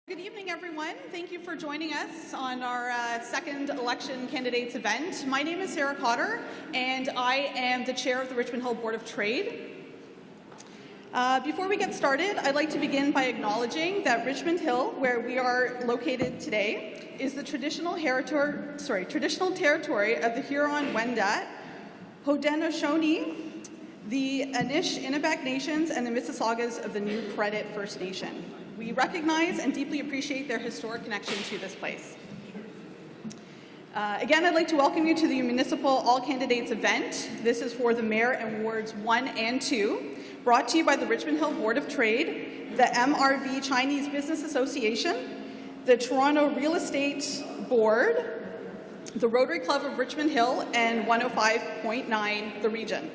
Good evening, everyone. Thank you for joining us on our second election candidates event. My name is Sarah Cotter, and I am the chair of the Richmond Hill Board of Trade. Before we get started, I'd like to begin by acknowledging that Richmond Hill, where we are located today, is the traditional territory of the Huron-Wendat, Haudenosaunee, the Anish-Inabek Nations, and the Mississaugas of the New Credit First Nation. We recognize and deeply appreciate their historic connection to this place. Again, I'd like to welcome you to the Municipal All Candidates event. This is for the Mayor and Wards 1 and 2, brought to you by the Richmond Hill Board of Trade, the MRV Chinese Business Association, the Toronto Real Estate Board, the Rotary Club of Richmond Hill, and 105.9 The Region.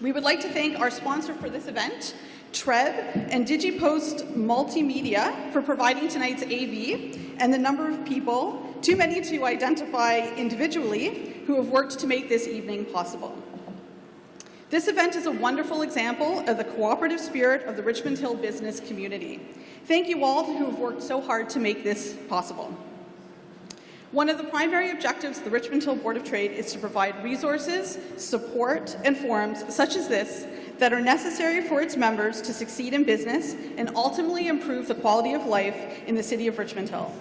We would like to thank our sponsor for this event, TREB, and DigiPost Multimedia for providing tonight's AV, and the number of people, too many to identify individually, who have worked to make this evening possible. This event is a wonderful example of the cooperative spirit of the Richmond Hill business community. Thank you all who have worked so hard to make this possible. One of the primary objectives of the Richmond Hill Board of Trade is to provide resources, support, and forums such as this that are necessary for its members to succeed in business and ultimately improve the quality of life in the City of Richmond Hill.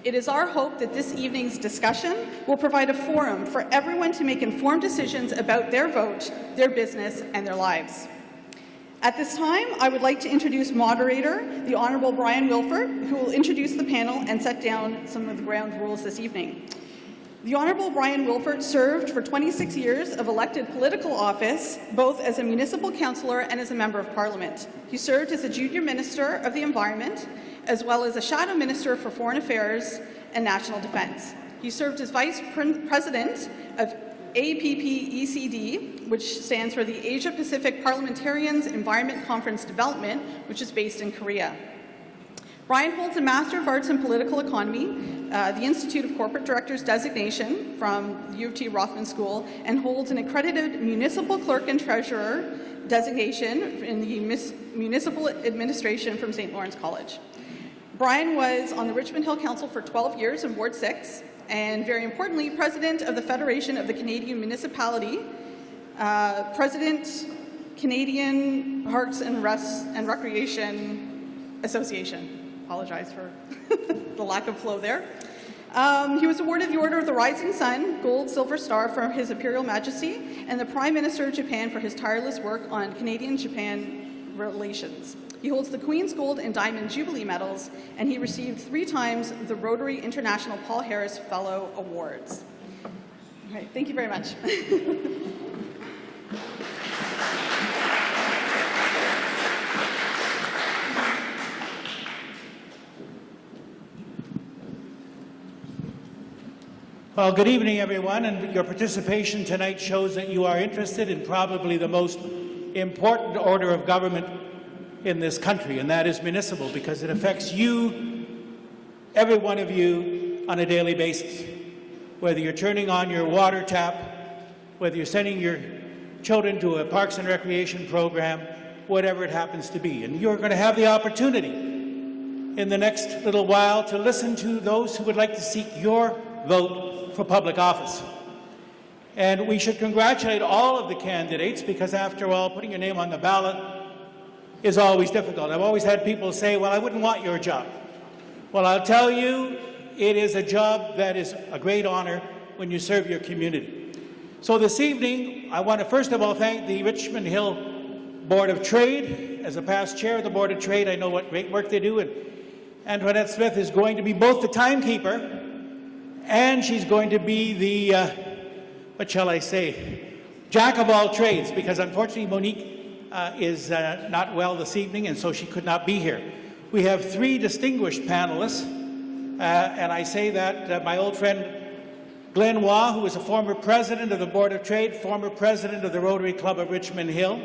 It is our hope that this evening's discussion will provide a forum for everyone to make informed decisions about their vote, their business, and their lives. At this time, I would like to introduce Moderator, the Honourable Brian Wilford, who will introduce the panel and set down some of the ground rules this evening. The Honourable Brian Wilford served for 26 years of elected political office, both as a municipal councillor and as a member of Parliament. He served as a junior minister of the Environment, as well as a shadow minister for Foreign Affairs and National Defence. He served as vice president of APPECD, which stands for the Asia Pacific Parliamentarians Environment Conference Development, which is based in Korea. Brian holds a Master of Arts in Political Economy, the Institute of Corporate Directors designation from the U of T Rothman School, and holds an accredited Municipal Clerk and Treasurer designation in the Municipal Administration from St. Lawrence College. Brian was on the Richmond Hill Council for 12 years in Ward 6, and very importantly, President of the Federation of the Canadian Municipality, President, Canadian Parks and Recreation Association. Apologize for the lack of flow there. He was awarded the Order of the Rising Sun, Gold, Silver Star from His Imperial Majesty, and the Prime Minister of Japan for his tireless work on Canadian-Japan relations. He holds the Queen's Gold and Diamond Jubilee medals, and he received 3 times the Rotary International Paul Harris Fellow Awards. All right, thank you very much. Well, good evening, everyone, and your participation tonight shows that you are interested in probably the most important order of government in this country, and that is municipal, because it affects you, every one of you, on a daily basis. Whether you're turning on your water tap, whether you're sending your children to a Parks and Recreation program, whatever it happens to be. And you're going to have the opportunity in the next little while to listen to those who would like to seek your vote for public office. And we should congratulate all of the candidates, because after all, putting your name on the ballot is always difficult. I've always had people say, well, I wouldn't want your job. Well, I'll tell you, it is a job that is a great honor when you serve your community. So this evening, I want to first of all thank the Richmond Hill Board of Trade. As a past chair of the Board of Trade, I know what great work they do, and Antoinette Smith is going to be both the timekeeper and she's going to be the, what shall I say, jack of all trades, because unfortunately Monique is not well this evening, and so she could not be here. We have 3 distinguished panelists, and I say that my old friend Glenn Waugh, who is a former president of the Board of Trade, former president of the Rotary Club of Richmond Hill,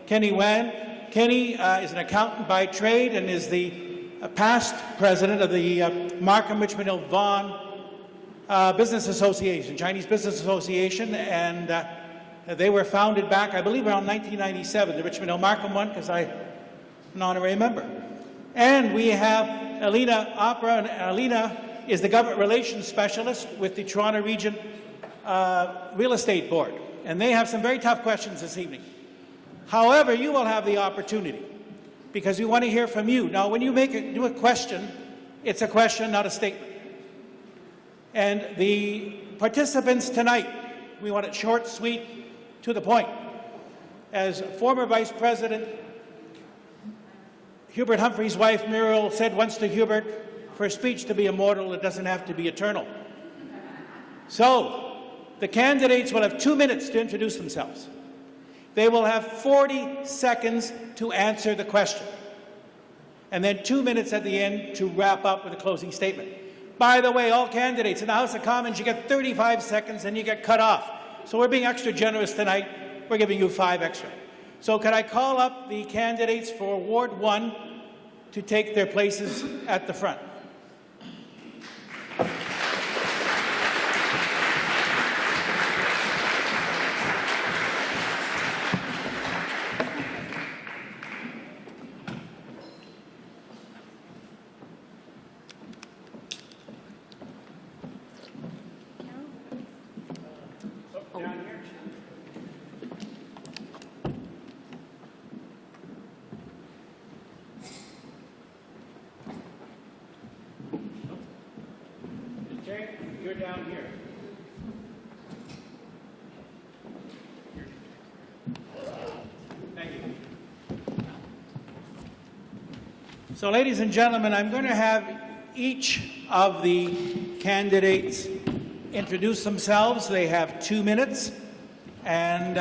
Kenny Wan. Kenny is an accountant by trade and is the past president of the Markham Richmond Hill Vaughan Business Association, Chinese Business Association, and they were founded back, I believe, around 1997, the Richmond Hill Markham one, because I'm an honorary member. And we have Alina Opera, and Alina is the Government Relations Specialist with the Toronto Region Real Estate Board, and they have some very tough questions this evening. However, you will have the opportunity, because we want to hear from you. Now, when you do a question, it's a question, not a statement. And the participants tonight, we want it short, sweet, to the point. As former Vice President Hubert Humphrey's wife, Mayoral, said once to Hubert, for a speech to be immortal, it doesn't have to be eternal. So, the candidates will have 2 minutes to introduce themselves. They will have 40 seconds to answer the question, and then 2 minutes at the end to wrap up with a closing statement. By the way, all candidates in the House of Commons, you get 35 seconds and you get cut off. So we're being extra generous tonight. We're giving you 5 extra. So can I call up the candidates for Ward 1 to take their places at the front? You're down here. Thank you. So, ladies and gentlemen, I'm going to have each of the candidates introduce themselves. They have 2 minutes, and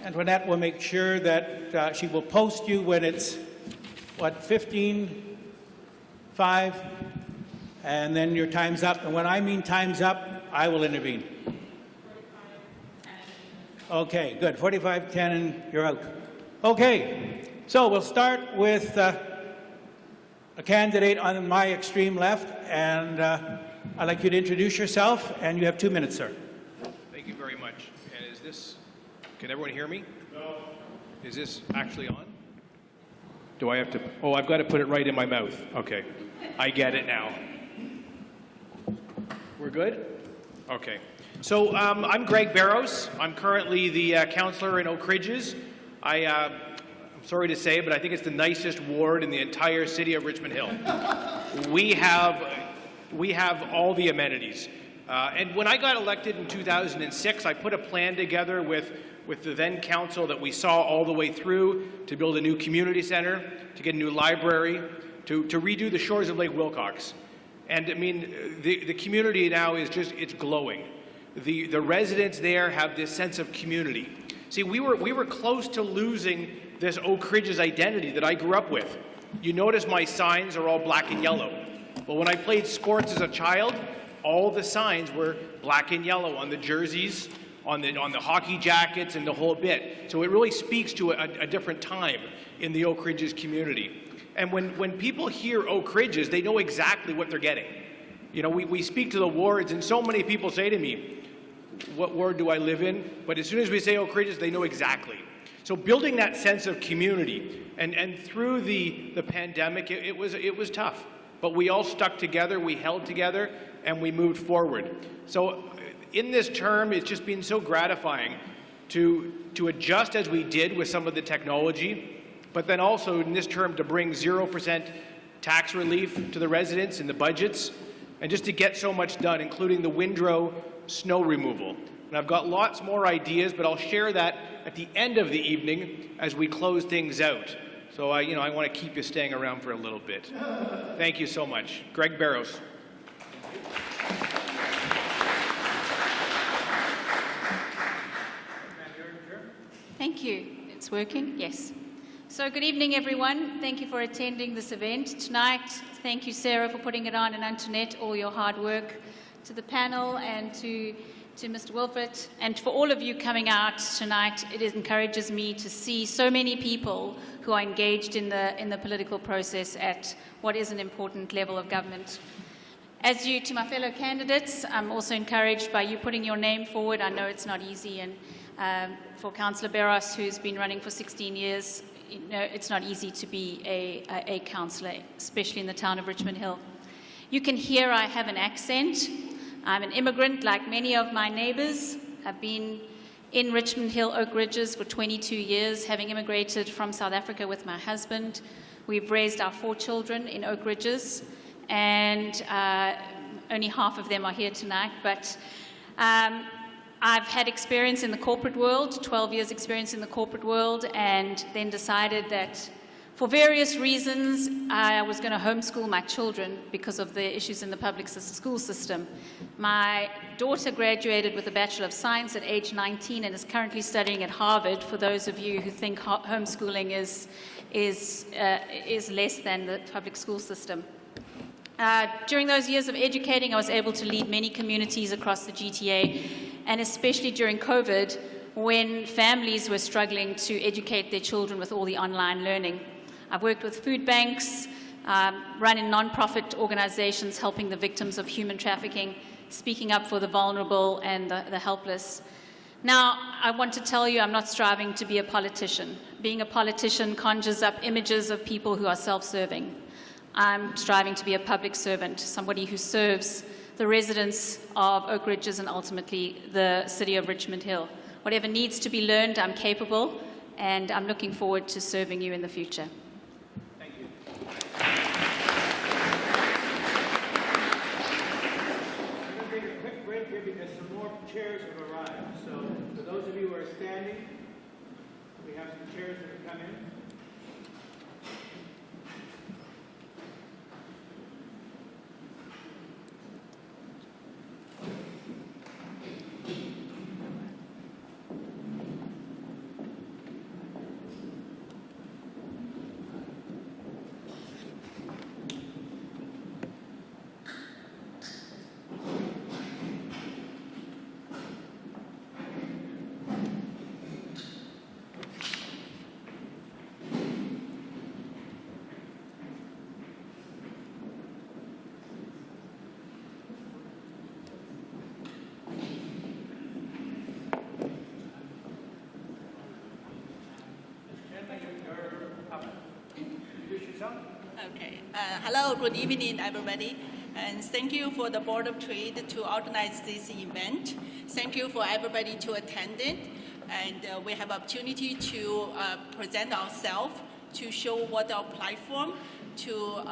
Antoinette will make sure that she will post you when it's, 15:05, and then your time's up. And when I mean time's up, I will intervene. Okay, good. 45:10, and you're out. Okay, so we'll start with a candidate on my extreme left, and I'd like you to introduce yourself, and you have 2 minutes, sir. Thank you very much. And is this, can everyone hear me? No. Is this actually on? Do I have to, oh, I've got to put it right in my mouth. Okay, I get it now. We're good? Okay. So I'm Greg Barrows. I'm currently the councillor in Oak Ridges. I'm sorry to say, but I think it's the nicest ward in the entire city of Richmond Hill. We have all the amenities. And when I got elected in 2006, I put a plan together with the then council that we saw all the way through to build a new community center, to get a new library, to redo the shores of Lake Wilcox. And I mean, the community now is just, it's glowing. The residents there have this sense of community. See, we were close to losing this Oak Ridges identity that I grew up with. You notice my signs are all black and yellow. But when I played sports as a child, all the signs were black and yellow on the jerseys, on the hockey jackets, and the whole bit. So it really speaks to a different time in the Oak Ridges community. And when people hear Oak Ridges, they know exactly what they're getting. You know, we speak to the wards, and so many people say to me, what ward do I live in? But as soon as we say Oak Ridges, they know exactly. So building that sense of community, and through the pandemic, it was tough. But we all stuck together, we held together, and we moved forward. So in this term, it's just been so gratifying to adjust as we did with some of the technology, but then also in this term to bring 0% tax relief to the residents in the budgets, and just to get so much done, including the windrow snow removal. And I've got lots more ideas, but I'll share that at the end of the evening as we close things out. So I want to keep you staying around for a little bit. Thank you so much. Greg Barrows. Thank you. It's working? Yes. So good evening, everyone. Thank you for attending this event tonight. Thank you, Sarah, for putting it on, and Antoinette, all your hard work. To the panel and to Mr. Wilford, and for all of you coming out tonight, it encourages me to see so many people who are engaged in the political process at what is an important level of government. As you, to my fellow candidates, I'm also encouraged by you putting your name forward. I know it's not easy, and for Councillor Barros, who's been running for 16 years, you know, it's not easy to be a councillor, especially in the town of Richmond Hill. You can hear I have an accent. I'm an immigrant like many of my neighbours. I've been in Richmond Hill, Oak Ridges for 22 years, having immigrated from South Africa with my husband. We've raised our 4 children in Oak Ridges, and only half of them are here tonight, but I've had experience in the corporate world, 12 years experience in the corporate world, and then decided that for various reasons, I was going to homeschool my children because of the issues in the public school system. My daughter graduated with a Bachelor of Science at age 19 and is currently studying at Harvard, for those of you who think homeschooling is less than the public school system. During those years of educating, I was able to lead many communities across the GTA, and especially during COVID, when families were struggling to educate their children with all the online learning. I've worked with food banks, run in non-profit organizations helping the victims of human trafficking, speaking up for the vulnerable and the helpless. Now, I want to tell you I'm not striving to be a politician. Being a politician conjures up images of people who are self-serving. I'm striving to be a public servant, somebody who serves the residents of Oak Ridges and ultimately the city of Richmond Hill. Whatever needs to be learned, I'm capable, and I'm looking forward to serving you in the future. Thank you. We're going to take a quick break here because some more chairs have arrived. So for those of you who are standing, we have some chairs that have come in. Okay. Hello, good evening, everybody. And thank you for the Board of Trade to organize this event. Thank you for everybody to attend it. And we have opportunity to present ourselves, to show what our platform, to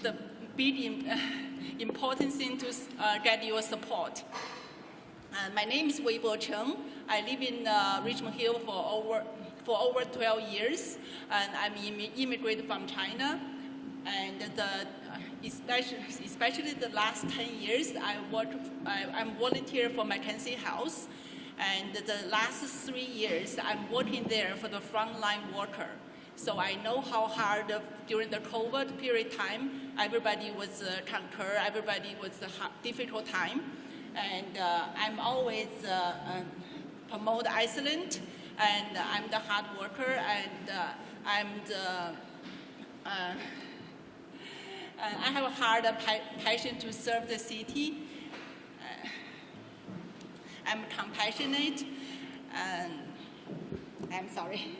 the big important thing to get your support. My name is Weibo Cheng. I live in Richmond Hill for over 12 years, and I'm immigrated from China. And especially the last 10 years, I'm volunteer for Mackenzie House, and the last 3 years, I'm working there for the frontline worker. So I know how hard during the COVID period time, everybody was conquered, everybody was a difficult time. And I'm always promote excellence, and I'm the hard worker, and I have a hard passion to serve the city. I'm compassionate, and I'm sorry,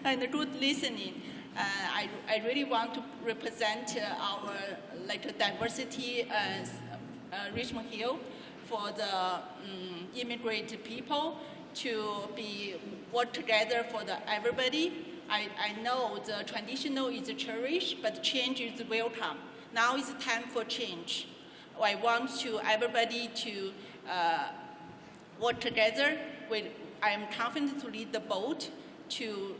and good listening. I really want to represent our diversity as Richmond Hill for the immigrant people to work together for everybody. I know the traditional is cherished, but change is welcome. Now is time for change. I want to everybody to work together. I am confident to lead the boat to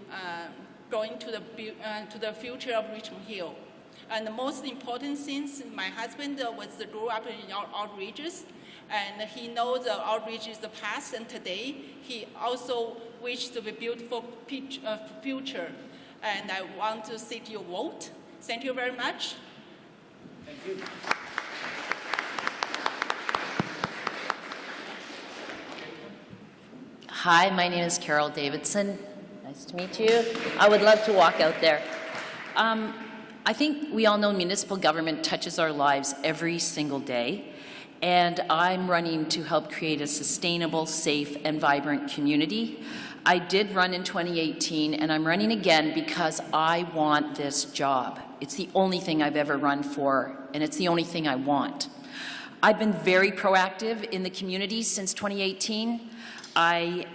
going to the future of Richmond Hill. And the most important thing, my husband grew up in outreaches, and he knows the outreach is the past and today. He also wishes to be beautiful future, and I want to seek your vote. Thank you very much. Thank you. Hi, my name is Carol Davidson. Nice to meet you. I would love to walk out there. I think we all know municipal government touches our lives every single day. and I'm running to help create a sustainable, safe, and vibrant community. I did run in 2018, and I'm running again because I want this job. It's the only thing I've ever run for, and it's the only thing I want. I've been very proactive in the community since 2018. I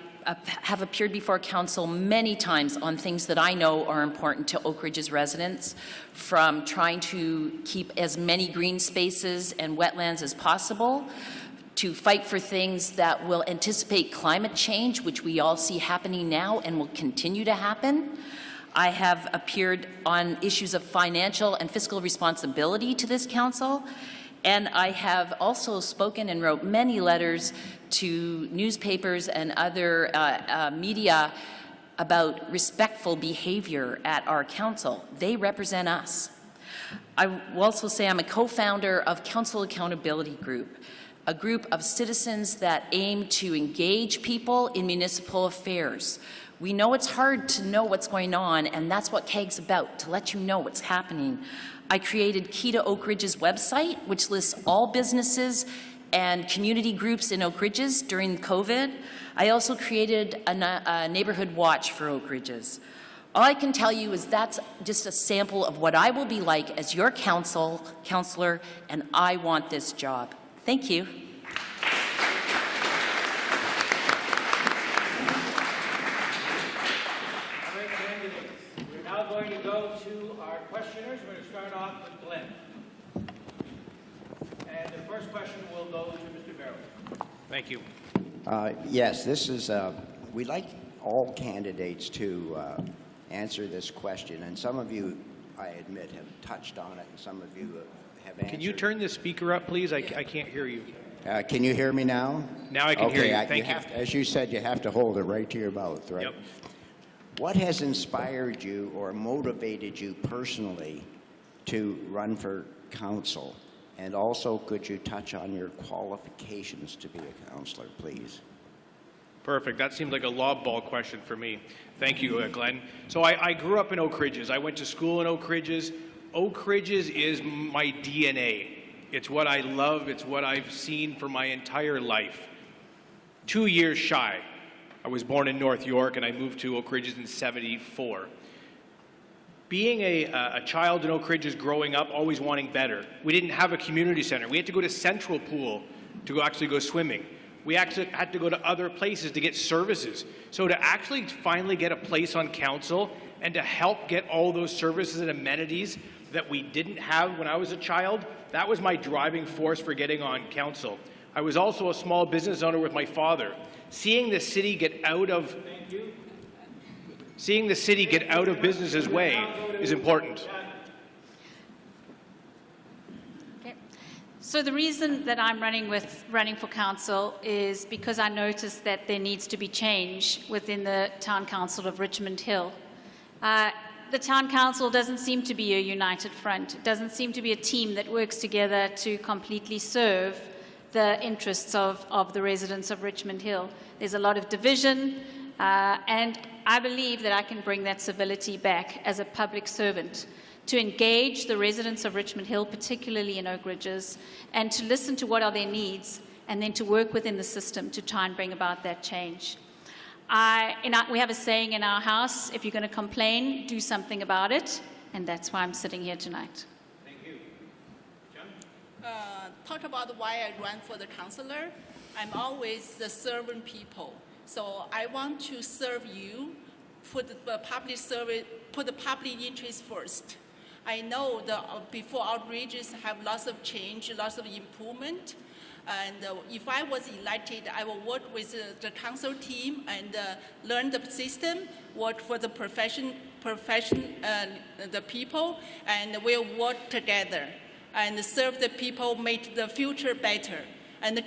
have appeared before council many times on things that I know are important to Oak Ridge's residents, from trying to keep as many green spaces and wetlands as possible, to fight for things that will anticipate climate change, which we all see happening now and will continue to happen. I have appeared on issues of financial and fiscal responsibility to this council, and I have also spoken and wrote many letters to newspapers and other media about respectful behavior at our council. They represent us. I will also say I'm a co-founder of Council Accountability Group, a group of citizens that aim to engage people in municipal affairs. We know it's hard to know what's going on, and that's what CAG's about, to let you know what's happening. I created Key to Oak Ridge's website, which lists all businesses and community groups in Oak Ridges during COVID. I also created a neighborhood watch for Oak Ridges. All I can tell you is that's just a sample of what I will be like as your counselor, and I want this job. Thank you. All right, candidates. We're now going to go to our questioners. We're going to start off with Glenn. And the first question will go to Mr. Barrow. Thank you. Yes, this is, we'd like all candidates to answer this question, and some of you, I admit, have touched on it, and some of you have answered. Can you turn the speaker up, please? I can't hear you. Can you hear me now? Now I can hear you. Thank you. As you said, you have to hold it right to your mouth, right? Yep. What has inspired you or motivated you personally to run for council? And also, could you touch on your qualifications to be a councillor, please? Perfect. That seemed like a lob ball question for me. Thank you, Glenn. So I grew up in Oak Ridges. I went to school in Oak Ridges. Oak Ridges is my DNA. It's what I love. It's what I've seen for my entire life. 2 years shy. I was born in North York, and I moved to Oak Ridges in '74. Being a child in Oak Ridges growing up, always wanting better. We didn't have a community center. We had to go to Central Pool to actually go swimming. We actually had to go to other places to get services. So to actually finally get a place on council and to help get all those services and amenities that we didn't have when I was a child, that was my driving force for getting on council. I was also a small business owner with my father. Seeing the city get out of business's way is important. Okay. So the reason that I'm running for council is because I noticed that there needs to be change within the Town Council of Richmond Hill. The Town Council doesn't seem to be a united front. It doesn't seem to be a team that works together to completely serve the interests of the residents of Richmond Hill. There's a lot of division, and I believe that I can bring that civility back as a public servant, to engage the residents of Richmond Hill, particularly in Oak Ridges, and to listen to what are their needs, and then to work within the system to try and bring about that change. We have a saying in our house, if you're going to complain, do something about it, and that's why I'm sitting here tonight. Thank you. John? Talk about why I run for the councillor. I'm always serving people. So I want to serve you, put the public service, put the public interest first. I know that before outrages have lots of change, lots of improvement. And if I was elected, I will work with the council team and learn the system, work for the the people, and we'll work together and serve the people, make the future better. And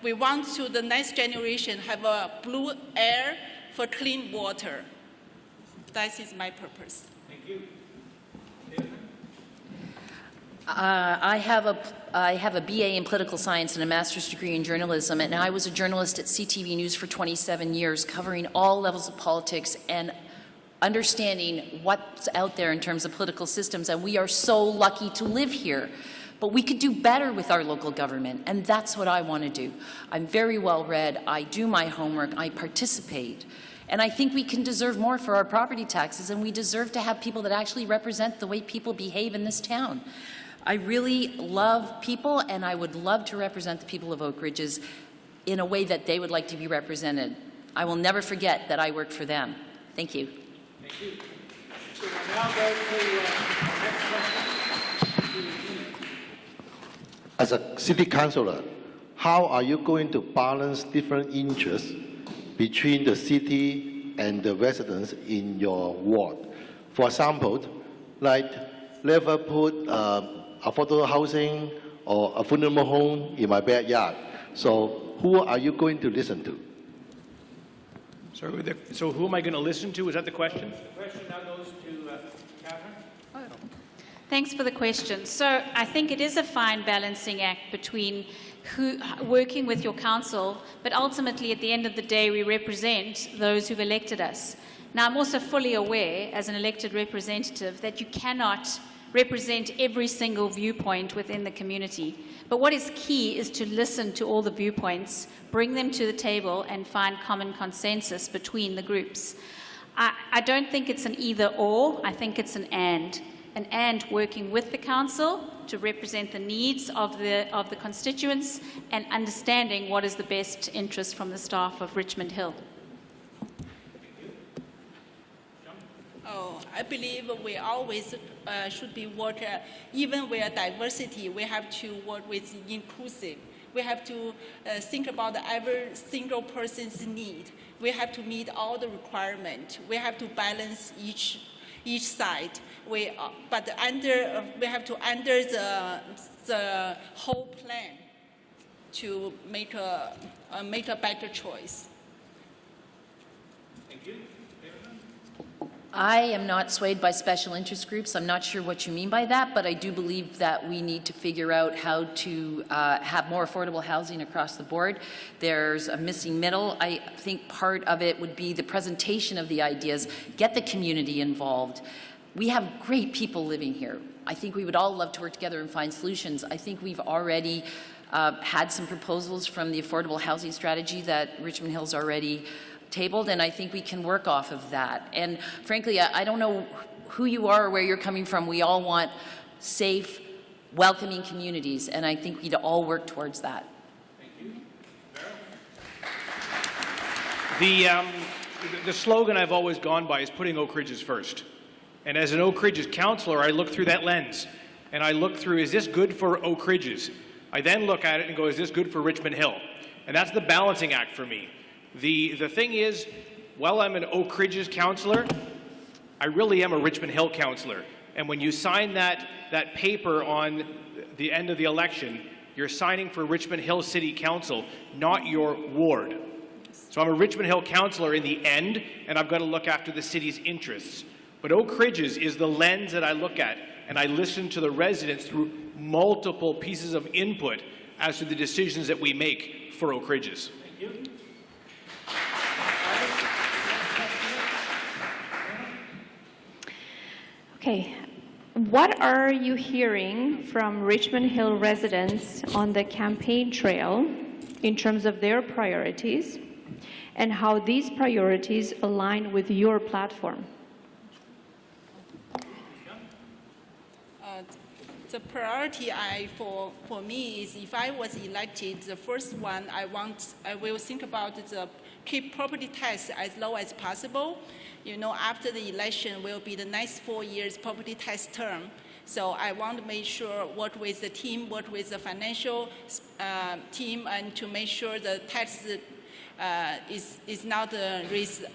we want to the next generation have a blue air for clean water. That is my purpose. Thank you. I have a BA in political science and a master's degree in journalism, and I was a journalist at CTV News for 27 years, covering all levels of politics and understanding what's out there in terms of political systems, and we are so lucky to live here. But we could do better with our local government, and that's what I want to do. I'm very well read, I do my homework, I participate, and I think we can deserve more for our property taxes, and we deserve to have people that actually represent the way people behave in this town. I really love people, and I would love to represent the people of Oak Ridges in a way that they would like to be represented. I will never forget that I work for them. Thank you. Thank you. So we'll now go to next question. As a city councillor, how are you going to balance different interests between the city and the residents in your ward? For example, like never put affordable housing or a funeral home in my backyard. So who are you going to listen to? So who am I going to listen to? Is that the question? The question now goes to Catherine. Thanks for the question. So I think it is a fine balancing act between working with your council, but ultimately at the end of the day we represent those who've elected us. Now I'm also fully aware as an elected representative that you cannot represent every single viewpoint within the community. But what is key is to listen to all the viewpoints, bring them to the table and find common consensus between the groups. I don't think it's an either or, I think it's an and working with the council to represent the needs of the constituents and understanding what is the best interest from the staff of Richmond Hill. Oh, I believe we always should be work, even where diversity, we have to work with inclusive. We have to think about every single person's need. We have to meet all the requirements. We have to balance each side. But we have to under the whole plan to make a better choice. Thank you. I am not swayed by special interest groups. I'm not sure what you mean by that, but I do believe that we need to figure out how to have more affordable housing across the board. There's a missing middle. I think part of it would be the presentation of the ideas, get the community involved. We have great people living here. I think we would all love to work together and find solutions. I think we've already had some proposals from the affordable housing strategy that Richmond Hill's already tabled, and I think we can work off of that. And frankly, I don't know who you are or where you're coming from. We all want safe, welcoming communities, and I think we'd all work towards that. Thank you. The slogan I've always gone by is putting Oak Ridges first. And as an Oak Ridges councillor, I look through that lens. And I look through, is this good for Oak Ridges? I then look at it and go, is this good for Richmond Hill? And that's the balancing act for me. The thing is, while I'm an Oak Ridges councillor, I really am a Richmond Hill councillor. And when you sign that paper on the end of the election, you're signing for Richmond Hill City Council, not your ward. So I'm a Richmond Hill councillor in the end, and I've got to look after the city's interests. But Oak Ridges is the lens that I look at, and I listen to the residents through multiple pieces of input as to the decisions that we make for Oak Ridges. Thank you. Okay, what are you hearing from Richmond Hill residents on the campaign trail in terms of their priorities and how these priorities align with your platform? The priority for me is if I was elected, the first one I will think about keep property tax as low as possible. You know, after the election will be the next 4 years property tax term. So I want to make sure work with the team, work with the financial team, and to make sure the tax is not raised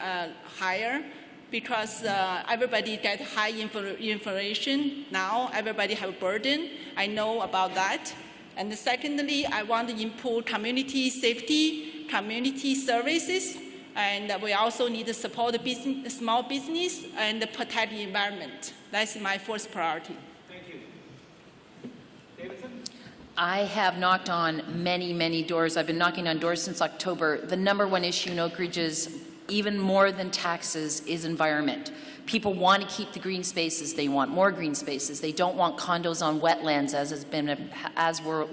higher. Because everybody get high inflation now, everybody have a burden. I know about that. And secondly, I want to improve community safety, community services, and we also need to support the small business and protect the environment. That's my first priority. Thank you. Davidson? I have knocked on many, many doors. I've been knocking on doors since October. The #1 issue in Oak Ridges even more than taxes, is environment. People want to keep the green spaces. They want more green spaces. They don't want condos on wetlands,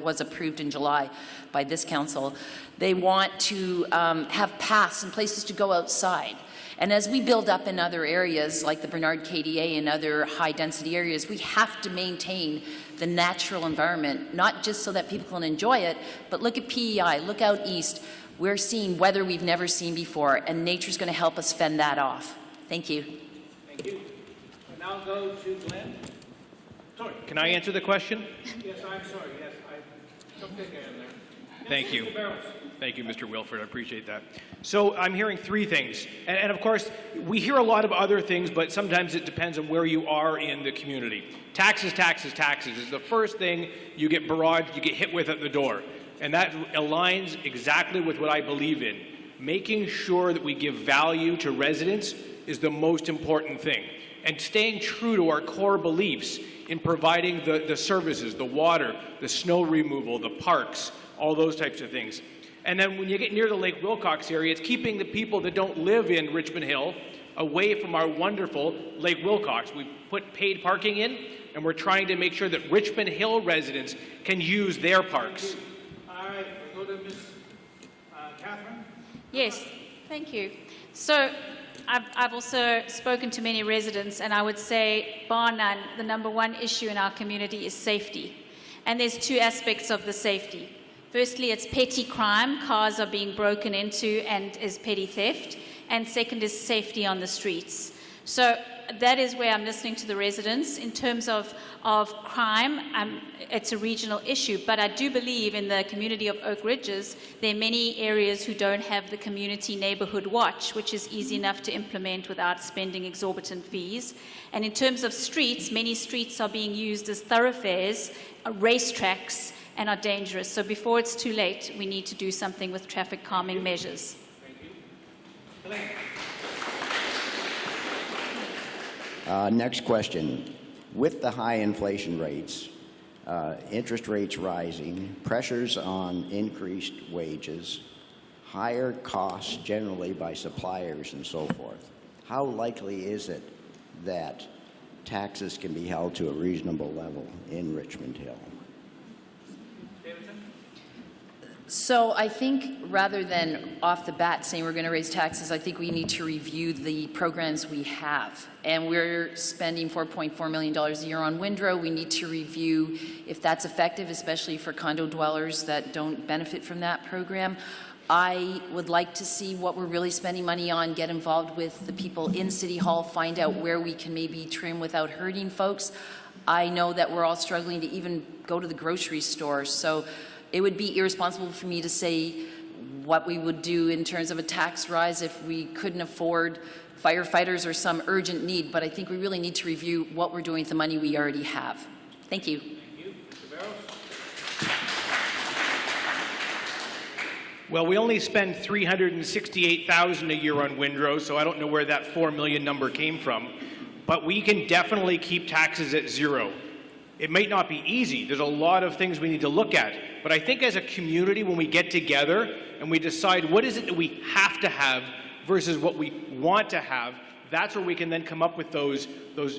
was approved in July by this council. They want to have paths and places to go outside. And as we build up in other areas, like the Bernard KDA and other high-density areas, we have to maintain the natural environment, not just so that people can enjoy it, but look at PEI, look out east. We're seeing weather we've never seen before, and nature's going to help us fend that off. Thank you. Thank you. And now go to Glenn. Sorry. Can I answer the question? Yes, I'm sorry. Yes, I don't think I am there. Yes, Thank you. Mr. Barrows. Thank you, Mr. Wilford. I appreciate that. So I'm hearing three things. And of course, we hear a lot of other things, but sometimes it depends on where you are in the community. Taxes, taxes, taxes is the first thing you get barraged, you get hit with at the door. And that aligns exactly with what I believe in. Making sure that we give value to residents is the most important thing. And staying true to our core beliefs in providing the services, the water, the snow removal, the parks, all those types of things. And then when you get near the Lake Wilcox area, it's keeping the people that don't live in Richmond Hill away from our wonderful Lake Wilcox. We've put paid parking in, and we're trying to make sure that Richmond Hill residents can use their parks. All right, we'll go to Ms. Catherine. Yes, thank you. So I've also spoken to many residents, and I would say, bar none, the number one issue in our community is safety. And there's two aspects of the safety. Firstly, it's petty crime. Cars are being broken into and is petty theft. And second is safety on the streets. So that is where I'm listening to the residents. In terms of crime, it's a regional issue. But I do believe in the community of Oak Ridges, there are many areas who don't have the community neighborhood watch, which is easy enough to implement without spending exorbitant fees. And in terms of streets, many streets are being used as thoroughfares, racetracks, and are dangerous. So before it's too late, we need to do something with traffic calming measures. Thank you. Next question. With the high inflation rates, interest rates rising, pressures on increased wages, higher costs generally by suppliers and so forth, how likely is it that taxes can be held to a reasonable level in Richmond Hill? So I think rather than off the bat saying we're going to raise taxes, I think we need to review the programs we have. And we're spending $4.4 million a year on Windrow. We need to review if that's effective, especially for condo dwellers that don't benefit from that program. I would like to see what we're really spending money on, get involved with the people in City Hall, find out where we can maybe trim without hurting folks. I know that we're all struggling to even go to the grocery store. So it would be irresponsible for me to say what we would do in terms of a tax rise if we couldn't afford firefighters or some urgent need, but I think we really need to review what we're doing with the money we already have. Thank you. Thank you. Mr. Barrows. Well, we only spend $368,000 a year on Windrow, so I don't know where that $4 million number came from, but we can definitely keep taxes at zero. It might not be easy. There's a lot of things we need to look at. But I think as a community, when we get together and we decide what is it that we have to have versus what we want to have, that's where we can then come up with those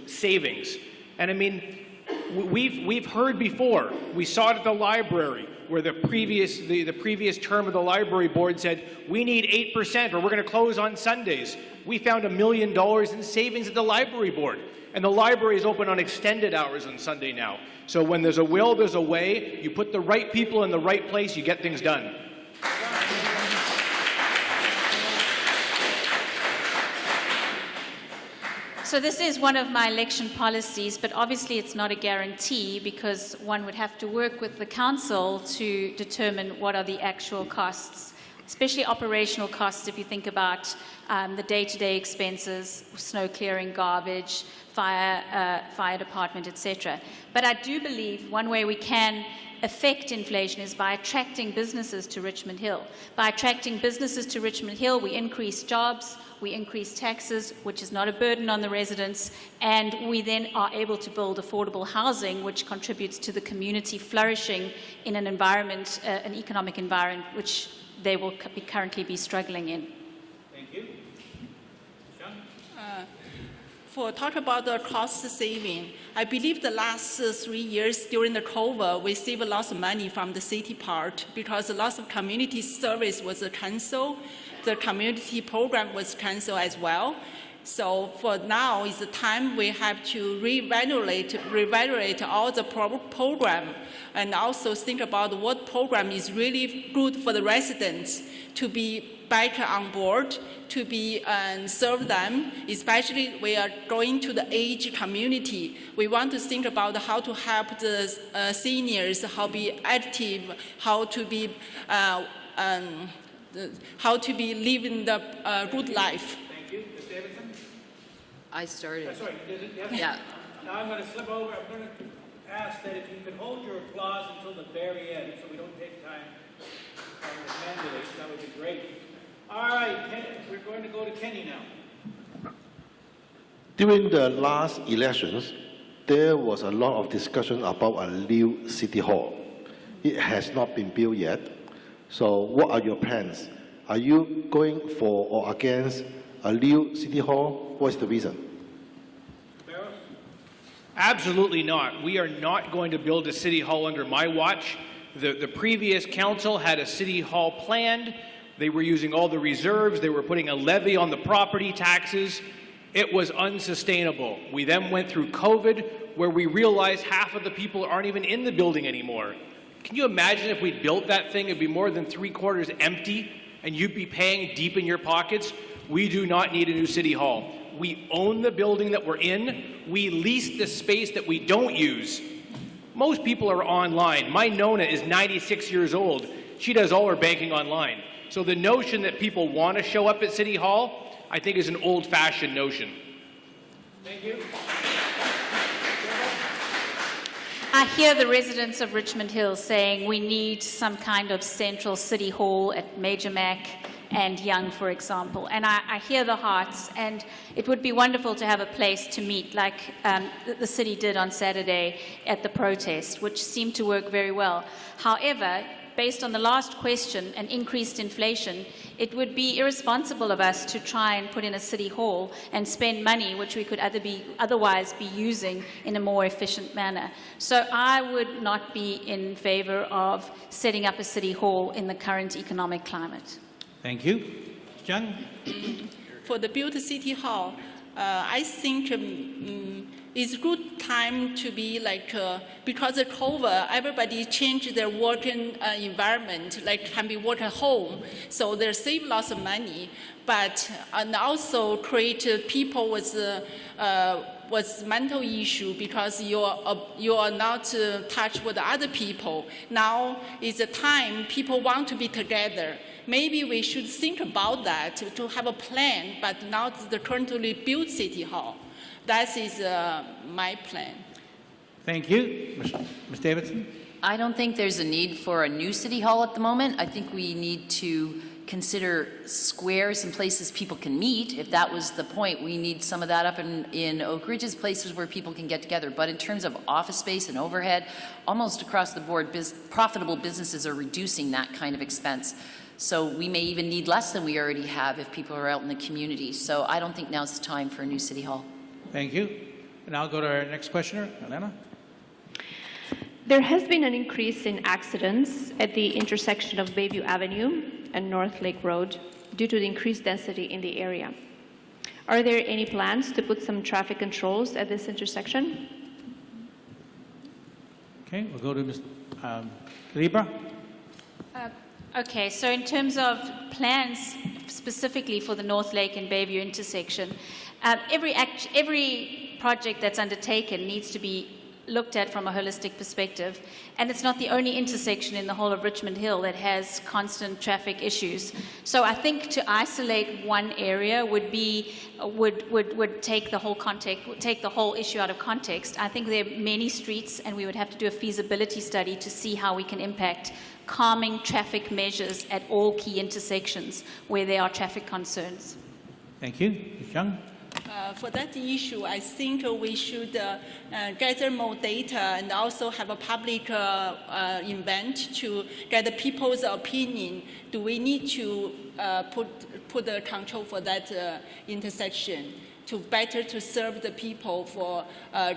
savings. And I mean, we've heard before. We saw it at the library where the previous term of the library board said, we need 8% or we're going to close on Sundays. We found $1 million in savings at the library board. And the library is open on extended hours on Sunday now. So when there's a will, there's a way. You put the right people in the right place, you get things done. So this is one of my election policies, but obviously it's not a guarantee because one would have to work with the council to determine what are the actual costs, especially operational costs if you think about the day-to-day expenses, snow clearing, garbage, fire department, etc. But I do believe one way we can affect inflation is by attracting businesses to Richmond Hill. By attracting businesses to Richmond Hill, we increase jobs, we increase taxes, which is not a burden on the residents, and we then are able to build affordable housing, which contributes to the community flourishing in an environment, an economic environment, which they will currently be struggling in. Thank you. For talk about the cost saving, I believe the last 3 years during the COVID, we saved a lot of money from the city part because a lot of community service was canceled. The community program was canceled as well. So for now is the time we have to reevaluate all the program and also think about what program is really good for the residents to be back on board, to be serve them, especially we are going to the age community. We want to think about how to help the seniors, how to be active, how to be living the good life. Thank you. Ms. Davidson? I started. Sorry, Yeah. Now I'm going to slip over. I'm going to ask that if you could hold your applause until the very end so we don't take time on the mandates, that would be great. All right, we're going to go to Kenny now. During the last elections, there was a lot of discussion about a new city hall. It has not been built yet. So what are your plans? Are you going for or against a new city hall? What's the reason? Absolutely not. We are not going to build a city hall under my watch. The previous council had a city hall planned. They were using all the reserves. They were putting a levy on the property taxes. It was unsustainable. We then went through COVID, where we realized half of the people aren't even in the building anymore. Can you imagine if we built that thing, it'd be more than 3/4 empty, and you'd be paying deep in your pockets? We do not need a new city hall. We own the building that we're in. We lease the space that we don't use. Most people are online. My Nona is 96 years old. She does all her banking online. So the notion that people want to show up at City Hall, I think, is an old-fashioned notion. Thank you. I hear the residents of Richmond Hill saying we need some kind of central city hall at Major Mac and Young, for example. And I hear the hearts, and it would be wonderful to have a place to meet like the city did on Saturday at the protest, which seemed to work very well. However, based on the last question and increased inflation, it would be irresponsible of us to try and put in a city hall and spend money which we could otherwise be using in a more efficient manner. So I would not be in favor of setting up a city hall in the current economic climate. Thank you. John? For the built city hall, I think it's good time to be like, because of COVID, everybody changed their working environment, like can be work at home. So they save lots of money, but and also create people with mental issue because you are not touched with other people. Now is the time people want to be together. Maybe we should think about that to have a plan, but not the currently built city hall. That is my plan. Thank you. Ms. Davidson? I don't think there's a need for a new city hall at the moment. I think we need to consider squares and places people can meet. If that was the point, we need some of that up in Oak Ridges, places where people can get together. But in terms of office space and overhead, almost across the board, profitable businesses are reducing that kind of expense. So we may even need less than we already have if people are out in the community. So I don't think now's the time for a new city hall. Thank you. And I'll go to our next questioner, Elena. There has been an increase in accidents at the intersection of Bayview Avenue and North Lake Road due to the increased density in the area. Are there any plans to put some traffic controls at this intersection? Okay, we'll go to Ms. Libra. Okay, so in terms of plans specifically for the North Lake and Bayview intersection, every project that's undertaken needs to be looked at from a holistic perspective, and it's not the only intersection in the whole of Richmond Hill that has constant traffic issues. So I think to isolate one area would take the whole issue out of context. I think there are many streets, and we would have to do a feasibility study to see how we can impact calming traffic measures at all key intersections where there are traffic concerns. Thank you. Ms. Young? For that issue, I think we should gather more data and also have a public event to get the people's opinion. Do we need to put the control for that intersection? to better to serve the people for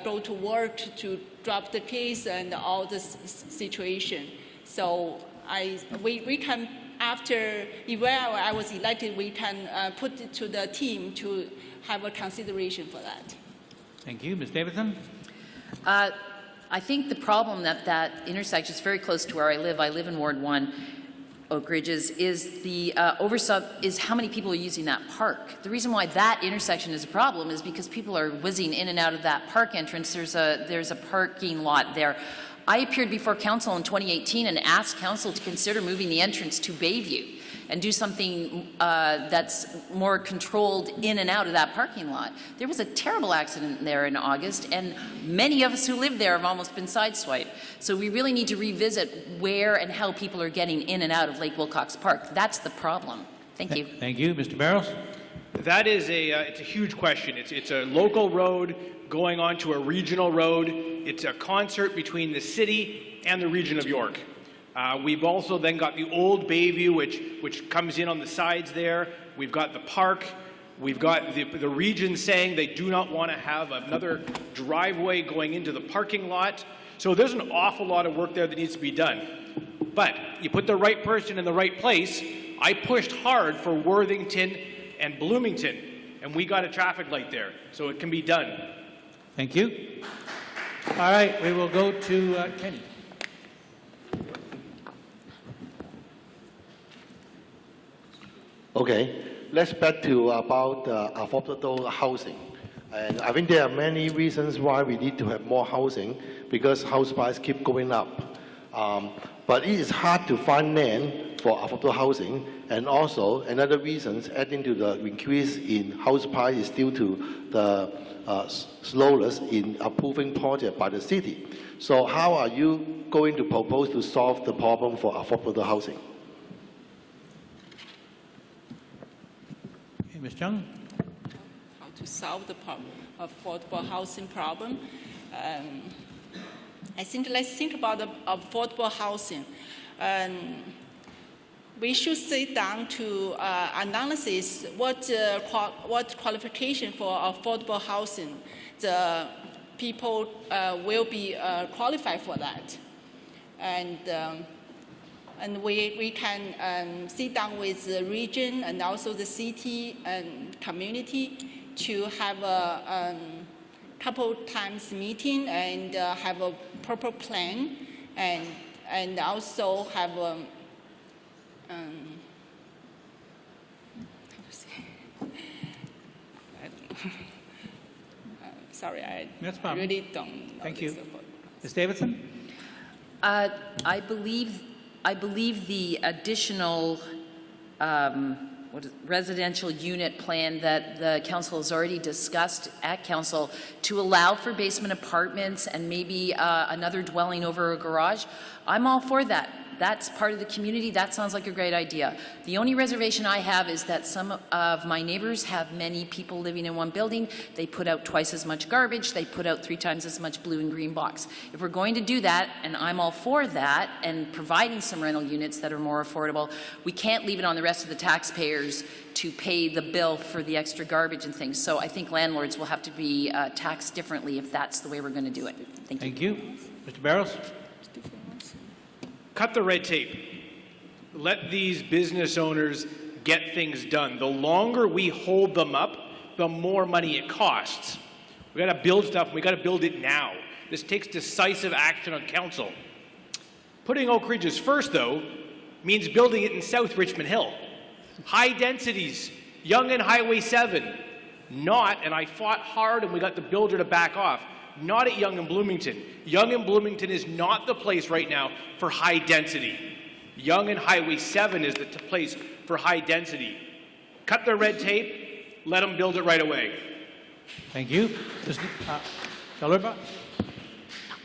go to work, to drop the kids and all this situation. So we can, after I was elected, we can put it to the team to have a consideration for that. Thank you. Ms. Davidson? I think the problem that intersection is very close to where I live in Ward 1, Oak Ridges, is the is how many people are using that park. The reason why that intersection is a problem is because people are whizzing in and out of that park entrance. There's a parking lot there. I appeared before council in 2018 and asked council to consider moving the entrance to Bayview and do something that's more controlled in and out of that parking lot. There was a terrible accident there in August, and many of us who live there have almost been sideswiped. So we really need to revisit where and how people are getting in and out of Lake Wilcox Park. That's the problem. Thank you. Thank you. Mr. Barrows? That is it's a huge question. It's a local road going on to a regional road. It's a concert between the city and the region of York. We've also then got the old Bayview, which comes in on the sides there. We've got the park. We've got the region saying they do not want to have another driveway going into the parking lot. So there's an awful lot of work there that needs to be done. But you put the right person in the right place. I pushed hard for Worthington and Bloomington, and we got a traffic light there. So it can be done. Thank you. All right, we will go to Kenny. Okay, let's back to about affordable housing. And I think there are many reasons why we need to have more housing, because house prices keep going up. But it is hard to find land for affordable housing, and also another reason adding to the increase in house price is due to the slowness in approving projects by the city. So how are you going to propose to solve the problem for affordable housing? Ms. Chung? How to solve the problem, affordable housing problem? I think let's think about the affordable housing. We should sit down to analysis what qualification for affordable housing the people will be qualified for that, and we can sit down with the region and also the city and community to have a couple times meeting and have a proper plan, and also have a sorry, I really don't know. Thank you. Ms. Davidson? I believe the additional residential unit plan that the council has already discussed at council to allow for basement apartments and maybe another dwelling over a garage, I'm all for that. That's part of the community. That sounds like a great idea. The only reservation I have is that some of my neighbors have many people living in one building. They put out twice as much garbage. They put out 3 times as much blue and green box. If we're going to do that, and I'm all for that, and providing some rental units that are more affordable, we can't leave it on the rest of the taxpayers to pay the bill for the extra garbage and things. So I think landlords will have to be taxed differently if that's the way we're going to do it. Thank you. Thank you. Mr. Barrows? Cut the red tape. Let these business owners get things done. The longer we hold them up, the more money it costs. We got to build stuff, and we got to build it now. This takes decisive action on council. Putting Oak Ridges first, though, means building it in South Richmond Hill. High densities, Yonge and Highway 7. Not, and I fought hard and we got the builder to back off, not at Yonge and Bloomington. Yonge and Bloomington is not the place right now for high density. Yonge and Highway 7 is the place for high density. Cut the red tape, let them build it right away. Thank you. Mr. Chalorba?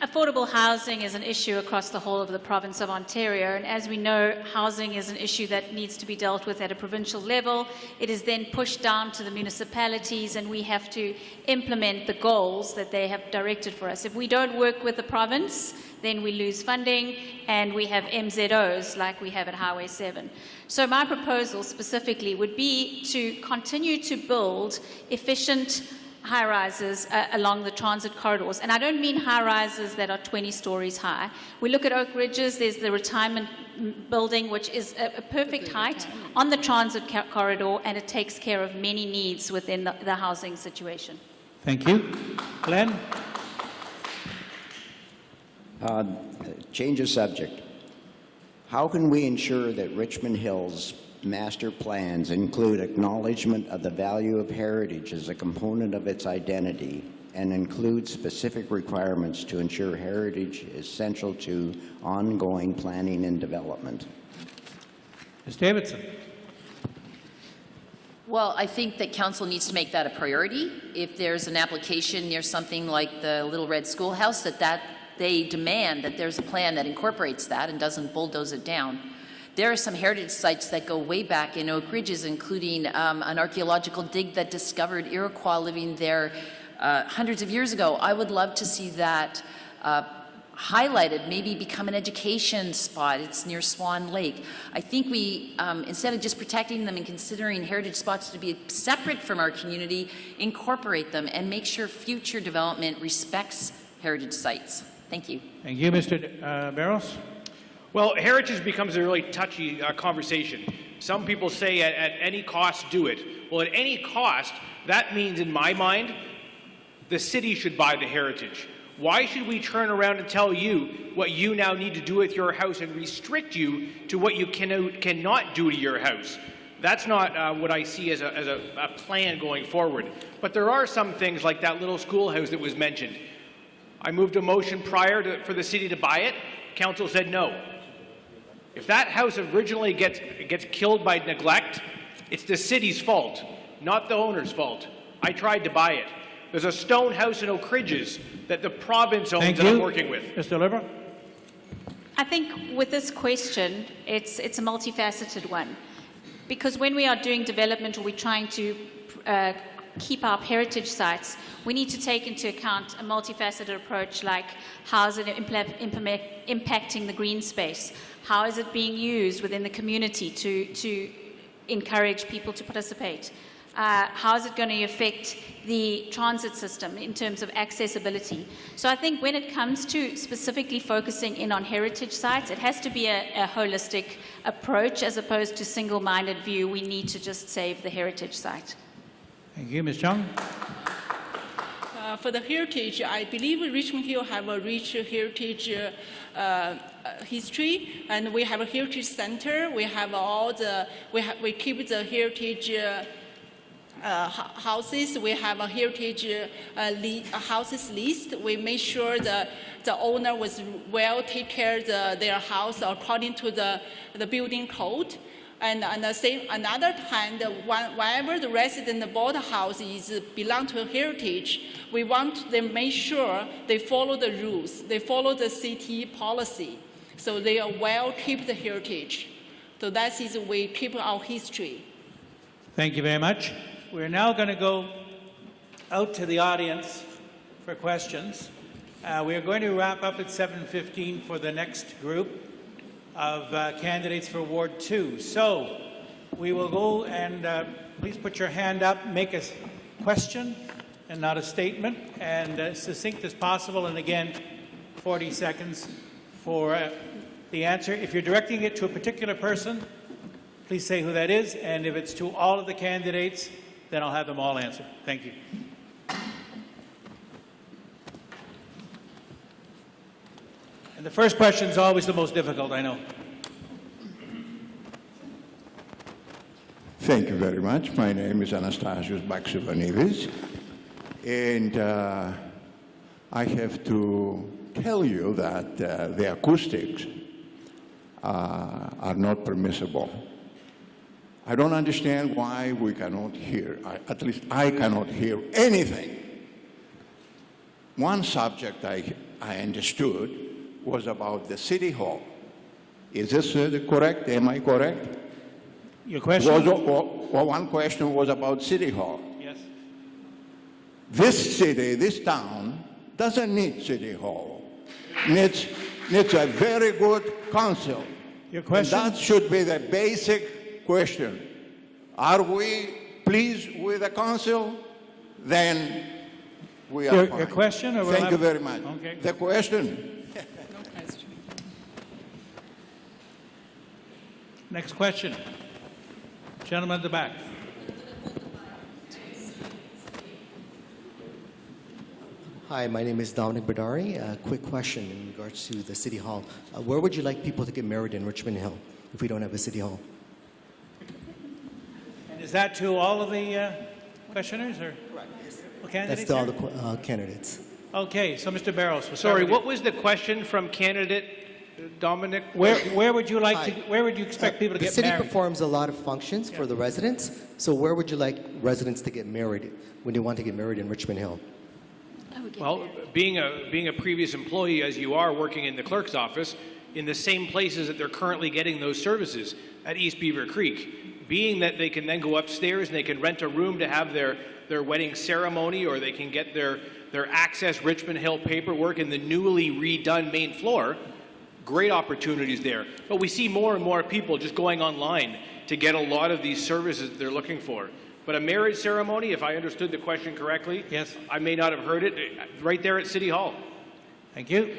Affordable housing is an issue across the whole of the province of Ontario, and as we know, housing is an issue that needs to be dealt with at a provincial level. It is then pushed down to the municipalities, and we have to implement the goals that they have directed for us. If we don't work with the province, then we lose funding, and we have MZOs like we have at Highway 7. So my proposal specifically would be to continue to build efficient high-rises along the transit corridors. And I don't mean high-rises that are 20 stories high. We look at Oak Ridges, there's the retirement building, which is a perfect height on the transit corridor, and it takes care of many needs within the housing situation. Thank you. Glenn? Change of subject. How can we ensure that Richmond Hill's master plans include acknowledgement of the value of heritage as a component of its identity and include specific requirements to ensure heritage is central to ongoing planning and development? Ms. Davidson? Well, I think that council needs to make that a priority. If there's an application near something like the Little Red Schoolhouse, that they demand that there's a plan that incorporates that and doesn't bulldoze it down. There are some heritage sites that go way back in Oak Ridges, including an archaeological dig that discovered Iroquois living there hundreds of years ago. I would love to see that highlighted, maybe become an education spot. It's near Swan Lake. I think we, instead of just protecting them and considering heritage spots to be separate from our community, incorporate them and make sure future development respects heritage sites. Thank you. Thank you. Mr. Barros? Well, heritage becomes a really touchy conversation. Some people say at any cost, do it. Well, at any cost, that means, in my mind, the city should buy the heritage. Why should we turn around and tell you what you now need to do with your house and restrict you to what you cannot do to your house? That's not what I see as a plan going forward. But there are some things like that little schoolhouse that was mentioned. I moved a motion prior for the city to buy it. Council said no. If that house originally gets killed by neglect, it's the city's fault, not the owner's fault. I tried to buy it. There's a stone house in Oak Ridges that the province owns that I'm working with. Mr. Liberal? I think with this question, it's a multifaceted one. Because when we are doing development or we're trying to keep our heritage sites, we need to take into account a multifaceted approach, like how is it impacting the green space? How is it being used within the community to encourage people to participate? How is it going to affect the transit system in terms of accessibility? So I think when it comes to specifically focusing in on heritage sites, it has to be a holistic approach as opposed to single-minded view. We need to just save the heritage site. Thank you. Ms. Chung? For the heritage, I believe Richmond Hill have a rich heritage history, and we have a heritage center. We have all the we keep the heritage houses. We have a heritage houses list. We make sure the owner was well take care of their house according to the building code. And on the same, another hand, whenever the resident bought a house is belong to heritage, we want them make sure they follow the rules, they follow the city policy, so they are well keep the heritage. So that is we keep our history. Thank you very much. We're now going to go out to the audience for questions. We are going to wrap up at 7:15 for the next group of candidates for Ward 2. So we will go and please put your hand up, make a question and not a statement, and as succinct as possible, and again, 40 seconds for the answer. If you're directing it to a particular person, please say who that is, and if it's to all of the candidates, then I'll have them all answer. Thank you. And the first question is always the most difficult, I know. Thank you very much. My name is Anastasios Baxivanides, and I have to tell you that the acoustics are not permissible. I don't understand why we cannot hear, at least I cannot hear anything. One subject I understood, was about the City Hall. Is this correct? Am I correct? Your question? One question was about City Hall. Yes. This city, this town, doesn't need City Hall. Needs a very good council. Your question? And that should be the basic question. Are we pleased with the council? Then we are fine. Your question? Or we'll Thank you have- very much. Okay. The question? Next question. Gentleman at the back. Hi, my name is Dominic Badari. A quick question in regards to the City Hall. Where would you like people to get married in Richmond Hill if we don't have a City Hall? And is that to all of the questioners or? Correct. That's to all the candidates. Okay, so Mr. Barros. we'll start Sorry, with you. what was the question from candidate Dominic? Where would you like Hi. to? Where would you expect people to The get city married? performs a lot of functions for the residents. So where would you like residents to get married when they want to get married in Richmond Hill? Well, being a previous employee, as you are, working in the clerk's office, in the same places that they're currently getting those services at East Beaver Creek, being that they can then go upstairs and they can rent a room to have their wedding ceremony, or they can get their Access Richmond Hill paperwork in the newly redone main floor, great opportunities there. But we see more and more people just going online to get a lot of these services that they're looking for. But a marriage ceremony, if I understood the question correctly, Yes. I may not have heard it, right there at City Hall. Thank you.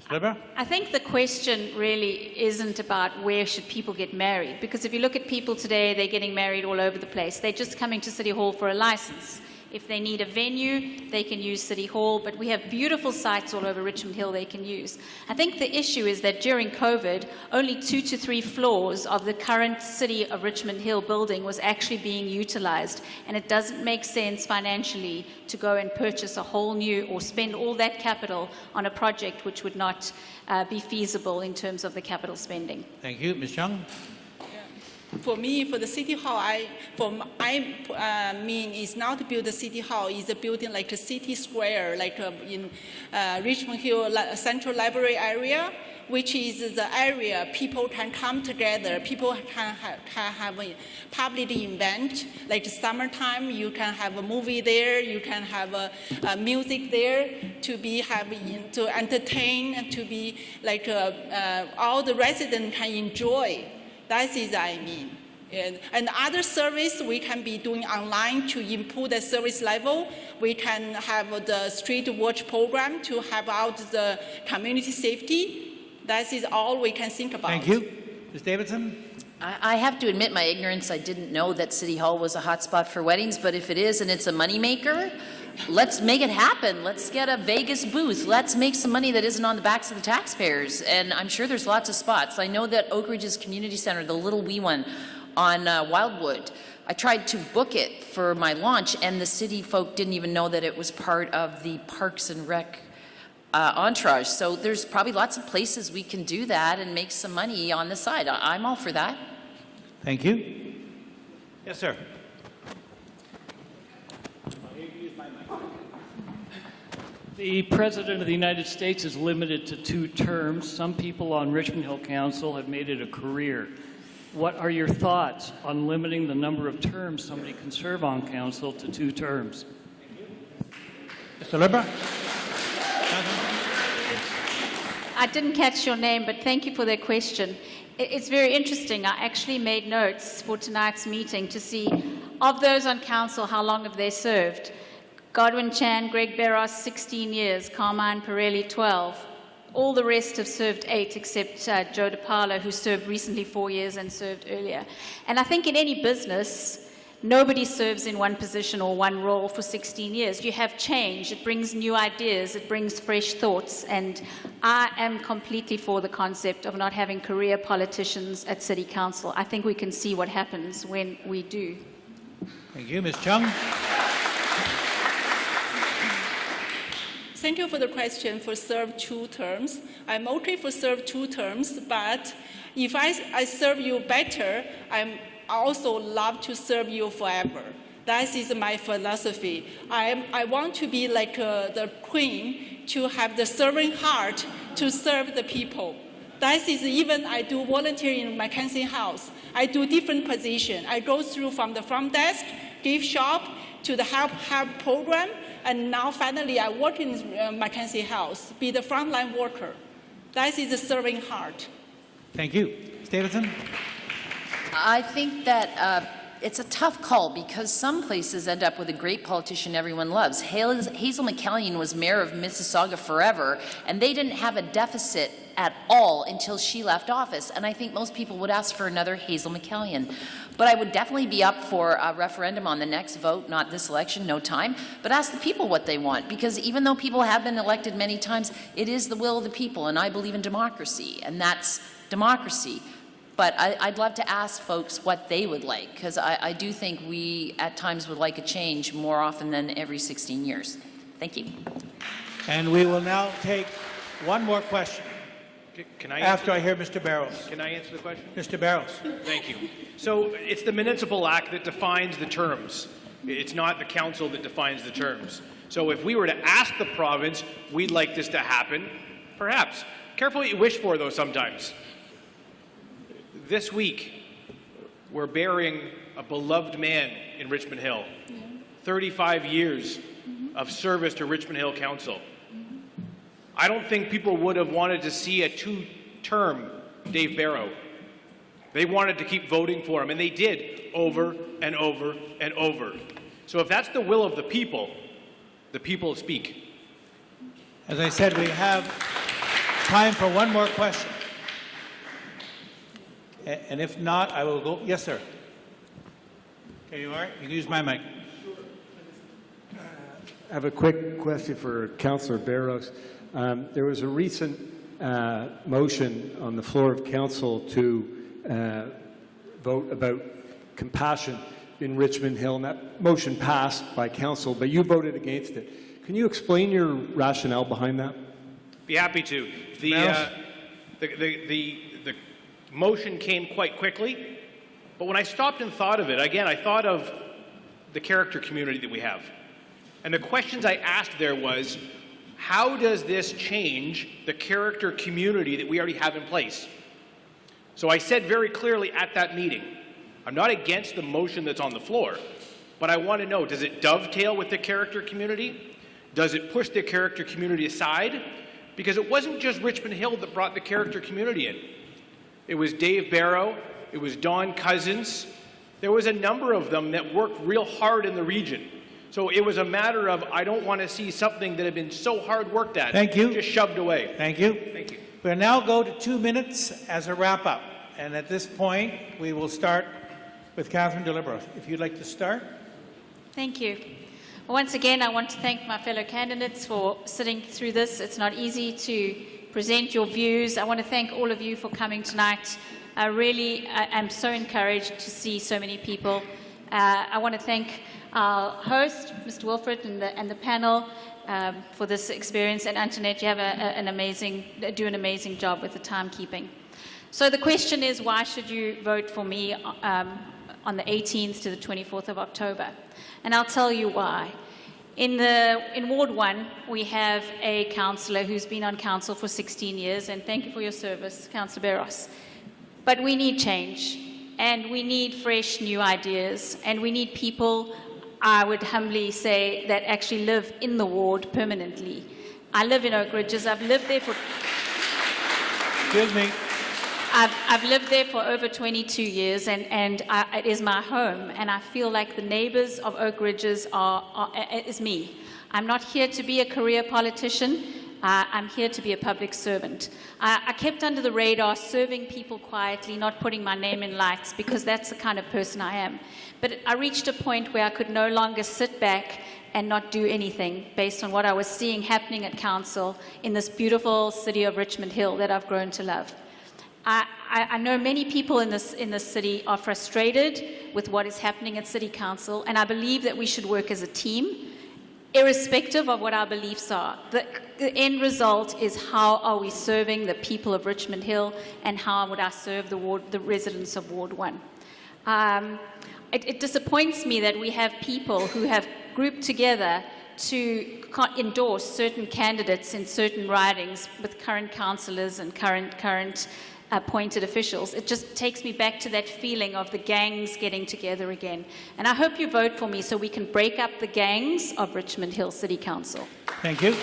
Mr. Libber? I think the question really isn't about where should people get married, because if you look at people today, they're getting married all over the place. They're just coming to City Hall for a license. If they need a venue, they can use City Hall, but we have beautiful sites all over Richmond Hill they can use. I think the issue is that during COVID, only 2 to 3 floors of the current City of Richmond Hill building was actually being utilized, and it doesn't make sense financially to go and purchase a whole new or spend all that capital on a project which would not be feasible in terms of the capital spending. Thank you. Ms. Chung? For me, for the City Hall, I mean is not to build the City Hall, is a building like a city square, like in Richmond Hill Central Library area, which is the area people can come together, people can have a public event, like summertime, you can have a movie there, you can have a music there to entertain, and to be like all the residents can enjoy. That is, I mean. And other service we can be doing online to improve the service level. We can have the street watch program to have out the community safety. That is all we can think about. Thank you. Ms. Davidson? I have to admit my ignorance. I didn't know that City Hall was a hotspot for weddings, but if it is and it's a moneymaker, let's make it happen. Let's get a Vegas booth. Let's make some money that isn't on the backs of the taxpayers. And I'm sure there's lots of spots. I know that Oak Ridge's community center, the little wee one on Wildwood, I tried to book it for my launch, and the city folk didn't even know that it was part of the Parks and Rec entourage. So there's probably lots of places we can do that and make some money on the side. I'm all for that. Thank you. Yes, sir. The President of the United States is limited to 2 terms. Some people on Richmond Hill Council have made it a career. What are your thoughts on limiting the number of terms somebody can serve on council to 2 terms? Mr. Libber? I didn't catch your name, but thank you for that question. It's very interesting. I actually made notes for tonight's meeting to see, of those on council, how long have they served? Godwin Chan, Greg Barros, 16 years. Carmine Pirelli, 12. All the rest have served 8, except Joe DePaulo, who served recently 4 years and served earlier. And I think in any business, nobody serves in one position or one role for 16 years. You have change. It brings new ideas. It brings fresh thoughts. And I am completely for the concept of not having career politicians at City Council. I think we can see what happens when we do. Thank you. Ms. Chung? Thank you for the question for serve 2 terms. I'm okay for serve 2 terms, but if I serve you better, I'm also love to serve you forever. That is my philosophy. I want to be like the queen, to have the serving heart to serve the people. That is even I do volunteering in Mackenzie House. I do different positions. I go through from the front desk, gift shop, to the help program, and now finally I work in Mackenzie House, be the frontline worker. That is the serving heart. Thank you. Ms. Davidson? I think that it's a tough call because some places end up with a great politician everyone loves. Hazel McCallion was mayor of Mississauga forever, and they didn't have a deficit at all until she left office. And I think most people would ask for another Hazel McCallion. But I would definitely be up for a referendum on the next vote, not this election, no time, but ask the people what they want. Because even though people have been elected many times, it is the will of the people, and I believe in democracy, and that's democracy. But I'd love to ask folks what they would like, because I do think we at times would like a change more often than every 16 years. Thank you. And we will now take one more question. Can I after I hear Mr. Barrows. Can I answer the question? Mr. Barrows. Thank you. So it's the Municipal Act that defines the terms. It's not the council that defines the terms. So if we were to ask the province, we'd like this to happen, perhaps. Careful what you wish for, though, sometimes. This week, we're burying a beloved man in Richmond Hill. 35 years of service to Richmond Hill Council. I don't think people would have wanted to see a two-term Dave Barrow. They wanted to keep voting for him, and they did over and over and over. So if that's the will of the people speak. As I said, we have time for one more question. And if not, I will go. Yes, sir. Okay, you are? You can use my mic. I have a quick question for Councillor Barrows. There was a recent motion on the floor of Council to vote about compassion in Richmond Hill, and that motion passed by Council, but you voted against it. Can you explain your rationale behind that? Be happy to. The motion came quite quickly, but when I stopped and thought of it, again, I thought of the character community that we have. And the questions I asked there was, how does this change the character community that we already have in place? So I said very clearly at that meeting, I'm not against the motion that's on the floor, but I want to know, does it dovetail with the character community? Does it push the character community aside? Because it wasn't just Richmond Hill that brought the character community in. It was Dave Barrow, it was Don Cousins. There was a number of them that worked real hard in the region. So it was a matter of, I don't want to see something that had been so hard worked at, Thank you. just shoved away. Thank you. Thank you. We'll now go to 2 minutes as a wrap-up. And at this point, we will start with Catherine Deliberate. If you'd like to start. Thank you. Once again, I want to thank my fellow candidates for sitting through this. It's not easy to present your views. I want to thank all of you for coming tonight. I really am so encouraged to see so many people. I want to thank our host, Mr. Wilfred, and the panel for this experience. And Antoinette, you have do an amazing job with the timekeeping. So the question is, why should you vote for me on the 18th to the 24th of October? And I'll tell you why. In Ward 1, we have a councillor who's been on council for 16 years, and thank you for your service, Councillor Barrows. But we need change, and we need fresh new ideas, and we need people, I would humbly say, that actually live in the ward permanently. I live in Oak Ridges. I've lived there for... Excuse me. I've lived there for over 22 years, and it is my home, and I feel like the neighbours of Oak Ridges is me. I'm not here to be a career politician. I'm here to be a public servant. I kept under the radar, serving people quietly, not putting my name in lights, because that's the kind of person I am. But I reached a point where I could no longer sit back and not do anything based on what I was seeing happening at council in this beautiful city of Richmond Hill that I've grown to love. I know many people in this city are frustrated with what is happening at City Council, and I believe that we should work as a team, irrespective of what our beliefs are. The end result is, how are we serving the people of Richmond Hill, and how would I serve the residents of Ward 1? it disappoints me that we have people who have grouped together to endorse certain candidates in certain ridings with current councillors and current appointed officials. It just takes me back to that feeling of the gangs getting together again. And I hope you vote for me so we can break up the gangs of Richmond Hill City Council. Thank you.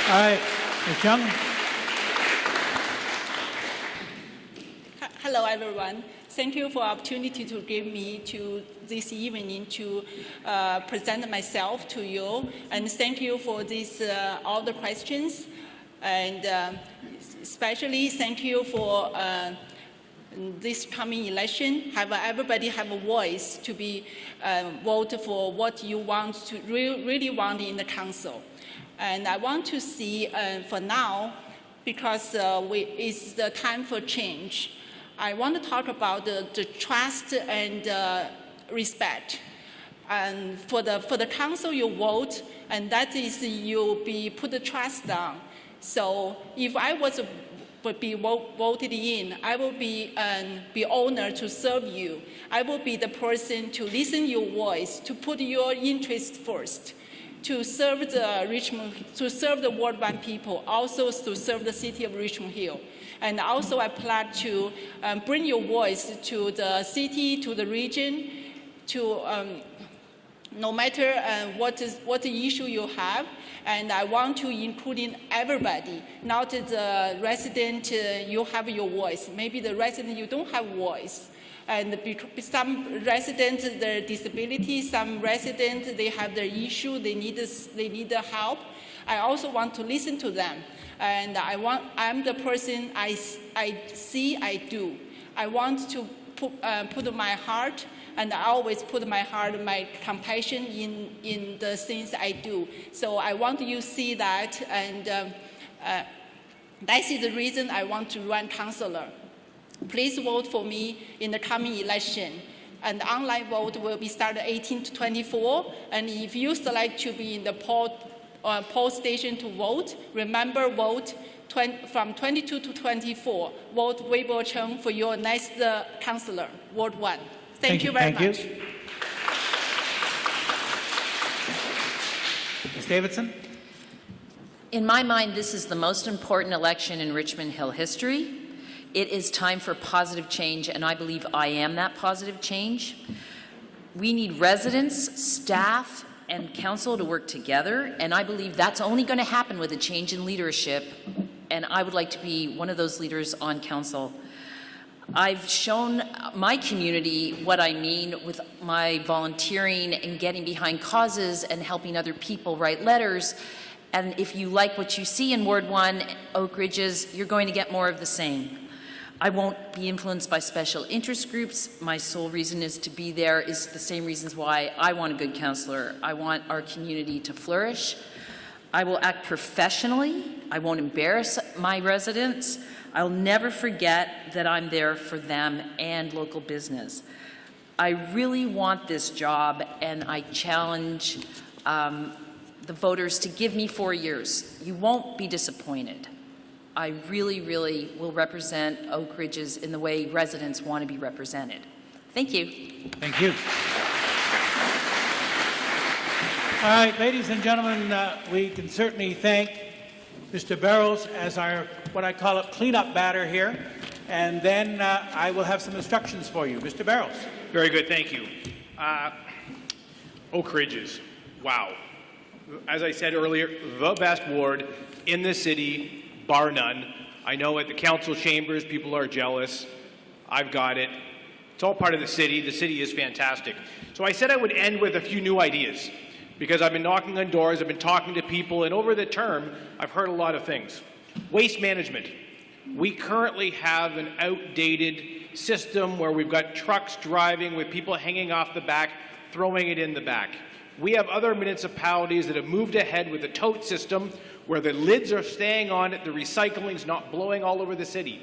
All right, Ms. Young. Hello, everyone. Thank you for the opportunity to give me to this evening to present myself to you. And thank you for this, all the questions. And especially thank you for this coming election. Everybody have a voice to be vote for what you want to really want in the council. And I want to see for now, because it's the time for change. I want to talk about the trust and respect. And for the council you vote, and that is you put the trust down. So if I would be voted in, I will be honored to serve you. I will be the person to listen your voice, to put your interest first, to serve the Richmond, to serve the Ward 1 people, also to serve the city of Richmond Hill. And also I plan to bring your voice to the city, to the region, to no matter what the issue you have. And I want to include in everybody, not the resident, you have your voice. Maybe the resident, you don't have voice. And some residents, their disability, some residents, they have their issue, they need the help. I also want to listen to them. And I'm the person I see, I do. I want to put my heart, and I always put my heart, my compassion in the things I do. So I want you to see that, and that is the reason I want to run councillor. Please vote for me in the coming election. And the online vote will be started 18 to 24. And if you select to be in the poll station to vote, remember vote from 22 to 24. Vote Wei Bo-cheng for your next councillor, Ward 1. Thank you very much. Ms. Davidson? In my mind, this is the most important election in Richmond Hill history. It is time for positive change, and I believe I am that positive change. We need residents, staff, and council to work together, and I believe that's only going to happen with a change in leadership, and I would like to be one of those leaders on council. I've shown my community what I mean with my volunteering and getting behind causes and helping other people write letters. And if you like what you see in Ward 1, Oak Ridges, you're going to get more of the same. I won't be influenced by special interest groups. My sole reason is to be there is the same reasons why I want a good councillor. I want our community to flourish. I will act professionally. I won't embarrass my residents. I'll never forget that I'm there for them and local business. I really want this job, and I challenge the voters to give me 4 years. You won't be disappointed. I really, really will represent Oak Ridges in the way residents want to be represented. Thank you. Thank you. All right, ladies and gentlemen, we can certainly thank Mr. Barrows as our, what I call it, cleanup batter here. And then I will have some instructions for you. Mr. Barrows. Very good, thank you. Oak Ridges, wow. As I said earlier, the best ward in the city, bar none. I know at the council chambers, people are jealous. I've got it. It's all part of the city. The city is fantastic. So I said I would end with a few new ideas because I've been knocking on doors, I've been talking to people, and over the term, I've heard a lot of things. Waste management. We currently have an outdated system where we've got trucks driving with people hanging off the back, throwing it in the back. We have other municipalities that have moved ahead with the tote system where the lids are staying on it, the recycling's not blowing all over the city.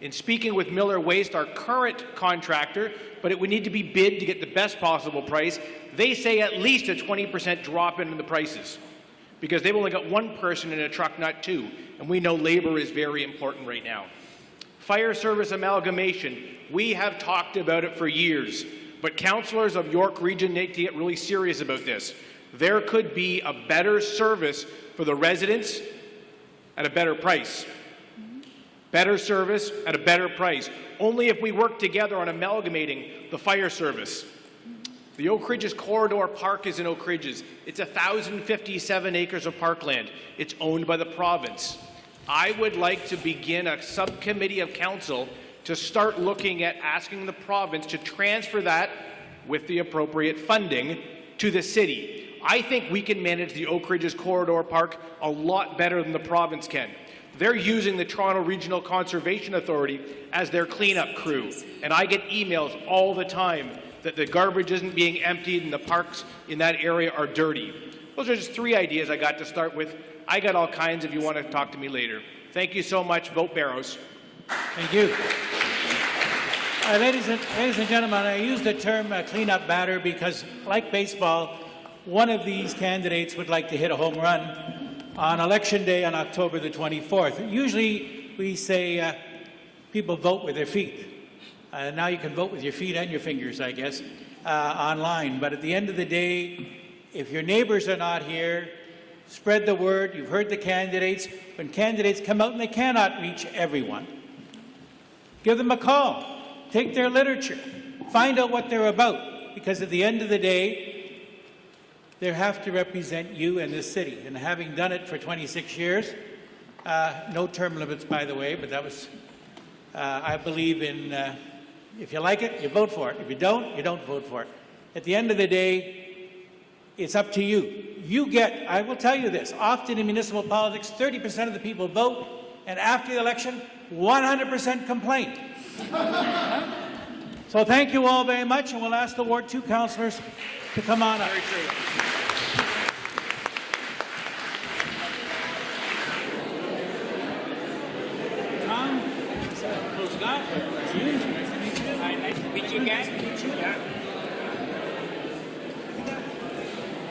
In speaking with Miller Waste, our current contractor, but it would need to be bid to get the best possible price, they say at least a 20% drop in the prices because they've only got one person in a truck, not two, and we know labor is very important right now. Fire service amalgamation. We have talked about it for years, but councillors of York Region need to get really serious about this. There could be a better service for the residents at a better price. Better service at a better price. Only if we work together on amalgamating the fire service. The Oak Ridges Corridor Park is in Oak Ridges. It's 1,057 acres of parkland. It's owned by the province. I would like to begin a subcommittee of council to start looking at asking the province to transfer that with the appropriate funding to the city. I think we can manage the Oak Ridges Corridor Park a lot better than the province can. They're using the Toronto Regional Conservation Authority as their cleanup crew, and I get emails all the time that the garbage isn't being emptied and the parks in that area are dirty. Those are just 3 ideas I got to start with. I got all kinds if you want to talk to me later. Thank you so much. Vote Barrows. Thank you. Ladies and gentlemen, I use the term cleanup batter because, like baseball, one of these candidates would like to hit a home run on Election Day on October the 24th. Usually we say people vote with their feet. Now you can vote with your feet and your fingers, I guess, online. But at the end of the day, if your neighbors are not here, spread the word. You've heard the candidates. When candidates come out and they cannot reach everyone, give them a call. Take their literature. Find out what they're about. Because at the end of the day, they have to represent you and this city. And having done it for 26 years, no term limits, by the way, but that was, I believe in, if you like it, you vote for it. If you don't vote for it. At the end of the day, it's up to you. You get, I will tell you this, often in municipal politics, 30% of the people vote, and after the election, 100% complaint. So thank you all very much, and we'll ask the Ward 2 councillors to come on up. Tom, Scott, nice to meet you. Hi, nice to meet you guys. Nice to meet you. Yeah.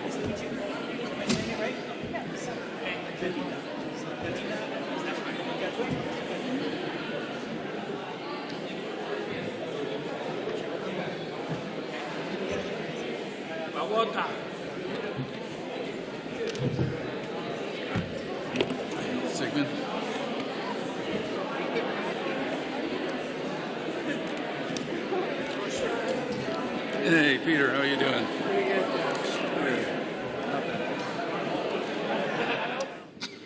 Nice to meet you. Am I saying it right? Yeah. Sigmund. Hey, Peter, how are you doing?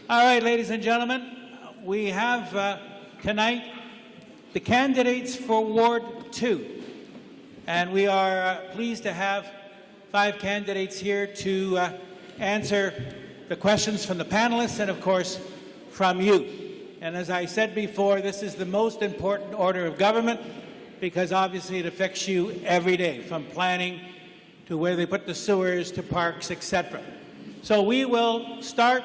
All right, ladies and gentlemen, we have tonight the candidates for Ward 2. And we are pleased to have 5 candidates here to answer the questions from the panelists and, of course, from you. And as I said before, this is the most important order of government because obviously it affects you every day, from planning to where they put the sewers to parks, etc. So we will start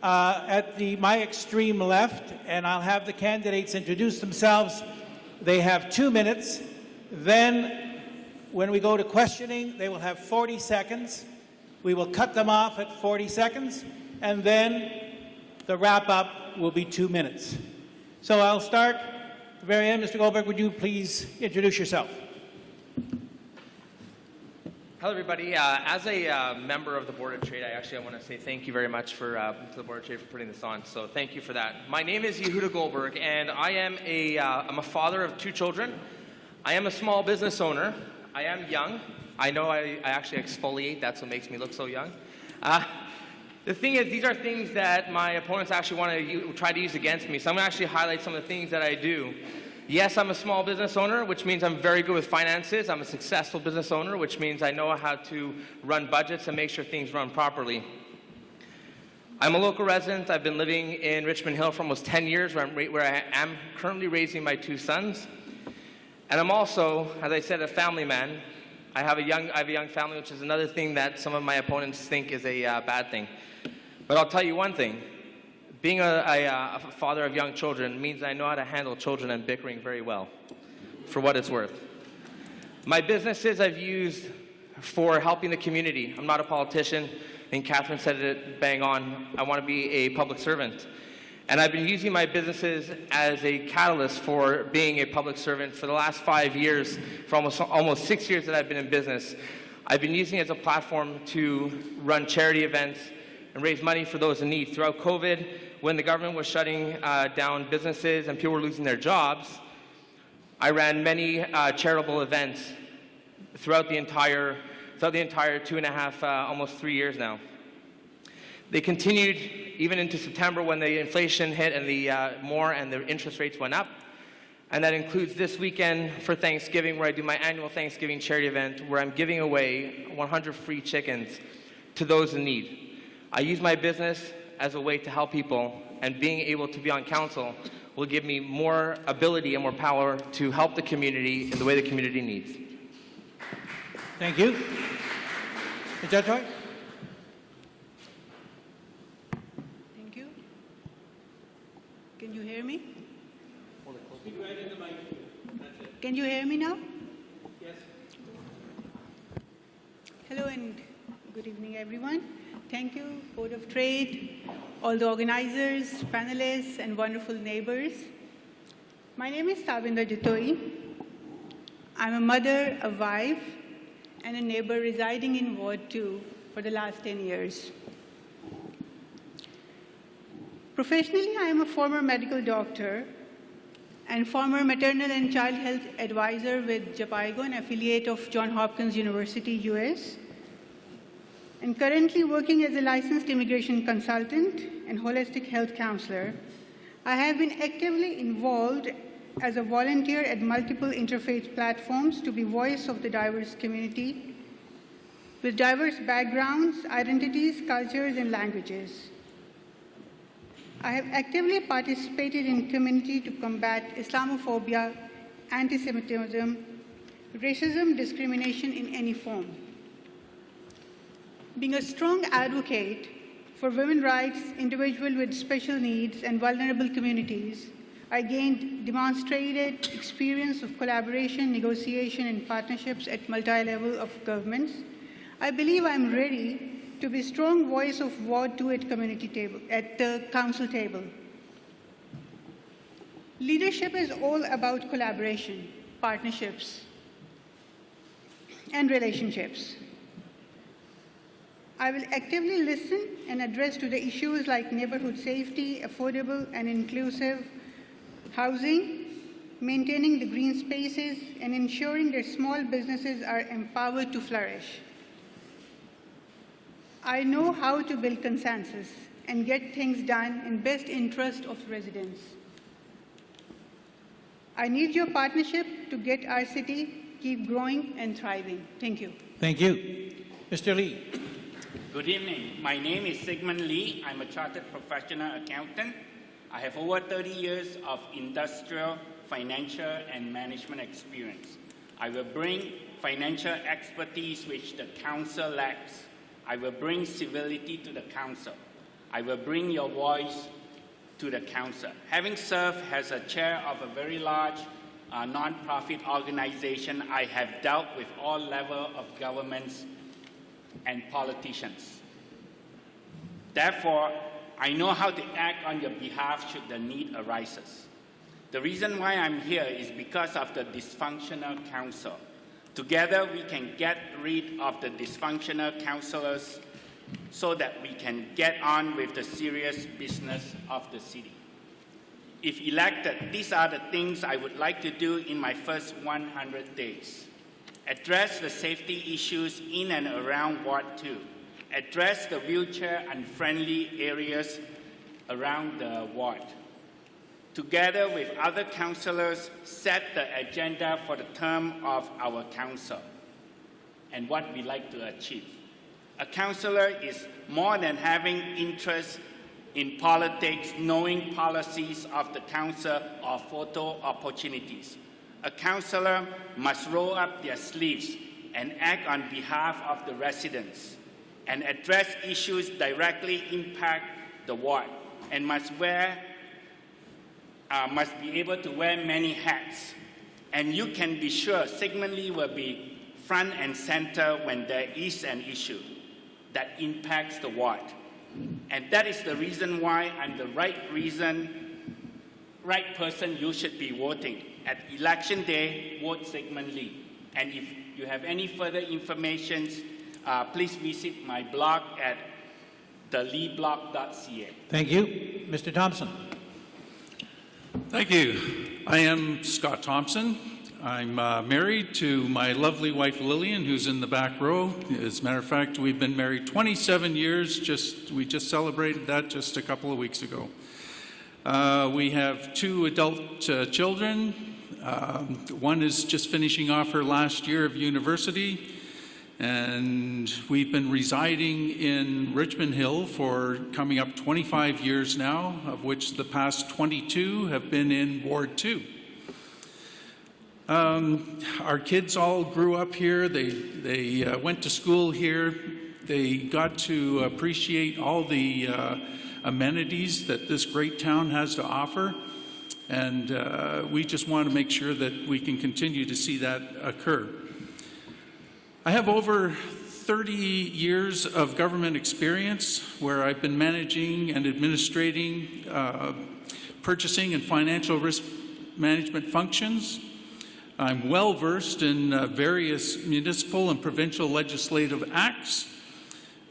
at my extreme left, and I'll have the candidates introduce themselves. They have 2 minutes. Then, when we go to questioning, they will have 40 seconds. We will cut them off at 40 seconds, and then the wrap-up will be 2 minutes. So I'll start at the very end. Mr. Goldberg, would you please introduce yourself? Hello, everybody. As a member of the Board of Trade, I want to say thank you very much to the Board of Trade for putting this on. So thank you for that. My name is Yehuda Goldberg, and I'm a father of 2 children. I am a small business owner. I am young. I know I actually exfoliate. That's what makes me look so young. The thing is, these are things that my opponents actually want to try to use against me. So I'm going to actually highlight some of the things that I do. Yes, I'm a small business owner, which means I'm very good with finances. I'm a successful business owner, which means I know how to run budgets and make sure things run properly. I'm a local resident. I've been living in Richmond Hill for almost 10 years, where I am currently raising my 2 sons. And I'm also, as I said, a family man. I have a young family, which is another thing that some of my opponents think is a bad thing. But I'll tell you one thing. Being a father of young children means I know how to handle children and bickering very well, for what it's worth. My businesses I've used for helping the community. I'm not a politician, and Catherine said it bang on. I want to be a public servant. And I've been using my businesses as a catalyst for being a public servant for the last 5 years, for almost 6 years that I've been in business. I've been using it as a platform to run charity events and raise money for those in need. Throughout COVID, when the government was shutting down businesses and people were losing their jobs, I ran many charitable events throughout the entire 2.5, almost 3 years now. They continued even into September when the inflation hit and the interest rates went up. And that includes this weekend for Thanksgiving, where I do my annual Thanksgiving charity event, where I'm giving away 100 free chickens to those in need. I use my business as a way to help people, and being able to be on council will give me more ability and more power to help the community in the way the community needs. Thank you. Mr. Choi? Thank you. Can you hear me? Speak right in the mic. That's it. Can you hear me now? Yes. Hello and good evening, everyone. Thank you, Board of Trade, all the organizers, panelists, and wonderful neighbors. My name is Tavinder Jitoi. I'm a mother, a wife, and a neighbor residing in Ward 2 for the last 10 years. Professionally, I am a former medical doctor and former maternal and child health advisor with Japaigo, an affiliate of Johns Hopkins University, US, and currently working as a licensed immigration consultant and holistic health counselor. I have been actively involved as a volunteer at multiple interfaith platforms to be voice of the diverse community with diverse backgrounds, identities, cultures, and languages. I have actively participated in community to combat Islamophobia, anti-Semitism, racism, discrimination in any form. Being a strong advocate for women's rights, individuals with special needs, and vulnerable communities, I gained demonstrated experience of collaboration, negotiation, and partnerships at multi-level of governments. I believe I'm ready to be a strong voice of Ward 2 at the council table. Leadership is all about collaboration, partnerships, and relationships. I will actively listen and address to the issues like neighborhood safety, affordable and inclusive housing, maintaining the green spaces, and ensuring that small businesses are empowered to flourish. I know how to build consensus and get things done in best interest of residents. I need your partnership to get our city keep growing and thriving. Thank you. Thank you. Mr. Lee. Good evening. My name is Sigmund Lee. I'm a chartered professional accountant. I have over 30 years of industrial, financial, and management experience. I will bring financial expertise which the council lacks. I will bring civility to the council. I will bring your voice to the council. Having served as a chair of a very large non-profit organization, I have dealt with all levels of governments and politicians. Therefore, I know how to act on your behalf should the need arises. The reason why I'm here is because of the dysfunctional council. Together, we can get rid of the dysfunctional councillors so that we can get on with the serious business of the city. If elected, these are the things I would like to do in my first 100 days. Address the safety issues in and around Ward 2. Address the wheelchair unfriendly areas around the ward. Together with other councillors, set the agenda for the term of our council and what we like to achieve. A councillor is more than having interest in politics, knowing policies of the council or photo opportunities. A councillor must roll up their sleeves and act on behalf of the residents and address issues directly impact the ward and must be able to wear many hats. And you can be sure Sigmund Lee will be front and center when there is an issue that impacts the ward. And that is the reason why I'm the right person you should be voting. At election day, vote Sigmund Lee. And if you have any further information, please visit my blog at theleeblog.ca. Thank you. Mr. Thompson. Thank you. I am Scott Thompson. I'm married to my lovely wife Lillian, who's in the back row. As a matter of fact, we've been married 27 years. We just celebrated that just a couple of weeks ago. We have 2 adult children. One is just finishing off her last year of university. And we've been residing in Richmond Hill for coming up 25 years now, of which the past 22 have been in Ward 2. Our kids all grew up here. They went to school here. They got to appreciate all the amenities that this great town has to offer. And we just want to make sure that we can continue to see that occur. I have over 30 years of government experience where I've been managing and administrating purchasing and financial risk management functions. I'm well versed in various municipal and provincial legislative acts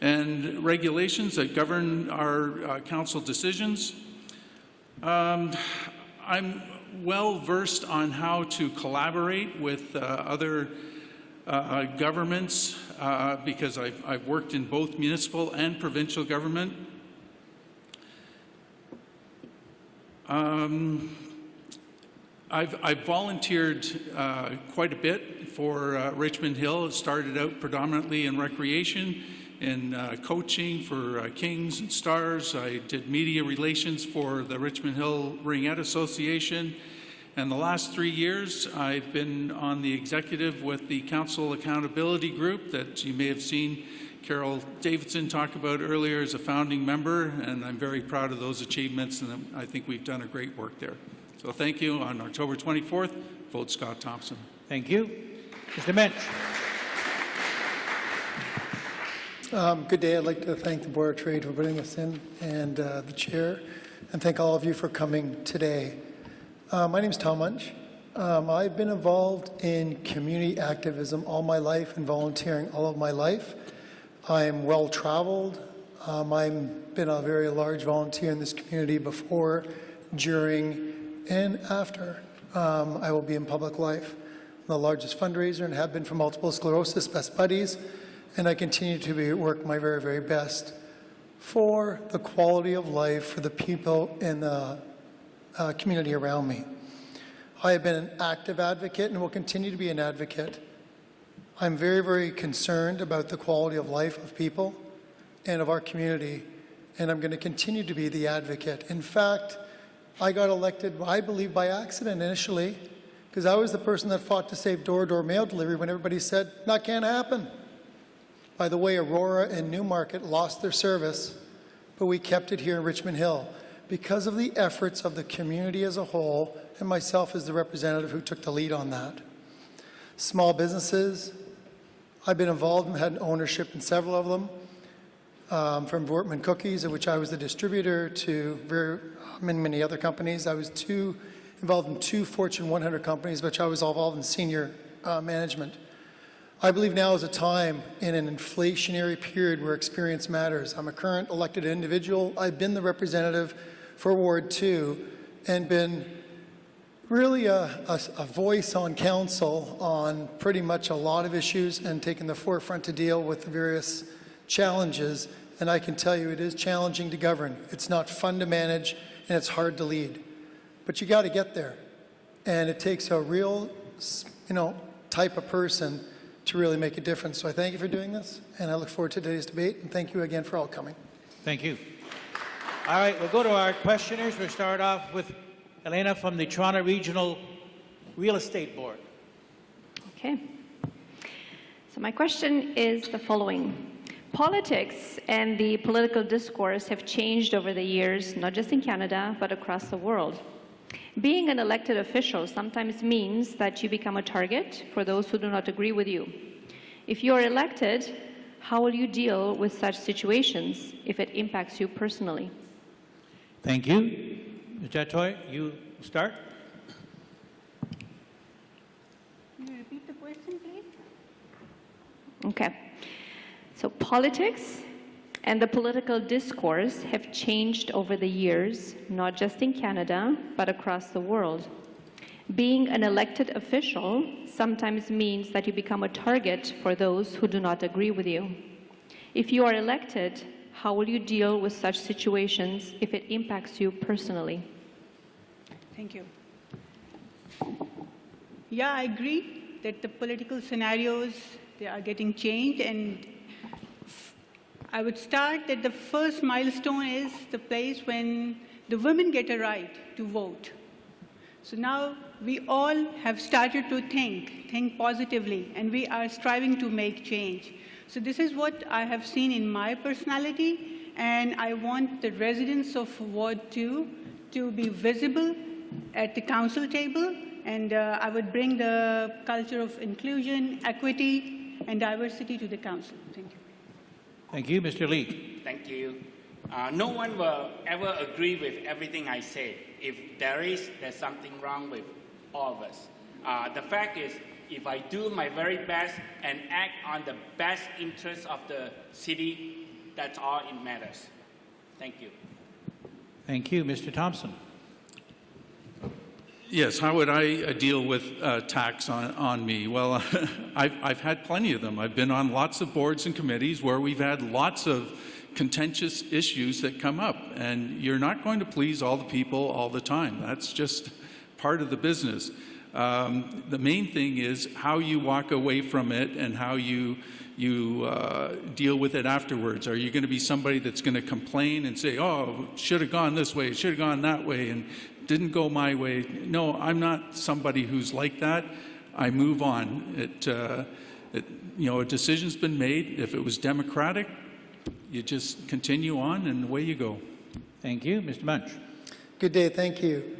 and regulations that govern our council decisions. I'm well versed on how to collaborate with other governments because I've worked in both municipal and provincial government. I've volunteered quite a bit for Richmond Hill. It started out predominantly in recreation, in coaching for Kings and Stars. I did media relations for the Richmond Hill Ringette Association. And the last 3 years, I've been on the executive with the Council Accountability Group that you may have seen Carol Davidson talk about earlier as a founding member, and I'm very proud of those achievements, and I think we've done a great work there. So thank you. On October 24th, vote Scott Thompson. Thank you. Mr. Mensch. Good day. I'd like to thank the Board of Trade for putting this in, and the chair, and thank all of you for coming today. My name is Tom Munch. I've been involved in community activism all my life and volunteering all of my life. I'm well-traveled. I've been a very large volunteer in this community before, during, and after I will be in public life. I'm the largest fundraiser and have been for multiple sclerosis, Best Buddies, and I continue to work my very, very best for the quality of life for the people in the community around me. I have been an active advocate and will continue to be an advocate. I'm very, very concerned about the quality of life of people and of our community, and I'm going to continue to be the advocate. In fact, I got elected, I believe, by accident initially, because I was the person that fought to save door-to-door mail delivery when everybody said, that can't happen. By the way, Aurora and Newmarket lost their service, but we kept it here in Richmond Hill because of the efforts of the community as a whole, and myself as the representative who took the lead on that. Small businesses, I've been involved and had ownership in several of them, from Vortman Cookies, of which I was the distributor, to many other companies. I was involved in 2 Fortune 100 companies, which I was involved in senior management. I believe now is a time in an inflationary period where experience matters. I'm a current elected individual. I've been the representative for Ward 2 and been really a voice on council on pretty much a lot of issues and taken the forefront to deal with the various challenges. And I can tell you it is challenging to govern. It's not fun to manage and it's hard to lead. But you got to get there. And it takes a real, type of person to really make a difference. So I thank you for doing this, and I look forward to today's debate, and thank you again for all coming. Thank you. All right, we'll go to our questioners. We'll start off with Elena from the Toronto Regional Real Estate Board. Okay. So my question is the following. Politics and the political discourse have changed over the years, not just in Canada, but across the world. Being an elected official sometimes means that you become a target for those who do not agree with you. If you are elected, how will you deal with such situations if it impacts you personally? Thank you. Ms. Jatoy, you start. Can you repeat the question, please? Okay. So politics and the political discourse have changed over the years, not just in Canada, but across the world. Being an elected official sometimes means that you become a target for those who do not agree with you. If you are elected, how will you deal with such situations if it impacts you personally? Thank you. Yeah, I agree that the political scenarios, they are getting changed, and I would start that the first milestone is the place when the women get a right to vote. So now we all have started to think positively, and we are striving to make change. So this is what I have seen in my personality, and I want the residents of Ward 2 to be visible at the council table, and I would bring the culture of inclusion, equity, and diversity to the council. Thank you. Thank you. Mr. Lee. Thank you. No one will ever agree with everything I say. If there's something wrong with all of us. The fact is, if I do my very best and act on the best interests of the city, that's all it matters. Thank you. Thank you. Mr. Thompson. Yes, how would I deal with tax on me? Well, I've had plenty of them. I've been on lots of boards and committees where we've had lots of contentious issues that come up, and you're not going to please all the people all the time. That's just part of the business. The main thing is how you walk away from it and how you deal with it afterwards. Are you going to be somebody that's going to complain and say, oh, should have gone this way, should have gone that way, and didn't go my way? No, I'm not somebody who's like that. I move on. A decision's been made. If it was democratic, you just continue on and away you go. Thank you. Mr. Munch. Good day, thank you.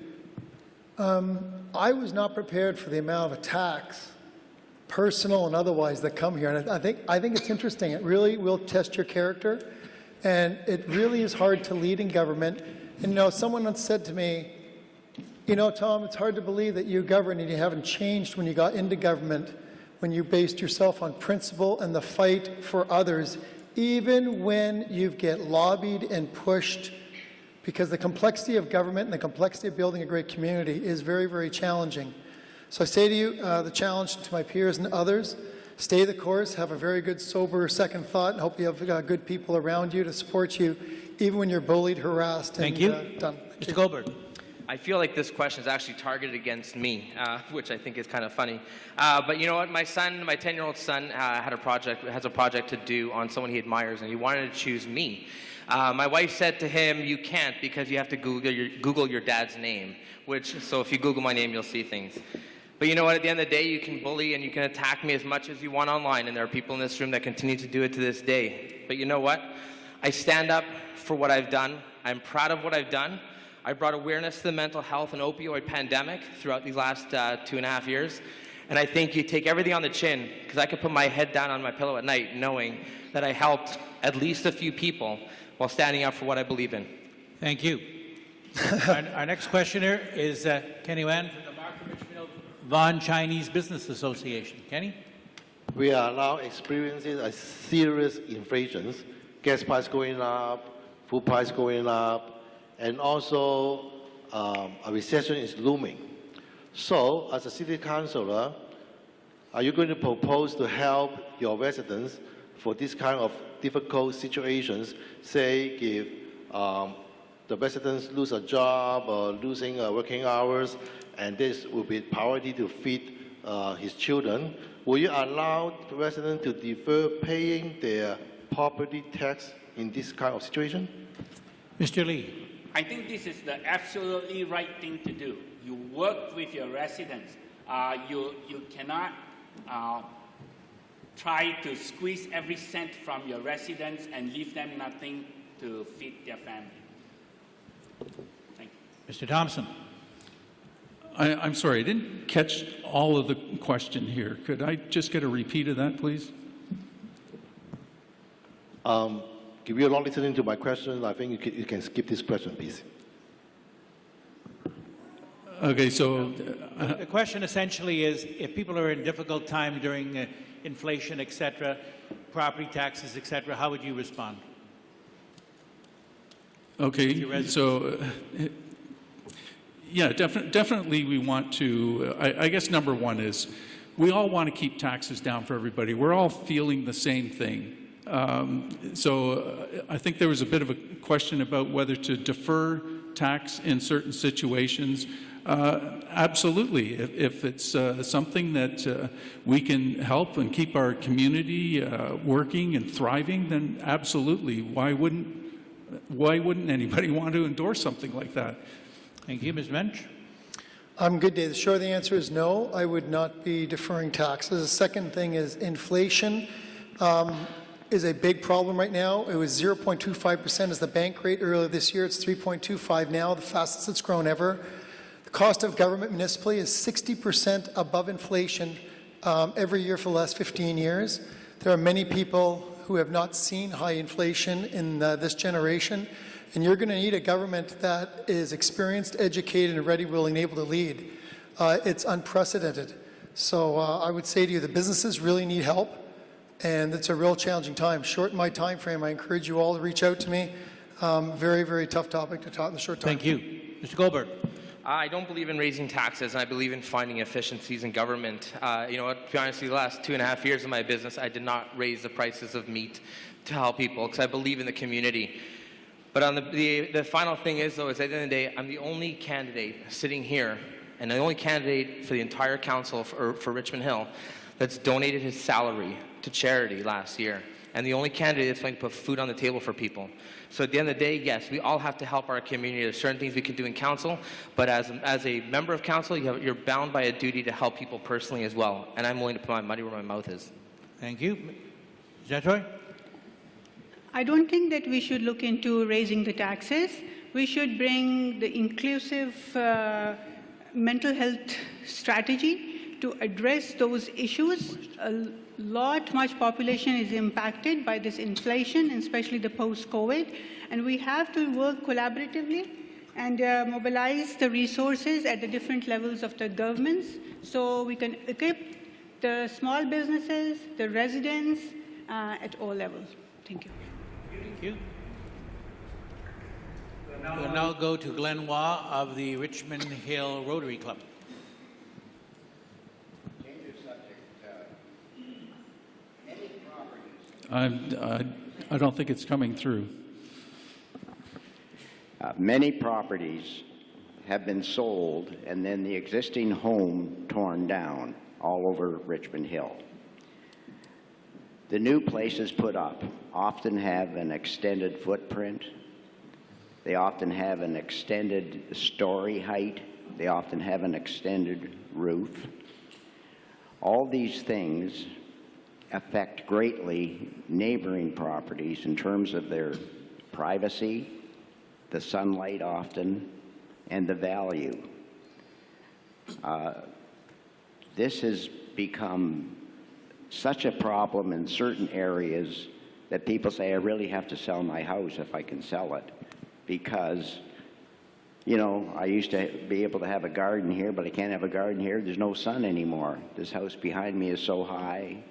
I was not prepared for the amount of attacks, personal and otherwise, that come here. And I think it's interesting. It really will test your character. And it really is hard to lead in government. And someone once said to me, Tom, it's hard to believe that you govern and you haven't changed when you got into government, when you based yourself on principle and the fight for others, even when you get lobbied and pushed, because the complexity of government and the complexity of building a great community is very, very challenging. So I say to you, the challenge to my peers and others, stay the course, have a very good, sober second thought, and hope you have good people around you to support you, even when you're bullied, harassed, Thank and you. done. Mr. Goldberg. I feel like this question is actually targeted against me, which I think is kind of funny. But you know what? My 10-year-old son, has a project to do on someone he admires, and he wanted to choose me. My wife said to him, you can't because you have to Google your dad's name, so if you Google my name, you'll see things. But you know what? At the end of the day, you can bully and you can attack me as much as you want online, and there are people in this room that continue to do it to this day. But you know what? I stand up for what I've done. I'm proud of what I've done. I brought awareness to the mental health and opioid pandemic throughout these last 2.5 years. And I think you take everything on the chin, because I could put my head down on my pillow at night knowing that I helped at least a few people while standing up for what I believe in. Thank you. Our next questioner is Kenny Wan from the Markham Richmond Vaughan Chinese Business Association. Kenny? We are now experiencing a serious inflation. Gas price going up, food price going up, and also a recession is looming. So, as a city councillor, are you going to propose to help your residents for this kind of difficult situations? Say, if the residents lose a job or losing working hours, and this will be priority to feed his children, will you allow the residents to defer paying their property tax in this kind of situation? Mr. Lee. I think this is the absolutely right thing to do. You work with your residents. You cannot try to squeeze every cent from your residents and leave them nothing to feed their family. Thank you. Mr. Thompson. I'm sorry, I didn't catch all of the question here. Could I just get a repeat of that, please? If you're not listening to my question, I think you can skip this question, please. Okay, so The question essentially is, if people are in difficult time during inflation, et cetera, property taxes, et cetera, how would you respond? okay, so yeah, definitely we want to, I guess number one is we all want to keep taxes down for everybody. We're all feeling the same thing. I think there was a bit of a question about whether to defer tax in certain situations. Absolutely. If it's something that we can help and keep our community working and thriving, then absolutely. Why wouldn't anybody want to endorse something like that? Thank you. Ms. Mensch? Good day. Sure, the answer is no. I would not be deferring taxes. The second thing is inflation is a big problem right now. It was 0.25% as the bank rate earlier this year. It's 3.25 now, the fastest it's grown ever. The cost of government municipally is 60% above inflation every year for the last 15 years. There are many people who have not seen high inflation in this generation, and you're going to need a government that is experienced, educated, and ready, willing, and able to lead. It's unprecedented. So I would say to you, the businesses really need help, and it's a real challenging time. Shorten my time frame. I encourage you all to reach out to me. Very, very tough topic to talk in the short time. Thank you. Mr. Goldberg. I don't believe in raising taxes, and I believe in finding efficiencies in government. You know what, to be honest, the last 2.5 years of my business, I did not raise the prices of meat to help people because I believe in the community. But on the final thing is, though, is at the end of the day, I'm the only candidate sitting here, and the only candidate for the entire council for Richmond Hill that's donated his salary to charity last year, and the only candidate that's going to put food on the table for people. So at the end of the day, yes, we all have to help our community. There's certain things we can do in council, but as a member of council, you're bound by a duty to help people personally as well, and I'm willing to put my money where my mouth is. Thank you. Jatoy? I don't think that we should look into raising the taxes. We should bring the inclusive mental health strategy to address those issues. Much population is impacted by this inflation, especially the post-COVID, and we have to work collaboratively and mobilize the resources at the different levels of the governments so we can equip the small businesses, the residents at all levels. Thank you. Thank you. We'll now go to Glenn Waugh of the Richmond Hill Rotary Club. I don't think it's coming through. Many properties have been sold and then the existing home torn down all over Richmond Hill. The new places put up often have an extended footprint. They often have an extended story height. They often have an extended roof. All these things affect greatly neighboring properties in terms of their privacy, the sunlight often, and the value. This has become such a problem in certain areas that people say, I really have to sell my house if I can sell it. Because, you know, I used to be able to have a garden here, but I can't have a garden here. There's no sun anymore. This house behind me is so high,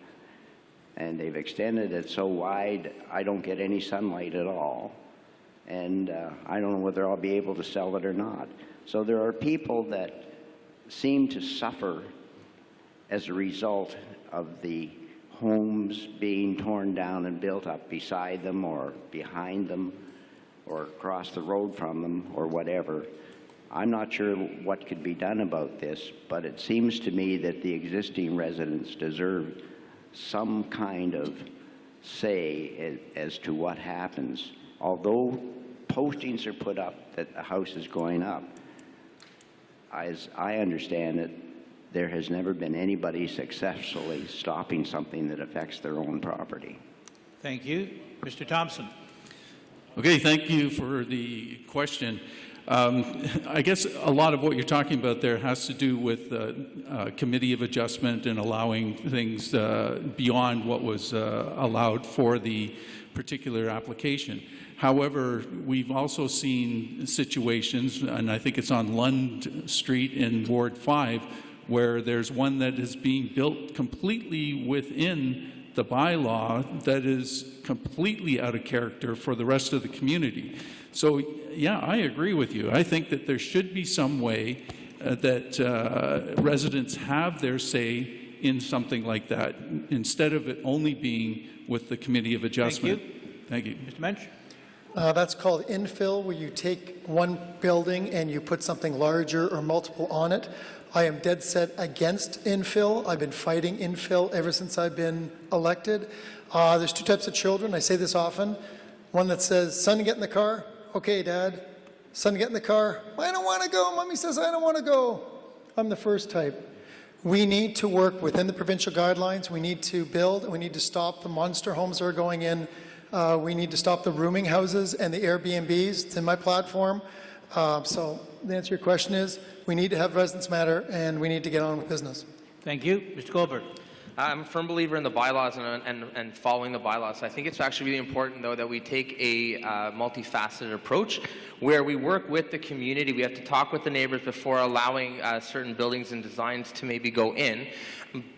and they've extended it so wide, I don't get any sunlight at all. And I don't know whether I'll be able to sell it or not. So there are people that seem to suffer as a result of the homes being torn down and built up beside them or behind them or across the road from them or whatever. I'm not sure what could be done about this, but it seems to me that the existing residents deserve some kind of say as to what happens. Although postings are put up that the house is going up, as I understand it, there has never been anybody successfully stopping something that affects their own property. Thank you. Mr. Thompson. Okay, thank you for the question. I guess a lot of what you're talking about there has to do with committee of adjustment and allowing things beyond what was allowed for the particular application. However, we've also seen situations, and I think it's on Lund Street in Ward 5, where there's one that is being built completely within the bylaw that is completely out of character for the rest of the community. So, yeah, I agree with you. I think that there should be some way that residents have their say in something like that, instead of it only being with the Committee of Adjustment. Thank you. Mr. Mensch? That's called infill, where you take one building and you put something larger or multiple on it. I am dead set against infill. I've been fighting infill ever since I've been elected. There's two types of children. I say this often. One that says, son, get in the car. Okay, Dad. Son, get in the car. I don't want to go. Mommy says I don't want to go. I'm the first type. We need to work within the provincial guidelines. We need to build. We need to stop the monster homes that are going in. We need to stop the rooming houses and the Airbnbs. It's in my platform. So the answer to your question is, we need to have residents matter, and we need to get on with business. Thank you. Mr. Goldberg. I'm a firm believer in the bylaws and following the bylaws. I think it's actually really important, though, that we take a multifaceted approach where we work with the community. We have to talk with the neighbors before allowing certain buildings and designs to maybe go in.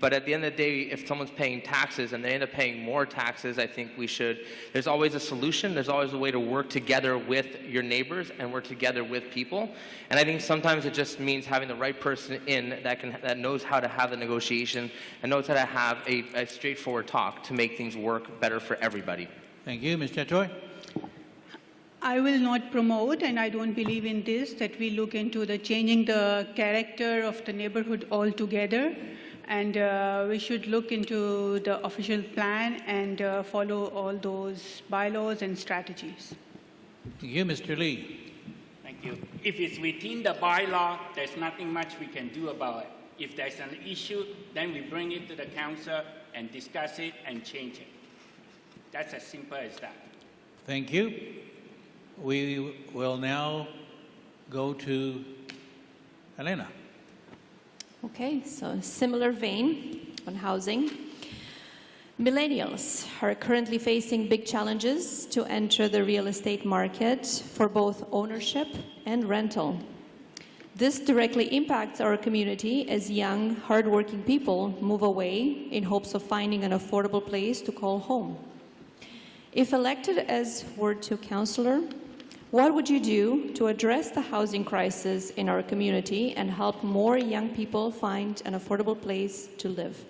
But at the end of the day, if someone's paying taxes and they end up paying more taxes, I think we should, there's always a solution. There's always a way to work together with your neighbors and work together with people. And I think sometimes it just means having the right person in that knows how to have the negotiation and knows how to have a straightforward talk to make things work better for everybody. Thank you. Ms. Chatoy? I will not promote, and I don't believe in this, that we look into the changing the character of the neighborhood altogether. And we should look into the official plan and follow all those bylaws and strategies. Thank you. Mr. Lee? Thank you. If it's within the bylaw, there's nothing much we can do about it. If there's an issue, then we bring it to the council and discuss it and change it. That's as simple as that. Thank you. We will now go to Elena. Okay, so similar vein on housing. Millennials are currently facing big challenges to enter the real estate market for both ownership and rental. This directly impacts our community as young, hardworking people move away in hopes of finding an affordable place to call home. If elected as Ward 2 councillor, what would you do to address the housing crisis in our community and help more young people find an affordable place to live?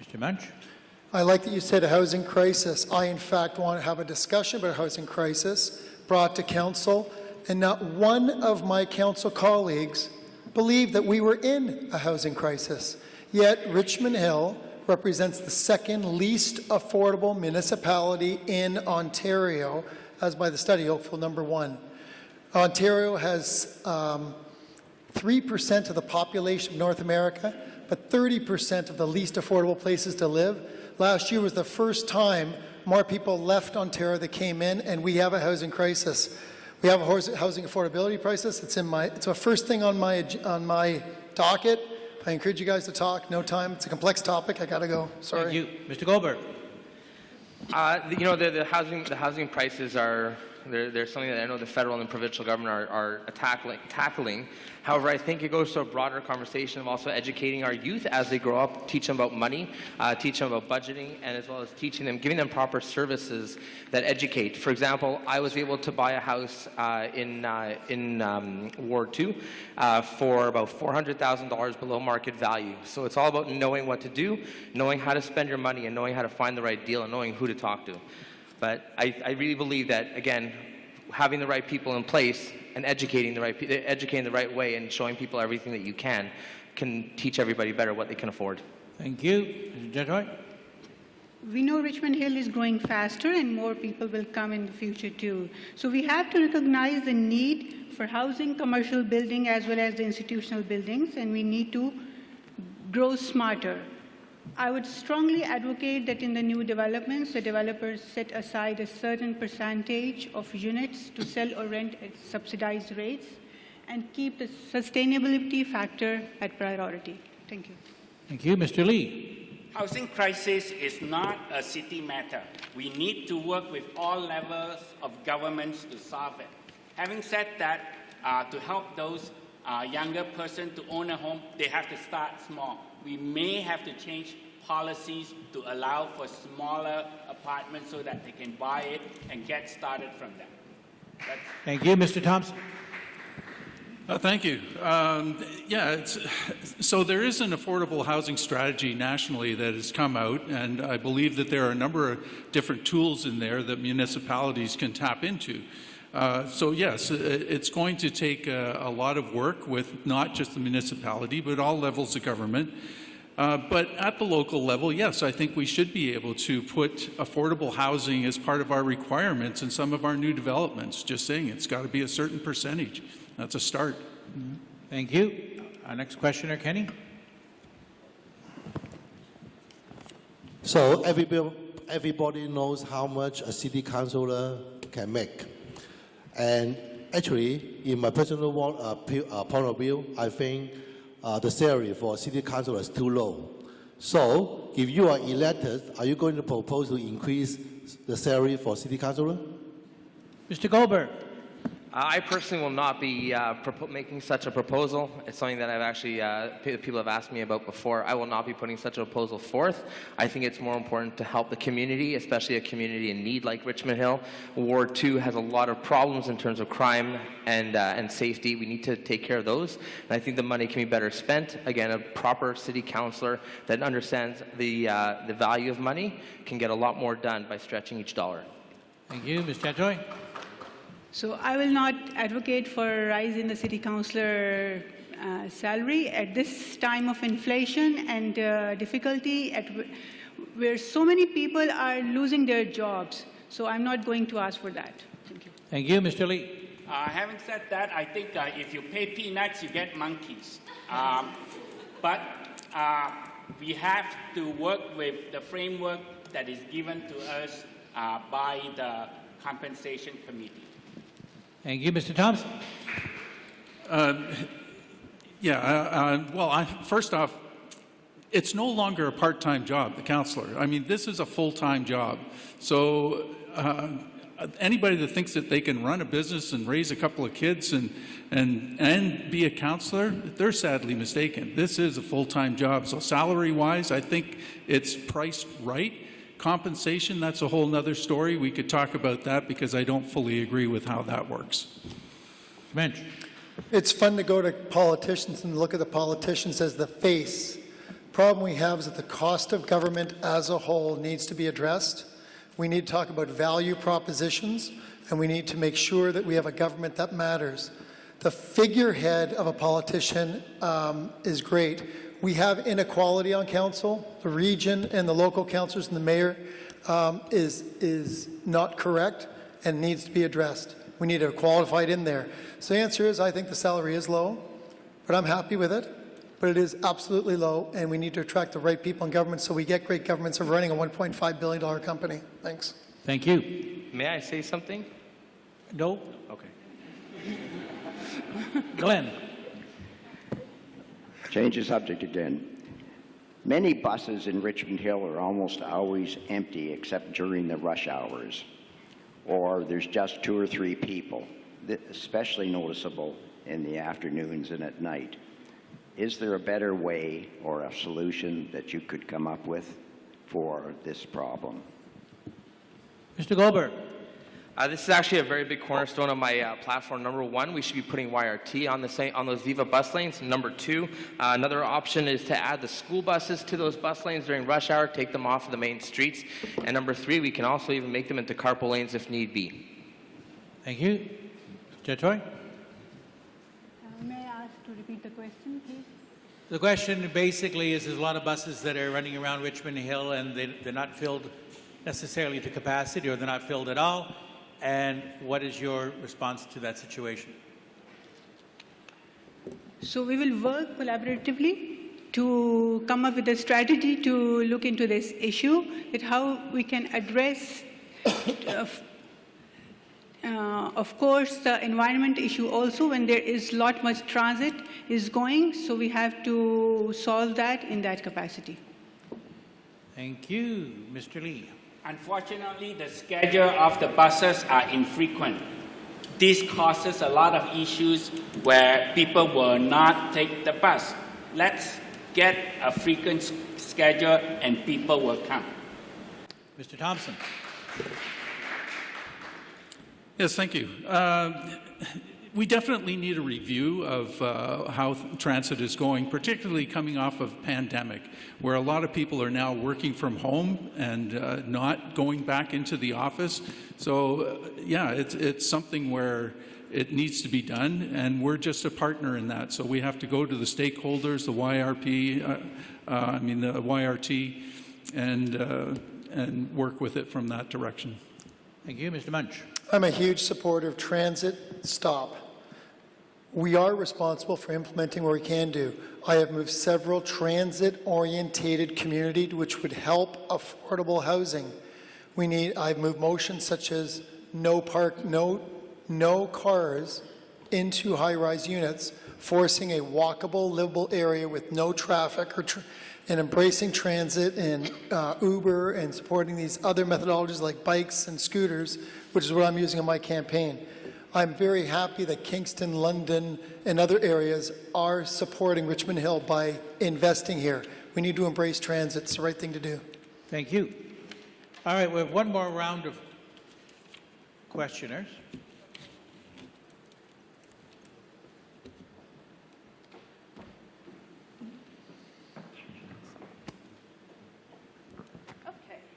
Mr. Munch? I like that you said a housing crisis. I, in fact, want to have a discussion about a housing crisis brought to council, and not one of my council colleagues believed that we were in a housing crisis. Yet Richmond Hill represents the second least affordable municipality in Ontario, as by the study, Oakville #1. Ontario has 3% of the population of North America, but 30% of the least affordable places to live. Last year was the first time more people left Ontario than came in, and we have a housing crisis. We have a housing affordability crisis. It's the first thing on my docket. I encourage you guys to talk. No time. It's a complex topic. I got to go. Sorry. Thank you. Mr. Goldberg? You know, the housing prices are, they're something that I know the federal and the provincial government are tackling. However, I think it goes to a broader conversation of also educating our youth as they grow up, teach them about money, teach them about budgeting, and as well as teaching them, giving them proper services that educate. For example, I was able to buy a house in Ward 2 for about $400,000 below market value. So it's all about knowing what to do, knowing how to spend your money, and knowing how to find the right deal, and knowing who to talk to. But I really believe that, again, having the right people in place and educating the right way and showing people everything that you can teach everybody better what they can afford. Thank you. Mr. Jadroy? We know Richmond Hill is growing faster and more people will come in the future too. So we have to recognize the need for housing, commercial building, as well as the institutional buildings, and we need to grow smarter. I would strongly advocate that in the new developments, the developers set aside a certain percentage of units to sell or rent at subsidized rates and keep the sustainability factor at priority. Thank you. Thank you. Mr. Lee. Housing crisis is not a city matter. We need to work with all levels of governments to solve it. Having said that, to help those younger persons to own a home, they have to start small. We may have to change policies to allow for smaller apartments so that they can buy it and get started from that. Thank you. Mr. Thompson. Thank you. So there is an affordable housing strategy nationally that has come out, and I believe that there are a number of different tools in there that municipalities can tap into. So yes, it's going to take a lot of work with not just the municipality, but all levels of government. But at the local level, yes, I think we should be able to put affordable housing as part of our requirements in some of our new developments. Just saying, it's got to be a certain percentage. That's a start. Thank you. Our next questioner, Kenny. So everybody knows how much a city councillor can make. And actually, in my personal point of view, I think the salary for a city councillor is too low. So if you are elected, are you going to propose to increase the salary for city councillor? Mr. Goldberg. I personally will not be making such a proposal. It's something that I've actually, people have asked me about before. I will not be putting such a proposal forth. I think it's more important to help the community, especially a community in need like Richmond Hill. Ward 2 has a lot of problems in terms of crime and safety. We need to take care of those. And I think the money can be better spent. Again, a proper city councillor that understands the value of money can get a lot more done by stretching each dollar. Thank you. Ms. Chatoy. So I will not advocate for a rise in the city councillor salary at this time of inflation and difficulty where so many people are losing their jobs. So I'm not going to ask for that. Thank you. Thank you. Mr. Lee. Having said that, I think if you pay peanuts, you get monkeys. But we have to work with the framework that is given to us by the compensation committee. Thank you. Mr. Thompson. First off, it's no longer a part-time job, the councillor. I mean, this is a full-time job. So anybody that thinks that they can run a business and raise a couple of kids and be a councillor, they're sadly mistaken. This is a full-time job. So salary-wise, I think it's priced right. Compensation, that's a whole nother story. We could talk about that because I don't fully agree with how that works. Mensch. It's fun to go to politicians and look at the politicians as the face. Problem we have is that the cost of government as a whole needs to be addressed. We need to talk about value propositions, and we need to make sure that we have a government that matters. The figurehead of a politician is great. We have inequality on council. The region and the local councillors and the mayor is not correct and needs to be addressed. We need to qualify it in there. So the answer is I think the salary is low, but I'm happy with it. But it is absolutely low, and we need to attract the right people in government so we get great governments of running a $1.5 billion company. Thanks. Thank you. May I say something? No. Okay. Glenn. Change the subject again. Many buses in Richmond Hill are almost always empty except during the rush hours, or there's just 2 or 3 people, especially noticeable in the afternoons and at night. Is there a better way or a solution that you could come up with for this problem? Mr. Goldberg. This is actually a very big cornerstone of my platform. Number 1, we should be putting YRT on those Viva bus lanes. Number 2, another option is to add the school buses to those bus lanes during rush hour, take them off of the main streets. And number 3, we can also even make them into carpool lanes if need be. Thank you. Chatoy. May I ask to repeat the question, please? The question basically is there's a lot of buses that are running around Richmond Hill and they're not filled necessarily to capacity, or they're not filled at all. And what is your response to that situation? So we will work collaboratively to come up with a strategy to look into this issue, that how we can address, of course, the environment issue also when there is much transit is going, so we have to solve that in that capacity. Thank you. Mr. Lee. Unfortunately, the schedule of the buses are infrequent. This causes a lot of issues where people will not take the bus. Let's get a frequent schedule and people will come. Mr. Thompson. Yes, thank you. We definitely need a review of how transit is going, particularly coming off of pandemic, where a lot of people are now working from home and not going back into the office. So, yeah, it's something where it needs to be done, and we're just a partner in that. So we have to go to the stakeholders, the YRP, the YRT, and work with it from that direction. Thank you. Mr. Munch. I'm a huge supporter of transit stop. We are responsible for implementing what we can do. I have moved several transit-orientated communities which would help affordable housing. I've moved motions such as no cars into high-rise units, forcing a walkable, livable area with no traffic, and embracing transit and Uber and supporting these other methodologies like bikes and scooters, which is what I'm using in my campaign. I'm very happy that Kingston, London, and other areas are supporting Richmond Hill by investing here. We need to embrace transit. It's the right thing to do. Thank you. All right, we have one more round of questioners.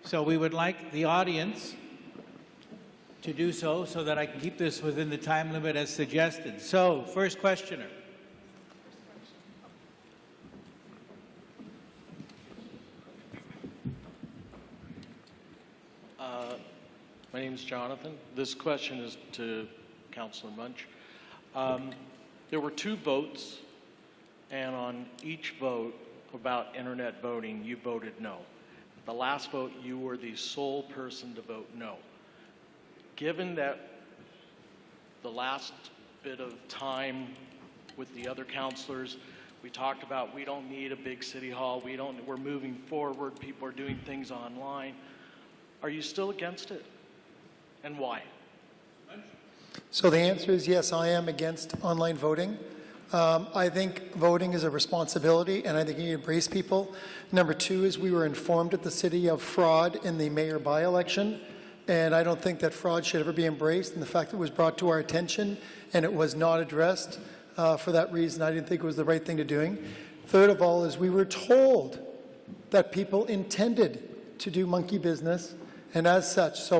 So we would like the audience to do so that I can keep this within the time limit as suggested. So, first questioner. My name is Jonathan. This question is to Councillor Munch. There were 2 votes, and on each vote about internet voting, you voted no. The last vote, you were the sole person to vote no. Given that the last bit of time with the other councillors, we talked about we don't need a big city hall, we're moving forward, people are doing things online. Are you still against it? And why? So the answer is yes, I am against online voting. I think voting is a responsibility, and I think you need to embrace people. Number 2 is we were informed at the city of fraud in the mayor by-election, and I don't think that fraud should ever be embraced, and the fact that it was brought to our attention and it was not addressed, for that reason, I didn't think it was the right thing to do. Third of all is we were told that people intended to do monkey business, and as such,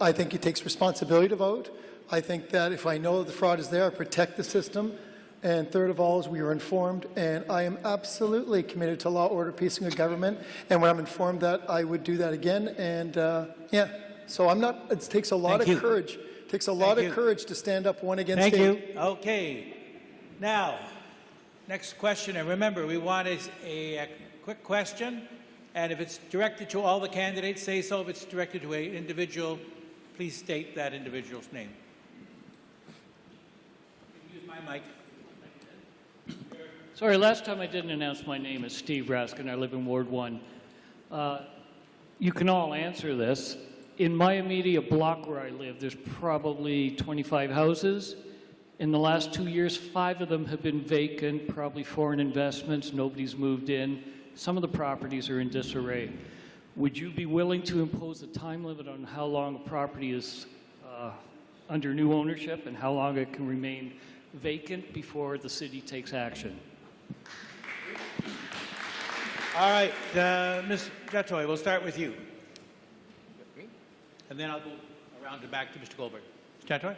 I think it takes responsibility to vote. I think that if I know that the fraud is there, I protect the system. And third of all is we were informed, and I am absolutely committed to law, order, peace, and good government. And when I'm informed that, I would do that again. And yeah, so I'm not. It takes a lot of courage. It takes a lot of courage to stand up one against Thank eight. you. Okay. Now, next question. And remember, we want a quick question. And if it's directed to all the candidates, say so. If it's directed to an individual, please state that individual's name. Use my mic. Sorry, last time I didn't announce my name is Steve Raskin. I live in Ward 1. You can all answer this. In my immediate block where I live, there's probably 25 houses. In the last 2 years, 5 of them have been vacant, probably foreign investments. Nobody's moved in. Some of the properties are in disarray. Would you be willing to impose a time limit on how long a property is under new ownership and how long it can remain vacant before the city takes action? All right, Ms. Jatoy, we'll start with you. And then I'll go around and back to Mr. Goldberg. Jatoy?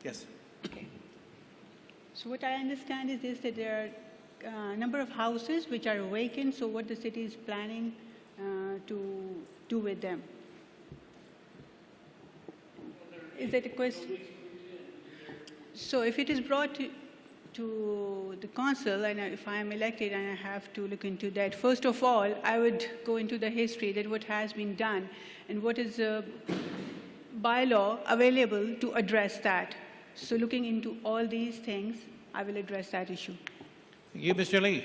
Yes. Okay. So what I understand is this, that there are a number of houses which are vacant, so what the city is planning to do with them. Is that a question? So if it is brought to... to the council, and if I am elected and I have to look into that, first of all, I would go into the history that what has been done and what is the bylaw available to address that. So looking into all these things, I will address that issue. Thank you, Mr. Lee.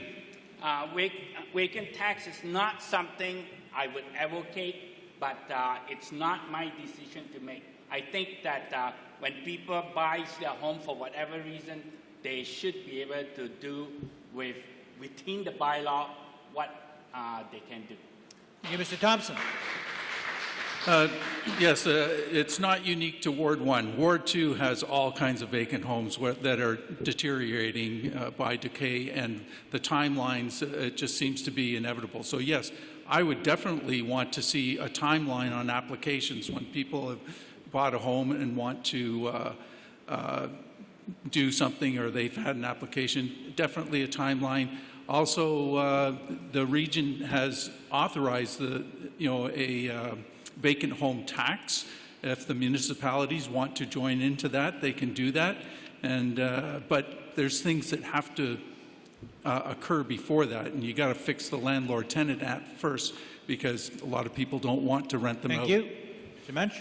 Vacant tax is not something I would advocate, but it's not my decision to make. I think that when people buy their home for whatever reason, they should be able to do within the bylaw what they can do. Thank you, Mr. Thompson. Yes, it's not unique to Ward 1. Ward 2 has all kinds of vacant homes that are deteriorating by decay, and the timelines, it just seems to be inevitable. So yes, I would definitely want to see a timeline on applications when people have bought a home and want to do something, or they've had an application, definitely a timeline. Also, the region has authorized a vacant home tax. If the municipalities want to join into that, they can do that. And but there's things that have to occur before that, and you got to fix the Landlord-Tenant Act first, because a lot of people don't want to rent them out. Thank you, Mr. Mensch.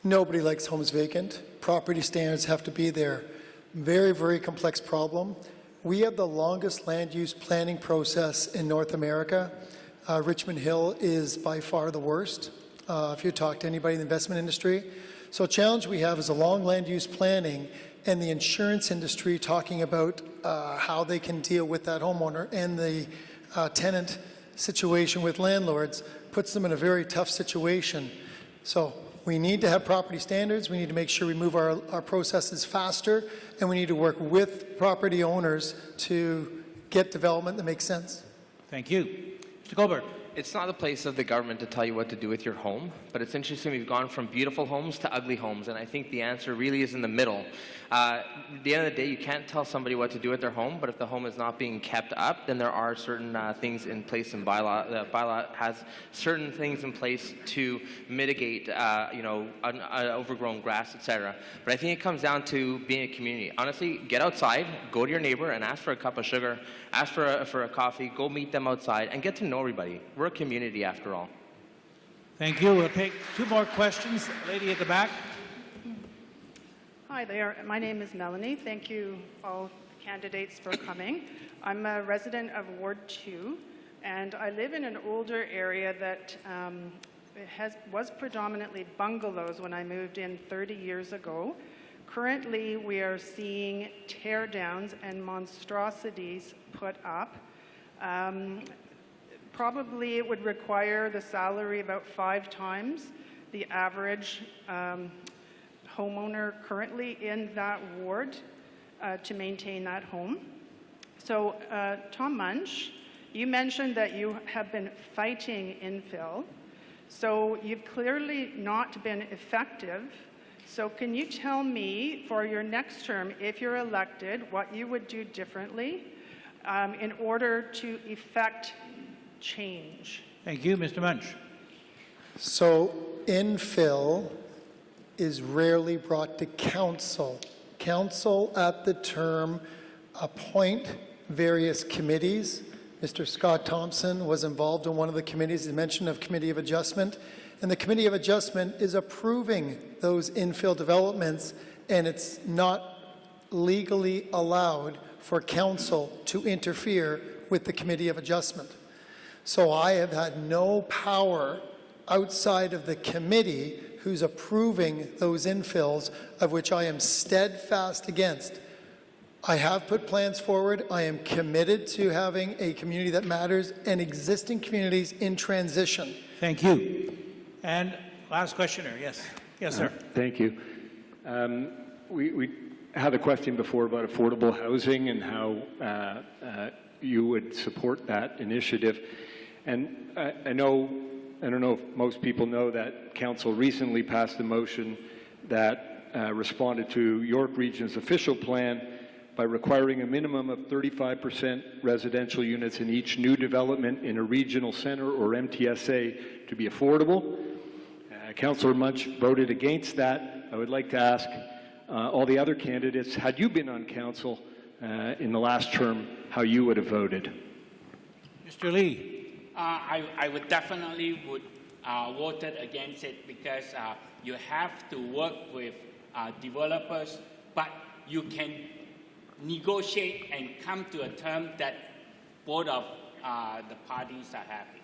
Nobody likes homes vacant. Property standards have to be there. Very, very complex problem. We have the longest land use planning process in North America. Richmond Hill is by far the worst, if you talk to anybody in the investment industry. So a challenge we have is a long land use planning, and the insurance industry talking about how they can deal with that homeowner, and the tenant situation with landlords puts them in a very tough situation. So we need to have property standards. We need to make sure we move our processes faster, and we need to work with property owners to get development that makes sense. Thank you. Mr. Goldberg. It's not the place of the government to tell you what to do with your home, but it's interesting we've gone from beautiful homes to ugly homes, and I think the answer really is in the middle. At the end of the day, you can't tell somebody what to do with their home, but if the home is not being kept up, then there are certain things in place in bylaw. The bylaw has certain things in place to mitigate, overgrown grass, etc. But I think it comes down to being a community. Honestly, get outside, go to your neighbor and ask for a cup of sugar, ask for a coffee, go meet them outside, and get to know everybody. We're a community after all. Thank you. We'll take two more questions. Lady at the back. Hi there. My name is Melanie. Thank you, all candidates, for coming. I'm a resident of Ward 2, and I live in an older area that was predominantly bungalows when I moved in 30 years ago. Currently, we are seeing tear-downs and monstrosities put up. Probably it would require the salary about 5 times the average homeowner currently in that ward to maintain that home. So, Tom Munch, you mentioned that you have been fighting infill. So you've clearly not been effective. So can you tell me, for your next term, if you're elected, what you would do differently in order to effect change? Thank you, Mr. Munch. So infill is rarely brought to council. Council at the term appoint various committees. Mr. Scott Thompson was involved in one of the committees, he mentioned of Committee of Adjustment, and the Committee of Adjustment is approving those infill developments, and it's not legally allowed for council to interfere with the Committee of Adjustment. So I have had no power outside of the committee who's approving those infills, of which I am steadfast against. I have put plans forward. I am committed to having a community that matters and existing communities in transition. Thank you. And last questioner, yes. Yes, sir. Thank you. We had a question before about affordable housing and how you would support that initiative. And I don't know if most people know that Council recently passed a motion that responded to York Region's official plan by requiring a minimum of 35% residential units in each new development in a regional center or MTSA to be affordable. Councillor Munch voted against that. I would like to ask, all the other candidates, had you been on council in the last term, how you would have voted. Mr. Lee. I would definitely voted against it because you have to work with developers, but you can negotiate and come to a term that both of the parties are happy.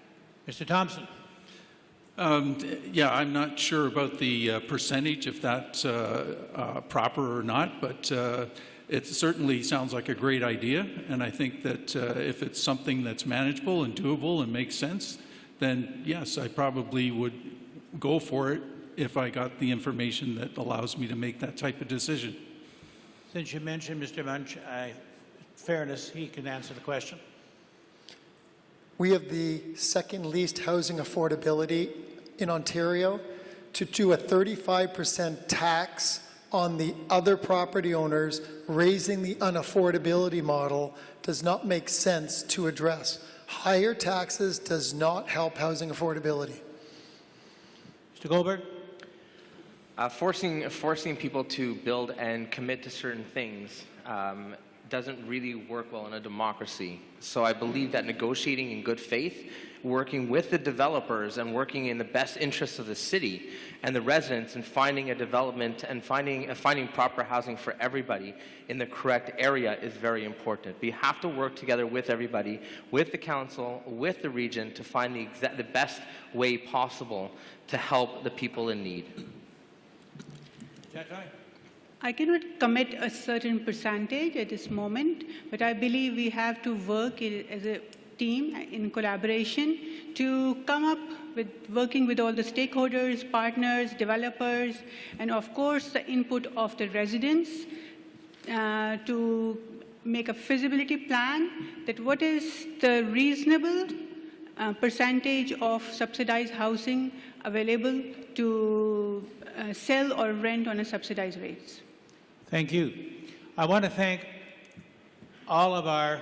Mr. Thompson. Yeah, I'm not sure about the percentage, if that's proper or not, but it certainly sounds like a great idea. And I think that if it's something that's manageable and doable and makes sense, then yes, I probably would go for it if I got the information that allows me to make that type of decision. Since you mentioned Mr. Munch, fairness, he can answer the question. We have the second least housing affordability in Ontario. To do a 35% tax on the other property owners, raising the unaffordability model does not make sense to address. Higher taxes does not help housing affordability. Mr. Goldberg? Forcing people to build and commit to certain things doesn't really work well in a democracy. So I believe that negotiating in good faith, working with the developers and working in the best interests of the city and the residents and finding a development and finding proper housing for everybody in the correct area is very important. We have to work together with everybody, with the council, with the region to find the best way possible to help the people in need. I cannot commit a certain percentage at this moment, but I believe we have to work as a team in collaboration to come up with working with all the stakeholders, partners, developers, and of course the input of the residents to make a feasibility plan that what is the reasonable percentage of subsidized housing available to sell or rent on a subsidized rates. Thank you. I want to thank all of our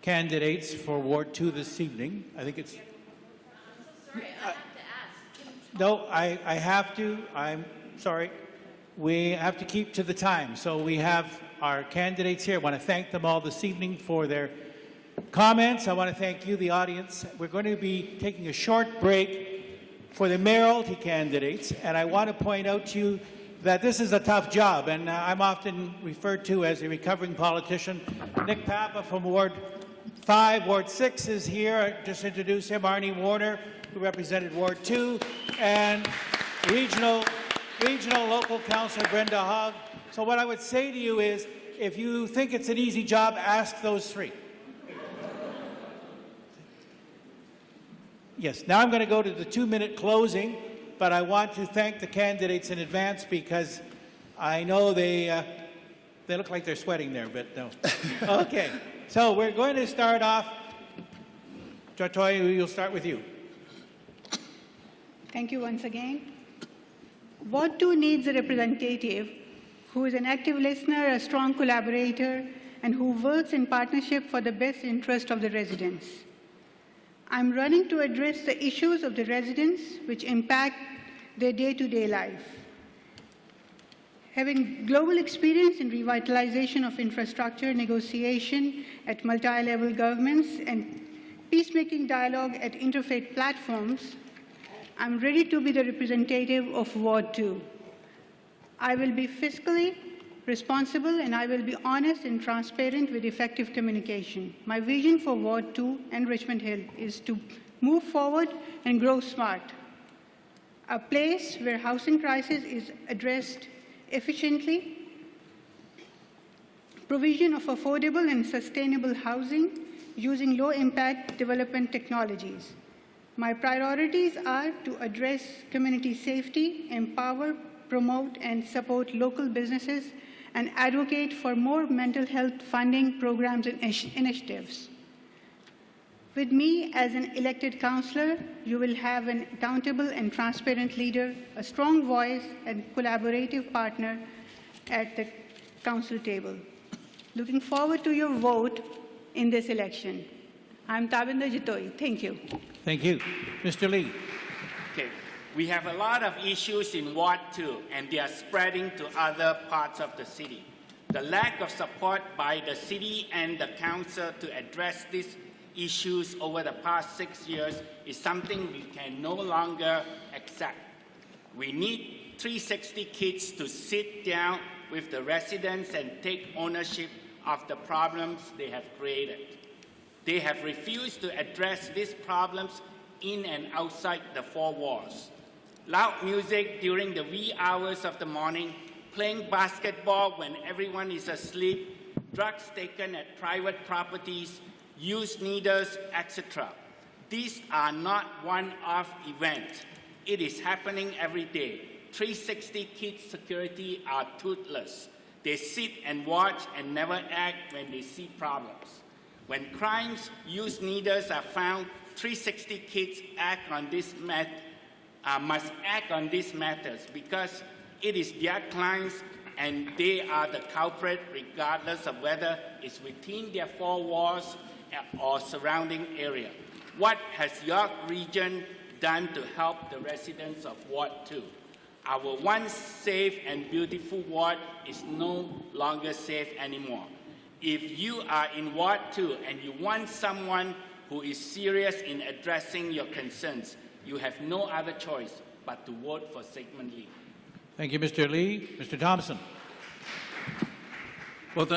candidates for Ward 2 this evening. I think it's... No, I have to. I'm sorry. We have to keep to the time. So we have our candidates here. I want to thank them all this evening for their comments. I want to thank you, the audience. We're going to be taking a short break for the mayoralty candidates, and I want to point out to you that this is a tough job, and I'm often referred to as a recovering politician. Nick Papa from Ward 5. Ward 6 is here. I just introduced him. Arnie Warner, who represented Ward 2, and regional local councillor Brenda Hogg. So what I would say to you is, if you think it's an easy job, ask those three. Yes, now I'm going to go to the 2-minute closing, but I want to thank the candidates in advance because I know they look like they're sweating there, but no. Okay, so we're going to start off. Jotoy, we'll start with you. Thank you once again. Ward 2 needs a representative who is an active listener, a strong collaborator, and who works in partnership for the best interest of the residents. I'm running to address the issues of the residents which impact their day-to-day life. Having global experience in revitalization of infrastructure, negotiation at multi-level governments, and peacemaking dialogue at interfaith platforms, I'm ready to be the representative of Ward 2. I will be fiscally responsible and I will be honest and transparent with effective communication. My vision for Ward 2 and Richmond Hill is to move forward and grow smart. A place where housing crisis is addressed efficiently, provision of affordable and sustainable housing using low-impact development technologies. My priorities are to address community safety, empower, promote, and support local businesses, and advocate for more mental health funding programs and initiatives. With me as an elected councillor, you will have an accountable and transparent leader, a strong voice, and collaborative partner at the council table. Looking forward to your vote in this election. I'm Tabinder Jitoi. Thank you. Thank you. Mr. Lee. Okay. We have a lot of issues in Ward 2, and they are spreading to other parts of the city. The lack of support by the city and the council to address these issues over the past 6 years is something we can no longer accept. We need 360 kids to sit down with the residents and take ownership of the problems they have created. They have refused to address these problems in and outside the four walls. Loud music during the wee hours of the morning, playing basketball when everyone is asleep, drugs taken at private properties, used needles, etc. These are not one-off events. It is happening every day. 360 Kids Security are toothless. They sit and watch and never act when they see problems. When crimes, used needles are found, 360 Kids must act on these matters because it is their clients and they are the culprit regardless of whether it's within their four walls or surrounding area. What has York Region done to help the residents of Ward 2? Our once safe and beautiful ward is no longer safe anymore. If you are in Ward 2 and you want someone who is serious in addressing your concerns, you have no other choice but to vote for Sigmund Lee. Thank you, Mr. Lee. Mr. Thompson. Well,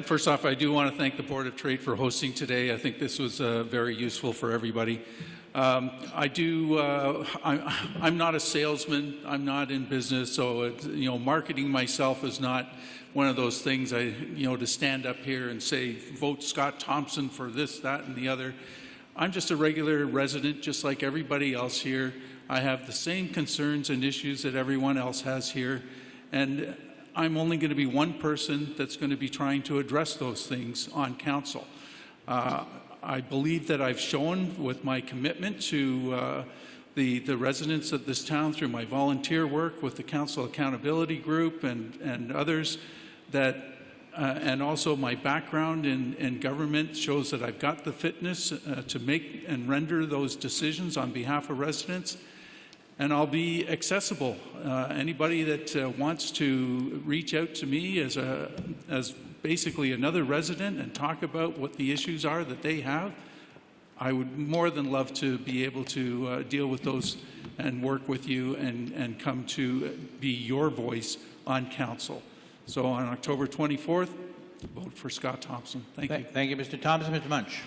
first off, I do want to thank the Board of Trade for hosting today. I think this was very useful for everybody. I'm not a salesman. I'm not in business, so marketing myself is not one of those things. To stand up here and say, vote Scott Thompson for this, that, and the other. I'm just a regular resident, just like everybody else here. I have the same concerns and issues that everyone else has here, and I'm only going to be one person that's going to be trying to address those things on council. I believe that I've shown with my commitment to the residents of this town through my volunteer work with the Council Accountability Group and others that and also my background in government shows that I've got the fitness to make and render those decisions on behalf of residents. And I'll be accessible. Anybody that wants to reach out to me as basically another resident and talk about what the issues are that they have, I would more than love to be able to deal with those and work with you and come to be your voice on council. So on October 24th, vote for Scott Thompson. Thank you. Thank you, Mr. Thompson. Mr. Munch.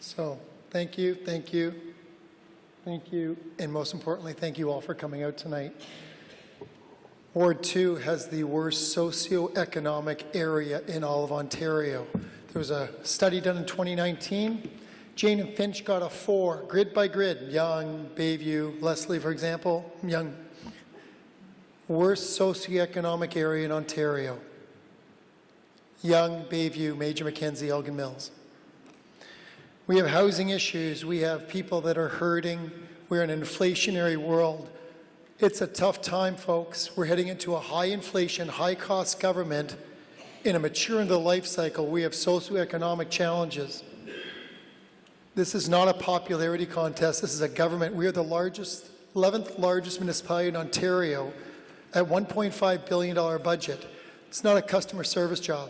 So, thank you, and most importantly, thank you all for coming out tonight. Ward 2 has the worst socioeconomic area in all of Ontario. There was a study done in 2019. Jane and Finch got a 4, grid by grid. Yonge, Bayview, Leslie, for example. Yonge. Worst socioeconomic area in Ontario. Yonge, Bayview, Major Mackenzie, Elgin Mills. We have housing issues. We have people that are hurting. We're in an inflationary world. It's a tough time, folks. We're heading into a high inflation, high cost government. In a mature into the life cycle, we have socioeconomic challenges. This is not a popularity contest. This is a government. We are the 11th largest municipality in Ontario at $1.5 billion budget. It's not a customer service job.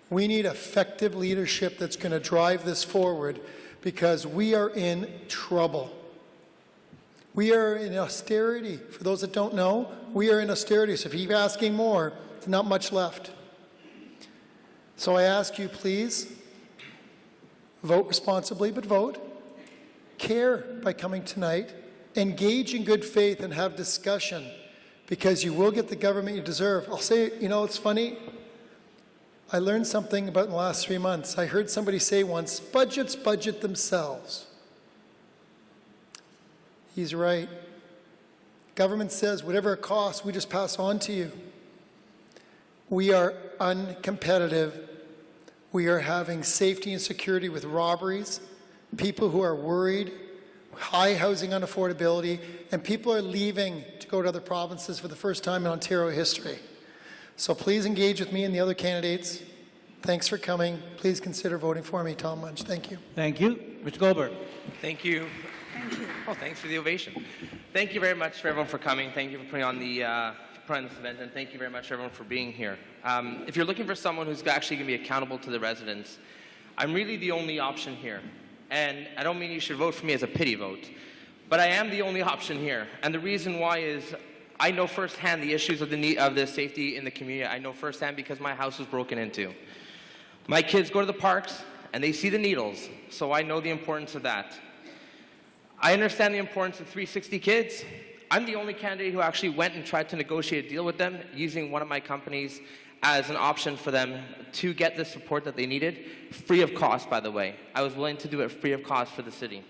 We need effective leadership that's going to drive this forward because we are in trouble. We are in austerity. For those that don't know, we are in austerity. So if you keep asking more, there's not much left. So I ask you, please, vote responsibly, but vote. Care by coming tonight. Engage in good faith and have discussion because you will get the government you deserve. I'll say, it's funny. I learned something about in the last 3 months. I heard somebody say once, budgets budget themselves. He's right. Government says whatever it costs, we just pass on to you. We are uncompetitive. We are having safety and security with robberies, people who are worried, high housing unaffordability, and people are leaving to go to other provinces for the first time in Ontario history. So please engage with me and the other candidates. Thanks for coming. Please consider voting for me, Tom Munch. Thank you. Thank you. Mr. Goldberg. Thank you. Oh, thanks for the ovation. Thank you very much for everyone for coming. Thank you for putting on this event, and thank you very much everyone for being here. If you're looking for someone who's actually going to be accountable to the residents, I'm really the only option here. And I don't mean you should vote for me as a pity vote, but I am the only option here. And the reason why is I know firsthand the issues of the safety in the community. I know firsthand because my house was broken into. My kids go to the parks and they see the needles, so I know the importance of that. I understand the importance of 360 Kids. I'm the only candidate who actually went and tried to negotiate a deal with them using one of my companies as an option for them to get the support that they needed, free of cost, by the way. I was willing to do it free of cost for the city.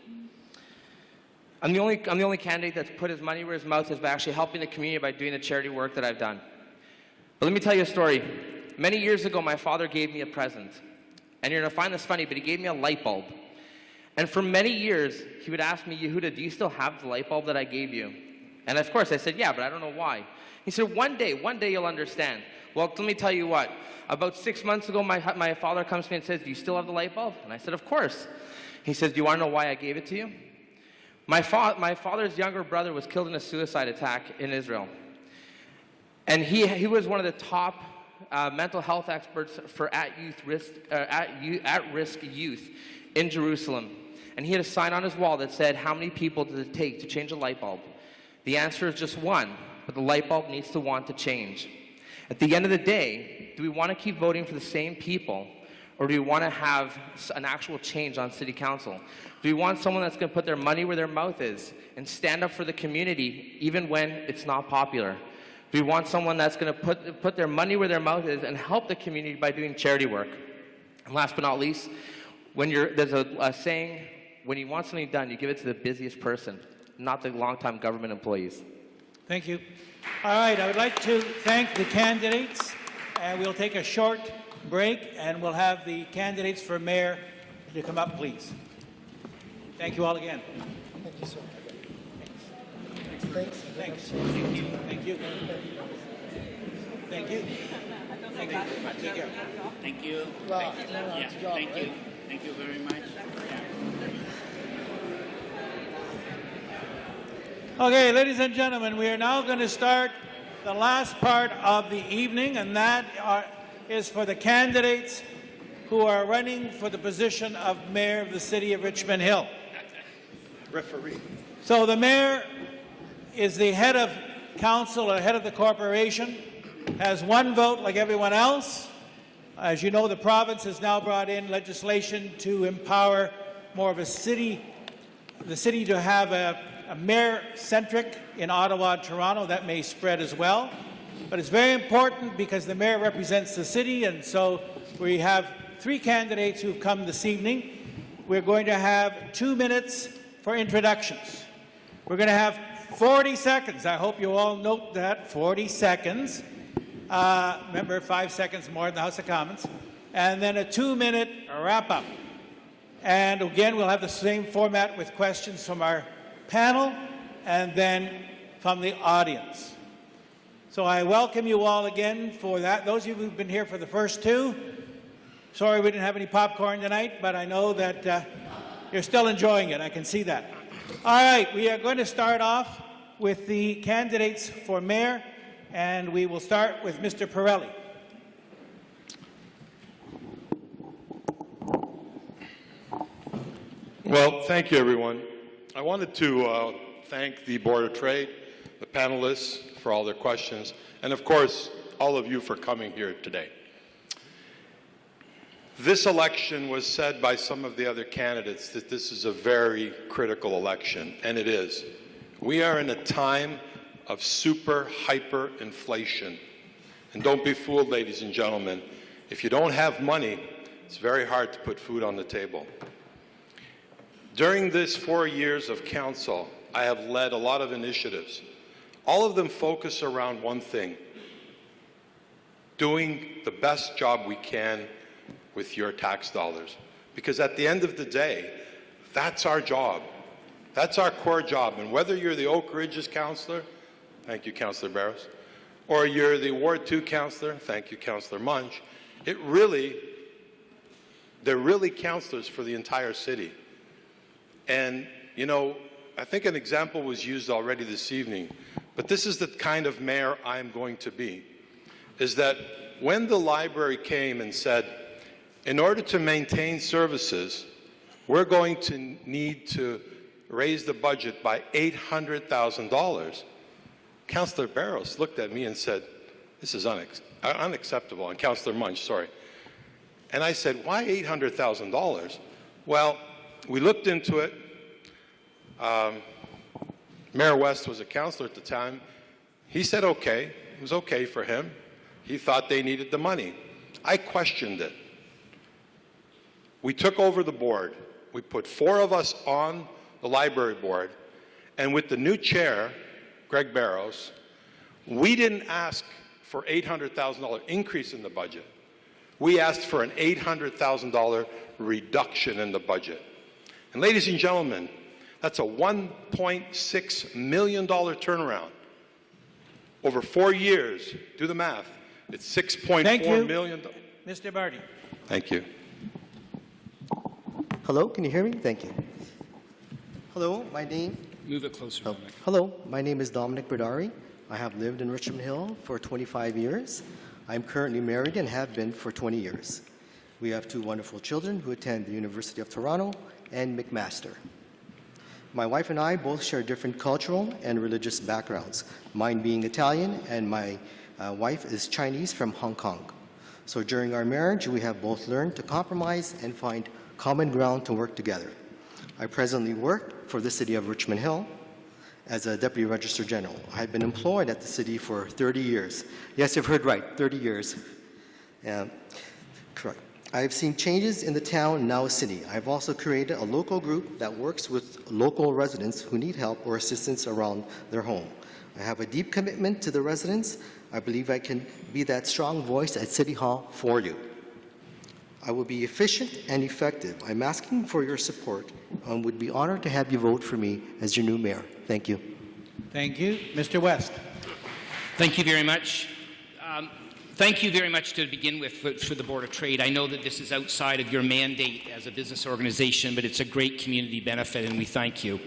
I'm the only candidate that's put his money where his mouth is by actually helping the community by doing the charity work that I've done. But let me tell you a story. Many years ago, my father gave me a present. And you're going to find this funny, but he gave me a light bulb. And for many years, he would ask me, Yehuda, do you still have the light bulb that I gave you? And of course, I said, yeah, but I don't know why. He said, one day you'll understand. Well, let me tell you what. About 6 months ago, my father comes to me and says, do you still have the light bulb? And I said, of course. He says, do you want to know why I gave it to you? My father's younger brother was killed in a suicide attack in Israel. And he was one of the top mental health experts for at-risk youth in Jerusalem. And he had a sign on his wall that said, how many people does it take to change a light bulb? The answer is just one, but the light bulb needs to want to change. At the end of the day, do we want to keep voting for the same people, or do we want to have an actual change on city council? Do we want someone that's going to put their money where their mouth is and stand up for the community even when it's not popular? We want someone that's going to put their money where their mouth is and help the community by doing charity work. And last but not least, there's a saying, when you want something done, you give it to the busiest person, not the long-time government employees. Thank you. All right, I would like to thank the candidates, and we'll take a short break, and we'll have the candidates for mayor to come up, please. Thank you all again. Thank you, sir. Thanks. Thanks. Thank you. Thank you. Thank you. Thank you. Take care. Thank you. Thank you. Thank you very much. Okay, ladies and gentlemen, we are now going to start the last part of the evening, and that is for the candidates who are running for the position of mayor of the city of Richmond Hill. Referee. So the mayor is the head of council or head of the corporation, has one vote like everyone else. As you know, the province has now brought in legislation to empower more of the city to have a mayor-centric in Ottawa and Toronto. That may spread as well. But it's very important because the mayor represents the city, and so we have 3 candidates who've come this evening. We're going to have 2 minutes for introductions. We're going to have 40 seconds. I hope you all note that, 40 seconds. Remember, 5 seconds more in the House of Commons. And then a 2-minute wrap-up. And again, we'll have the same format with questions from our panel and then from the audience. So I welcome you all again for that. Those of you who've been here for the first 2, sorry we didn't have any popcorn tonight, but I know that you're still enjoying it. I can see that. All right, we are going to start off with the candidates for mayor, and we will start with Mr. Pirelli. Well, thank you, everyone. I wanted to thank the Board of Trade, the panelists for all their questions, and of course, all of you for coming here today. This election was said by some of the other candidates that this is a very critical election, and it is. We are in a time of super hyperinflation. And don't be fooled, ladies and gentlemen. If you don't have money, it's very hard to put food on the table. During this 4 years of council, I have led a lot of initiatives. All of them focus around one thing: doing the best job we can with your tax dollars. Because at the end of the day, that's our job. That's our core job. And whether you're the Oak Ridges councillor, thank you, Councillor Barros, or you're the Ward 2 councillor, thank you, Councillor Munch, it really They're really counselors for the entire city. And, you know, I think an example was used already this evening, but this is the kind of mayor I'm going to be, is that when the library came and said, in order to maintain services, we're going to need to raise the budget by $800,000, Councillor Barros looked at me and said, this is unacceptable, and Councillor Munch, sorry. And I said, why $800,000? Well, we looked into it. Mayor West was a councillor at the time. He said okay. It was okay for him. He thought they needed the money. I questioned it. We took over the board. We put 4 of us on the library board. And with the new chair, Greg Barros, we didn't ask for $800,000 increase in the budget. We asked for an $800,000 reduction in the budget. And ladies and gentlemen, that's a $1.6 million turnaround. Over 4 years, do the math, it's $6.4 million. Mr. Barty. Thank you. Hello, can you hear me? Thank you. Hello, my name... Move it closer. Oh. Hello, my name is Dominic Berdari. I have lived in Richmond Hill for 25 years. I'm currently married and have been for 20 years. We have 2 wonderful children who attend the University of Toronto and McMaster. My wife and I both share different cultural and religious backgrounds, mine being Italian and my wife is Chinese from Hong Kong. So during our marriage, we have both learned to compromise and find common ground to work together. I presently work for the City of Richmond Hill as a Deputy Registrar General. I've been employed at the city for 30 years. Yes, you've heard right, 30 years. Correct. I have seen changes in the town, now city. I've also created a local group that works with local residents who need help or assistance around their home. I have a deep commitment to the residents. I believe I can be that strong voice at City Hall for you. I will be efficient and effective. I'm asking for your support and would be honored to have you vote for me as your new mayor. Thank you. Thank you. Mr. West. Thank you very much. Thank you very much to begin with for the Board of Trade. I know that this is outside of your mandate as a business organization, but it's a great community benefit, and we thank you.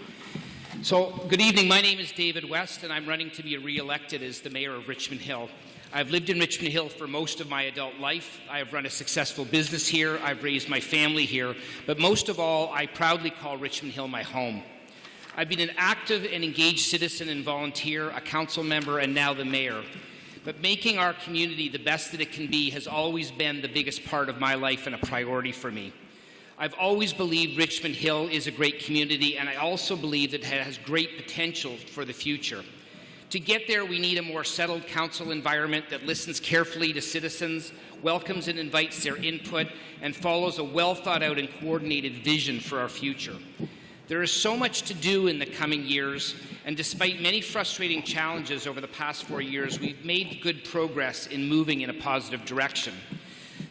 So, good evening. My name is David West, and I'm running to be re-elected as the mayor of Richmond Hill. I've lived in Richmond Hill for most of my adult life. I have run a successful business here. I've raised my family here. But most of all, I proudly call Richmond Hill my home. I've been an active and engaged citizen and volunteer, a council member, and now the mayor. But making our community the best that it can be has always been the biggest part of my life and a priority for me. I've always believed Richmond Hill is a great community, and I also believe that it has great potential for the future. To get there, we need a more settled council environment that listens carefully to citizens, welcomes and invites their input, and follows a well-thought-out and coordinated vision for our future. There is so much to do in the coming years, and despite many frustrating challenges over the past 4 years, we've made good progress in moving in a positive direction.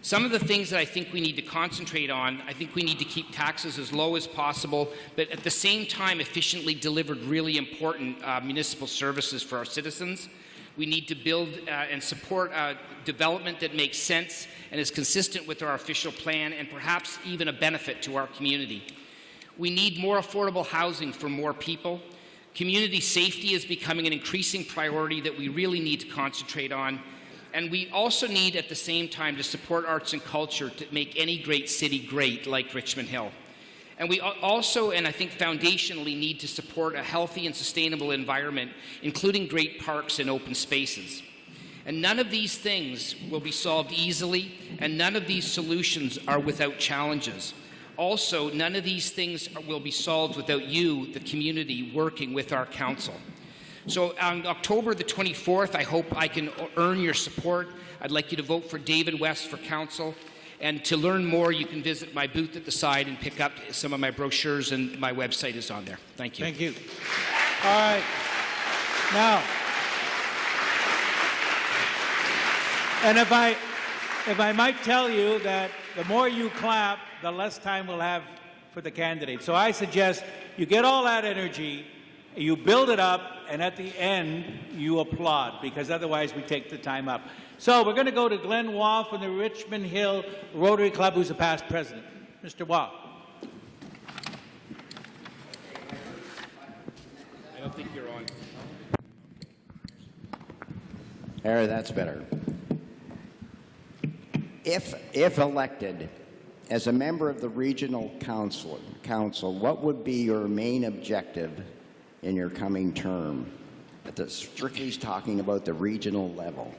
Some of the things that I think we need to concentrate on, I think we need to keep taxes as low as possible, but at the same time efficiently deliver really important municipal services for our citizens. We need to build and support development that makes sense and is consistent with our official plan and perhaps even a benefit to our community. We need more affordable housing for more people. Community safety is becoming an increasing priority that we really need to concentrate on. And we also need, at the same time, to support arts and culture to make any great city great, like Richmond Hill. And we also, and I think foundationally, need to support a healthy and sustainable environment, including great parks and open spaces. And none of these things will be solved easily, and none of these solutions are without challenges. Also, none of these things will be solved without you, the community, working with our council. So on October the 24th, I hope I can earn your support. I'd like you to vote for David West for council. And to learn more, you can visit my booth at the side and pick up some of my brochures, and my website is on there. Thank you. Thank you. All right. Now, and if I might tell you that the more you clap, the less time we'll have for the candidate. So I suggest you get all that energy, you build it up, and at the end, you applaud, because otherwise we take the time up. So we're going to go to Glenn Waugh from the Richmond Hill Rotary Club, who's a past president. Mr. Wah. I don't think you're on. There, that's better. If elected as a member of the regional council, what would be your main objective in your coming term? Strictly talking about the regional level.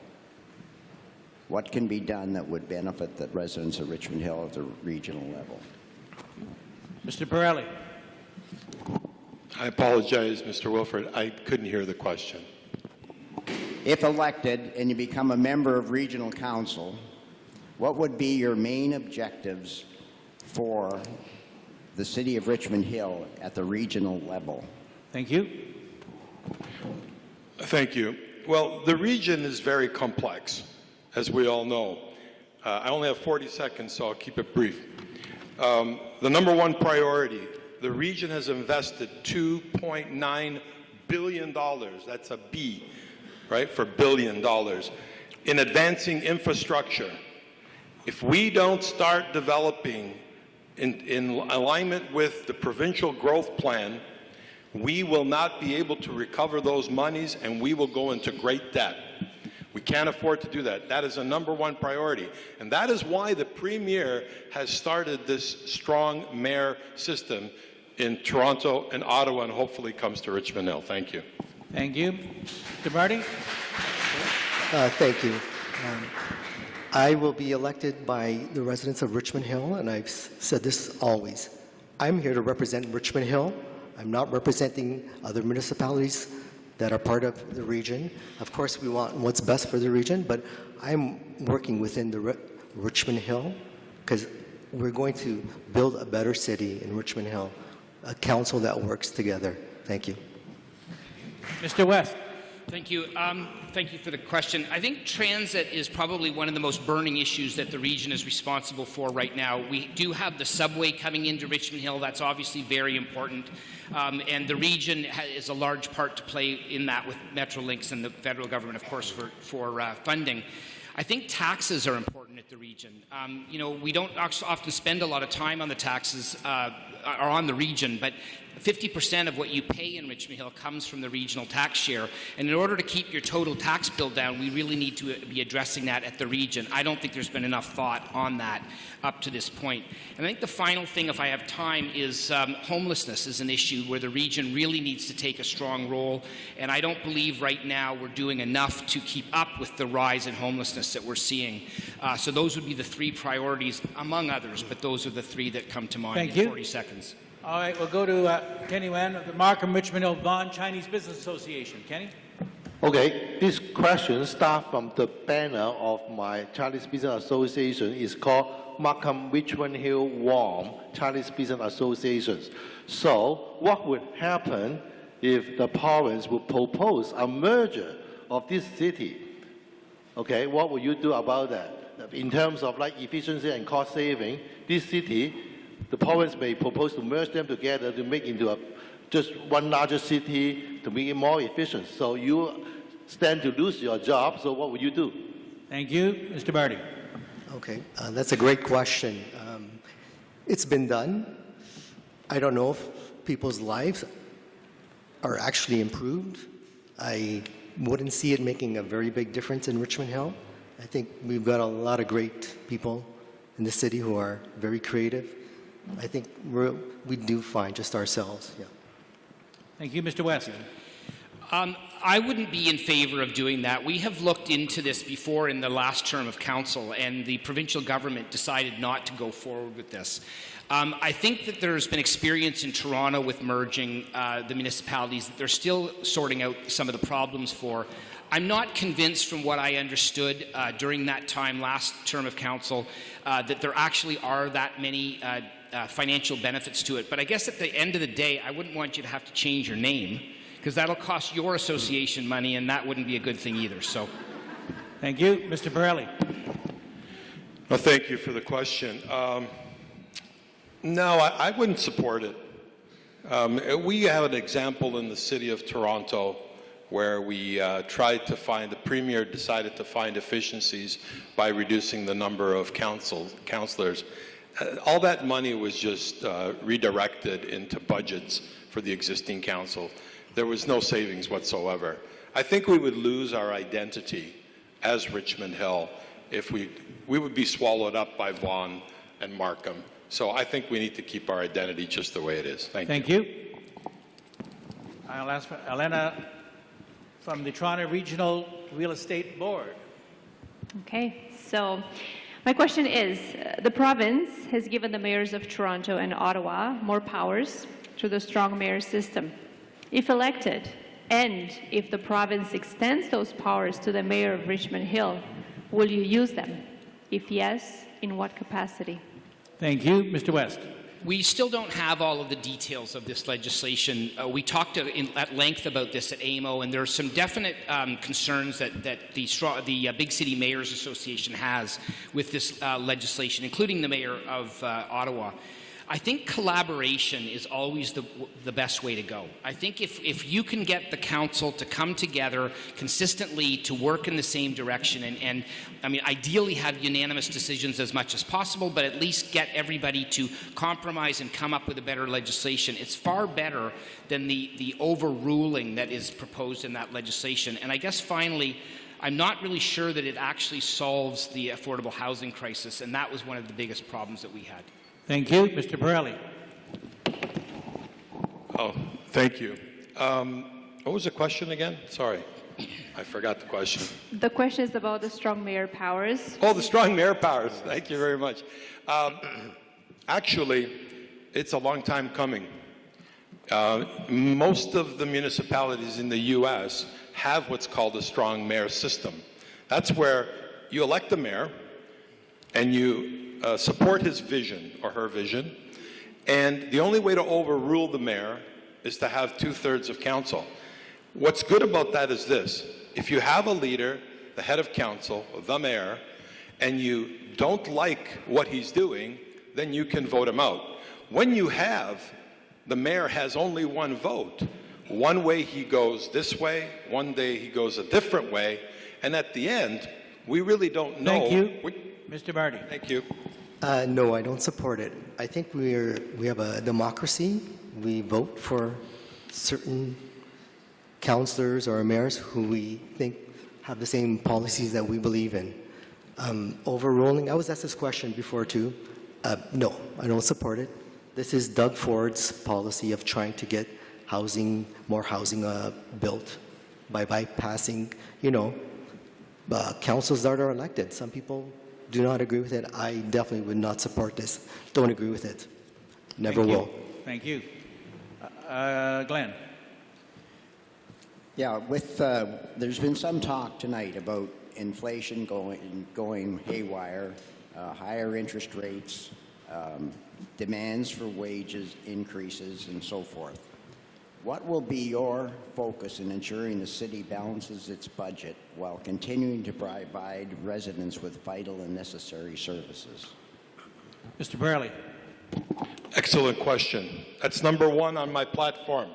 What can be done that would benefit the residents of Richmond Hill at the regional level? Mr. Pirelli. I apologize, Mr. Wilford. I couldn't hear the question. If elected and you become a member of regional council, what would be your main objectives for the city of Richmond Hill at the regional level? Thank you. Thank you. Well, the region is very complex, as we all know. I only have 40 seconds, so I'll keep it brief. The number one priority, the region has invested $2.9 billion, that's a B, right, for billion dollars, in advancing infrastructure. If we don't start developing in alignment with the provincial growth plan, we will not be able to recover those monies and we will go into great debt. We can't afford to do that. That is a number one priority. And that is why the Premier has started this strong mayor system in Toronto and Ottawa and hopefully comes to Richmond Hill. Thank you. Thank you. Mr. Marty? Thank you. I will be elected by the residents of Richmond Hill, and I've said this always. I'm here to represent Richmond Hill. I'm not representing other municipalities that are part of the region. Of course, we want what's best for the region, but I'm working within the Richmond Hill because we're going to build a better city in Richmond Hill, a council that works together. Thank you. Mr. West. Thank you. Thank you for the question. I think transit is probably one of the most burning issues that the region is responsible for right now. We do have the subway coming into Richmond Hill. That's obviously very important. And the region is a large part to play in that with Metrolinx and the federal government, of course, for funding. I think taxes are important at the region. You know, we don't often spend a lot of time on the taxes or on the region, but 50% of what you pay in Richmond Hill comes from the regional tax share. And in order to keep your total tax bill down, we really need to be addressing that at the region. I don't think there's been enough thought on that up to this point. And I think the final thing, if I have time, is homelessness is an issue where the region really needs to take a strong role. And I don't believe right now we're doing enough to keep up with the rise in homelessness that we're seeing. So those would be the three priorities, among others, but those are the three that come to mind in 40 seconds. All right, we'll go to Kenny Wan of the Markham Richmond Hill Vaughan Chinese Business Association. Kenny? Okay, this question starts from the banner of my Chinese Business Association. It's called Markham Richmond Hill Vaughan Chinese Business Associations. So what would happen if the province would propose a merger of this city? Okay, what would you do about that? In terms of like efficiency and cost saving, this city, the province may propose to merge them together to make into just one larger city to make it more efficient. So you stand to lose your job, so what would you do? Thank you. Mr. Barty. Okay, that's a great question. It's been done. I don't know if people's lives are actually improved. I wouldn't see it making a very big difference in Richmond Hill. I think we've got a lot of great people in the city who are very creative. I think we do fine just ourselves. Yeah. Thank you, Mr. West. I wouldn't be in favor of doing that. We have looked into this before in the last term of council, and the provincial government decided not to go forward with this. I think that there's been experience in Toronto with merging the municipalities that they're still sorting out some of the problems for. I'm not convinced from what I understood during that time, last term of council, that there actually are that many financial benefits to it. But I guess at the end of the day, I wouldn't want you to have to change your name, because that'll cost your association money, and that wouldn't be a good thing either. So, thank you. Mr. Pirelli. Well, thank you for the question. No, I wouldn't support it. We have an example in the city of Toronto where we tried to find, the Premier decided to find efficiencies by reducing the number of councillors. all that money was just redirected into budgets for the existing council. There was no savings whatsoever. I think we would lose our identity as Richmond Hill if we would be swallowed up by Vaughan and Markham. So I think we need to keep our identity just the way it is. Thank you. I'll ask for Elena from the Toronto Regional Real Estate Board. Okay, so my question is, the province has given the mayors of Toronto and Ottawa more powers through the strong mayor system. If elected, and if the province extends those powers to the mayor of Richmond Hill, will you use them? If yes, in what capacity? Thank you. Mr. West. We still don't have all of the details of this legislation. We talked at length about this at AMO, and there are some definite concerns that the Big City Mayors Association has with this legislation, including the mayor of Ottawa. I think collaboration is always the best way to go. I think if you can get the council to come together consistently to work in the same direction and I mean, ideally have unanimous decisions as much as possible, but at least get everybody to compromise and come up with a better legislation, it's far better than the overruling that is proposed in that legislation. And I guess finally, I'm not really sure that it actually solves the affordable housing crisis, and that was one of the biggest problems that we had. Thank you. Mr. Borelli. Oh, thank you. What was the question again? Sorry, I forgot the question. The question is about the strong mayor powers. Oh, the strong mayor powers. Thank you very much. Actually, it's a long time coming. Most of the municipalities in the U.S. have what's called a strong mayor system. That's where you elect the mayor and you support his vision or her vision, and the only way to overrule the mayor is to have 2/3 of council. What's good about that is this: if you have a leader, the head of council, the mayor, and you don't like what he's doing, then you can vote him out. When you have the mayor has only one vote, one way he goes this way, one day he goes a different way, and at the end, we really don't know. Thank you. Mr. Barty. Thank you. No, I don't support it. I think we have a democracy. We vote for certain councillors or mayors who we think have the same policies that we believe in. Overruling, I was asked this question before too. No, I don't support it. This is Doug Ford's policy of trying to get more housing built by bypassing, councils that are elected. Some people do not agree with it. I definitely would not support this. Don't agree with it. Never will. Thank you. Glenn. Yeah, there's been some talk tonight about inflation going haywire, higher interest rates, demands for wages increases, and so forth. What will be your focus in ensuring the city balances its budget while continuing to provide residents with vital and necessary services? Mr. Burley. Excellent question. That's number one on my platform.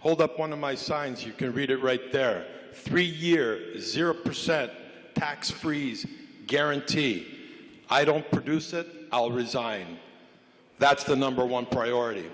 Hold up one of my signs. You can read it right there. 3-year, 0% tax freeze guarantee. I don't produce it, I'll resign. That's the number one priority.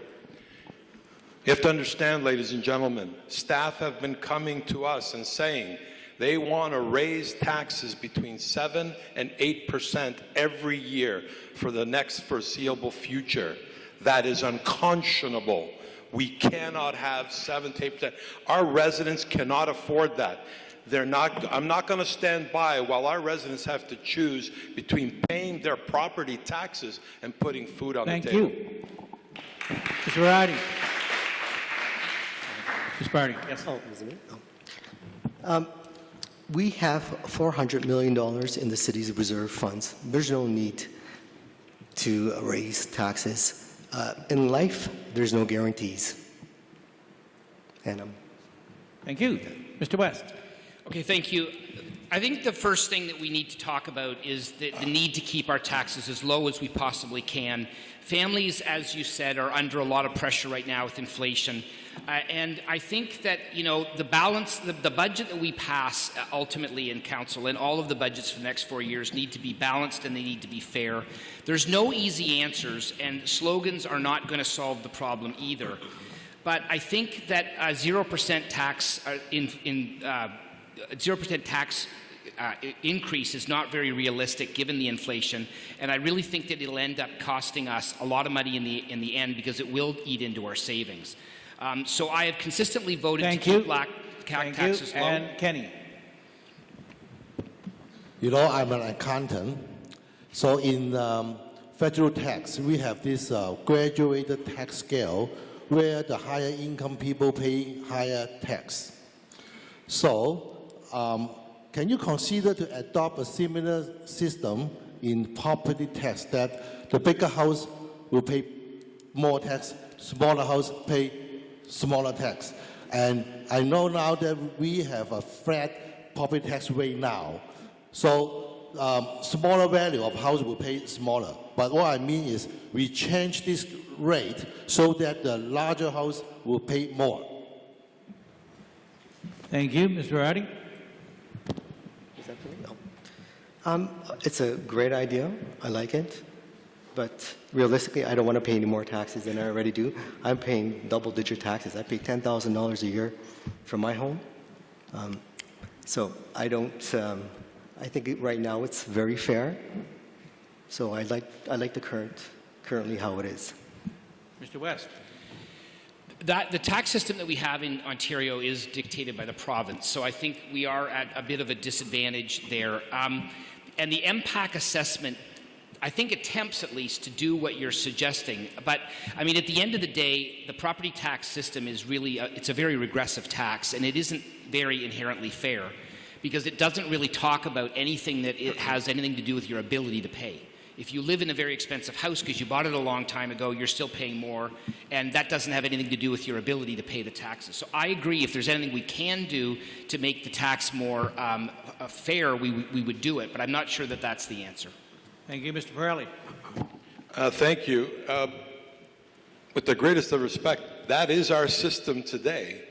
You have to understand, ladies and gentlemen, staff have been coming to us and saying they want to raise taxes between 7 and 8% every year for the next foreseeable future. That is unconscionable. We cannot have 7 to 8%. Our residents cannot afford that. I'm not going to stand by while our residents have to choose between paying their property taxes and putting food on the table. Thank you. Mr. Roddy. Mr. Barty. Yes. We have $400 million in the city's reserve funds. There's no need to raise taxes. In life, there's no guarantees. And thank you. Mr. West. Okay, thank you. I think the first thing that we need to talk about is the need to keep our taxes as low as we possibly can. Families, as you said, are under a lot of pressure right now with inflation. And I think that, you know, the balance, the budget that we pass ultimately in council, and all of the budgets for the next 4 years need to be balanced and they need to be fair. There's no easy answers, and slogans are not going to solve the problem either. But I think that 0% tax 0% tax increase is not very realistic given the inflation, and I really think that it'll end up costing us a lot of money in the end because it will eat into our savings. So I have consistently voted to keep black taxes low. And Kenny. You know, I'm an accountant. So in federal tax, we have this graduated tax scale where the higher income people pay higher tax. So can you consider to adopt a similar system in property tax that the bigger house will pay more tax, smaller house pay smaller tax? And I know now that we have a flat property tax rate now. So smaller value of house will pay smaller. But what I mean is we change this rate so that the larger house will pay more. Thank you. Mr. Roddy? It's a great idea. I like it. But realistically, I don't want to pay any more taxes than I already do. I'm paying double-digit taxes. I pay $10,000 a year for my home. So I don't. I think right now it's very fair. So I like the currently how it is. Mr. West. The tax system that we have in Ontario is dictated by the province, so I think we are at a bit of a disadvantage there. And the MPAC assessment, I think, attempts at least to do what you're suggesting. But I mean, at the end of the day, the property tax system is really it's a very regressive tax, and it isn't very inherently fair because it doesn't really talk about anything that it has anything to do with your ability to pay. If you live in a very expensive house because you bought it a long time ago, you're still paying more, and that doesn't have anything to do with your ability to pay the taxes. So I agree, if there's anything we can do to make the tax more fair, we would do it, but I'm not sure that that's the answer. Thank you. Mr. Pirelli. Thank you. With the greatest of respect, that is our system today.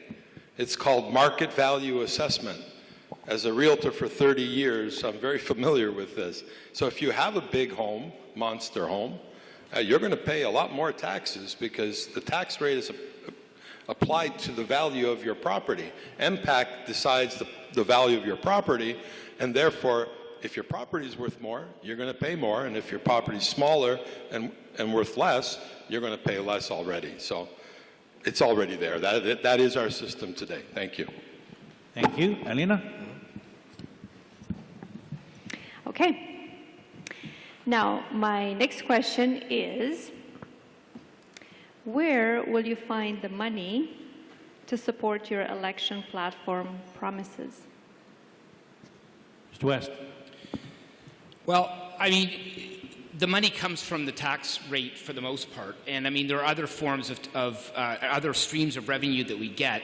It's called market value assessment. As a realtor for 30 years, I'm very familiar with this. So if you have a big home, monster home, you're going to pay a lot more taxes because the tax rate is applied to the value of your property. MPAC decides the value of your property, and therefore, if your property is worth more, you're going to pay more, and if your property is smaller and worth less, you're going to pay less already. So it's already there. That is our system today. Thank you. Thank you. Alina? Okay. Now, my next question is, where will you find the money to support your election platform promises? Mr. West. Well, I mean, the money comes from the tax rate for the most part, and I mean there are other forms of other streams of revenue that we get.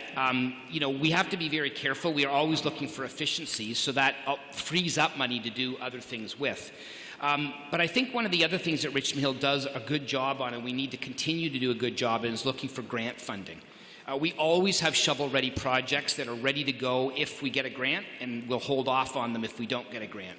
You know, we have to be very careful. We are always looking for efficiencies, so that frees up money to do other things with. But I think one of the other things that Richmond Hill does a good job on, and we need to continue to do a good job, is looking for grant funding. We always have shovel-ready projects that are ready to go if we get a grant, and we'll hold off on them if we don't get a grant.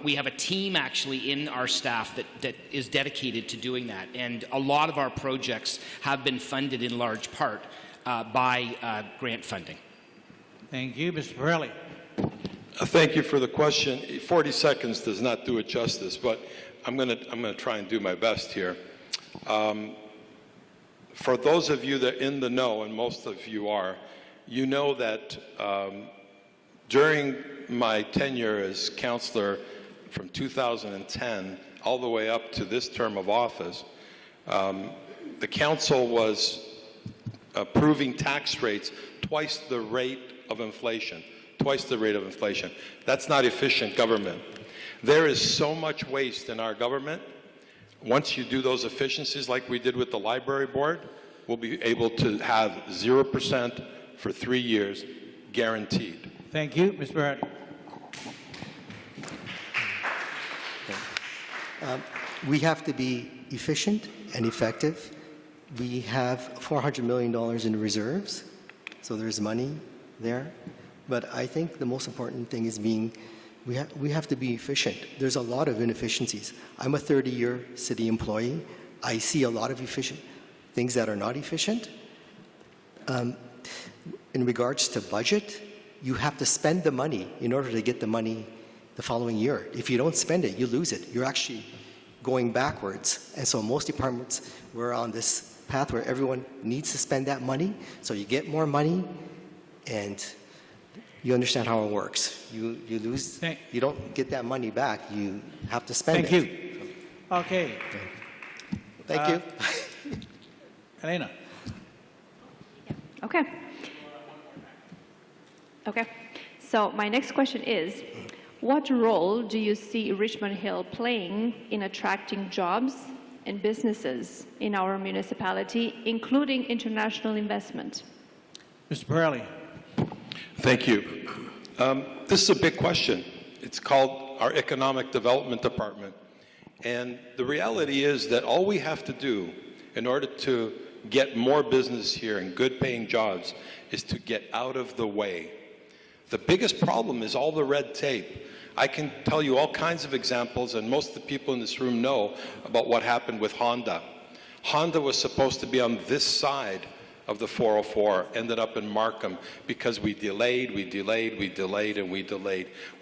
We have a team actually in our staff that is dedicated to doing that, and a lot of our projects have been funded in large part by grant funding. Thank you. Mr. Pirelli. Thank you for the question. 40 seconds does not do it justice, but I'm going to try and do my best here. For those of you that are in the know, and most of you are, you know that during my tenure as councillor from 2010 all the way up to this term of office, the council was approving tax rates twice the rate of inflation. Twice the rate of inflation. That's not efficient government. There is so much waste in our government. Once you do those efficiencies like we did with the library board, we'll be able to have 0% for 3 years, guaranteed. Thank you. Mr. Barrett. We have to be efficient and effective We have $400 million in reserves, so there's money there. But I think the most important thing is we have to be efficient. There's a lot of inefficiencies. I'm a 30-year city employee. I see a lot of things that are not efficient. In regards to budget, you have to spend the money in order to get the money the following year. If you don't spend it, you lose it. You're actually going backwards. And so most departments, we're on this path where everyone needs to spend that money, so you get more money, and you understand how it works. You lose, you don't get that money back. You have to spend it. Thank you. Okay. Thank you. Elena. Okay. Okay. So my next question is, what role do you see Richmond Hill playing in attracting jobs and businesses in our municipality, including international investment? Mr. Pirelli. Thank you. This is a big question. It's called our Economic Development Department. And the reality is that all we have to do in order to get more business here and good paying jobs is to get out of the way. The biggest problem is all the red tape. I can tell you all kinds of examples, and most of the people in this room know about what happened with Honda. Honda was supposed to be on this side of the 404, ended up in Markham because we delayed. We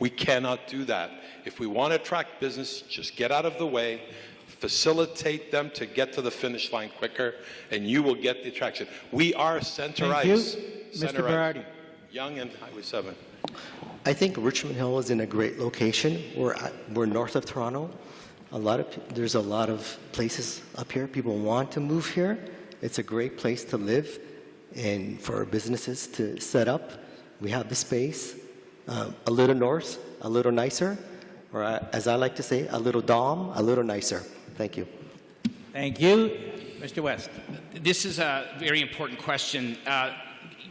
cannot do that. If we want to attract business, just get out of the way, facilitate them to get to the finish line quicker, and you will get the attraction. We are center ice. Thank you. Mr. Berardi. Young and Highway 7. I think Richmond Hill is in a great location. We're north of Toronto. There's a lot of places up here. People want to move here. It's a great place to live and for businesses to set up. We have the space, a little north, a little nicer, or as I like to say, a little Dom, a little nicer. Thank you. Thank you. Mr. West. This is a very important question.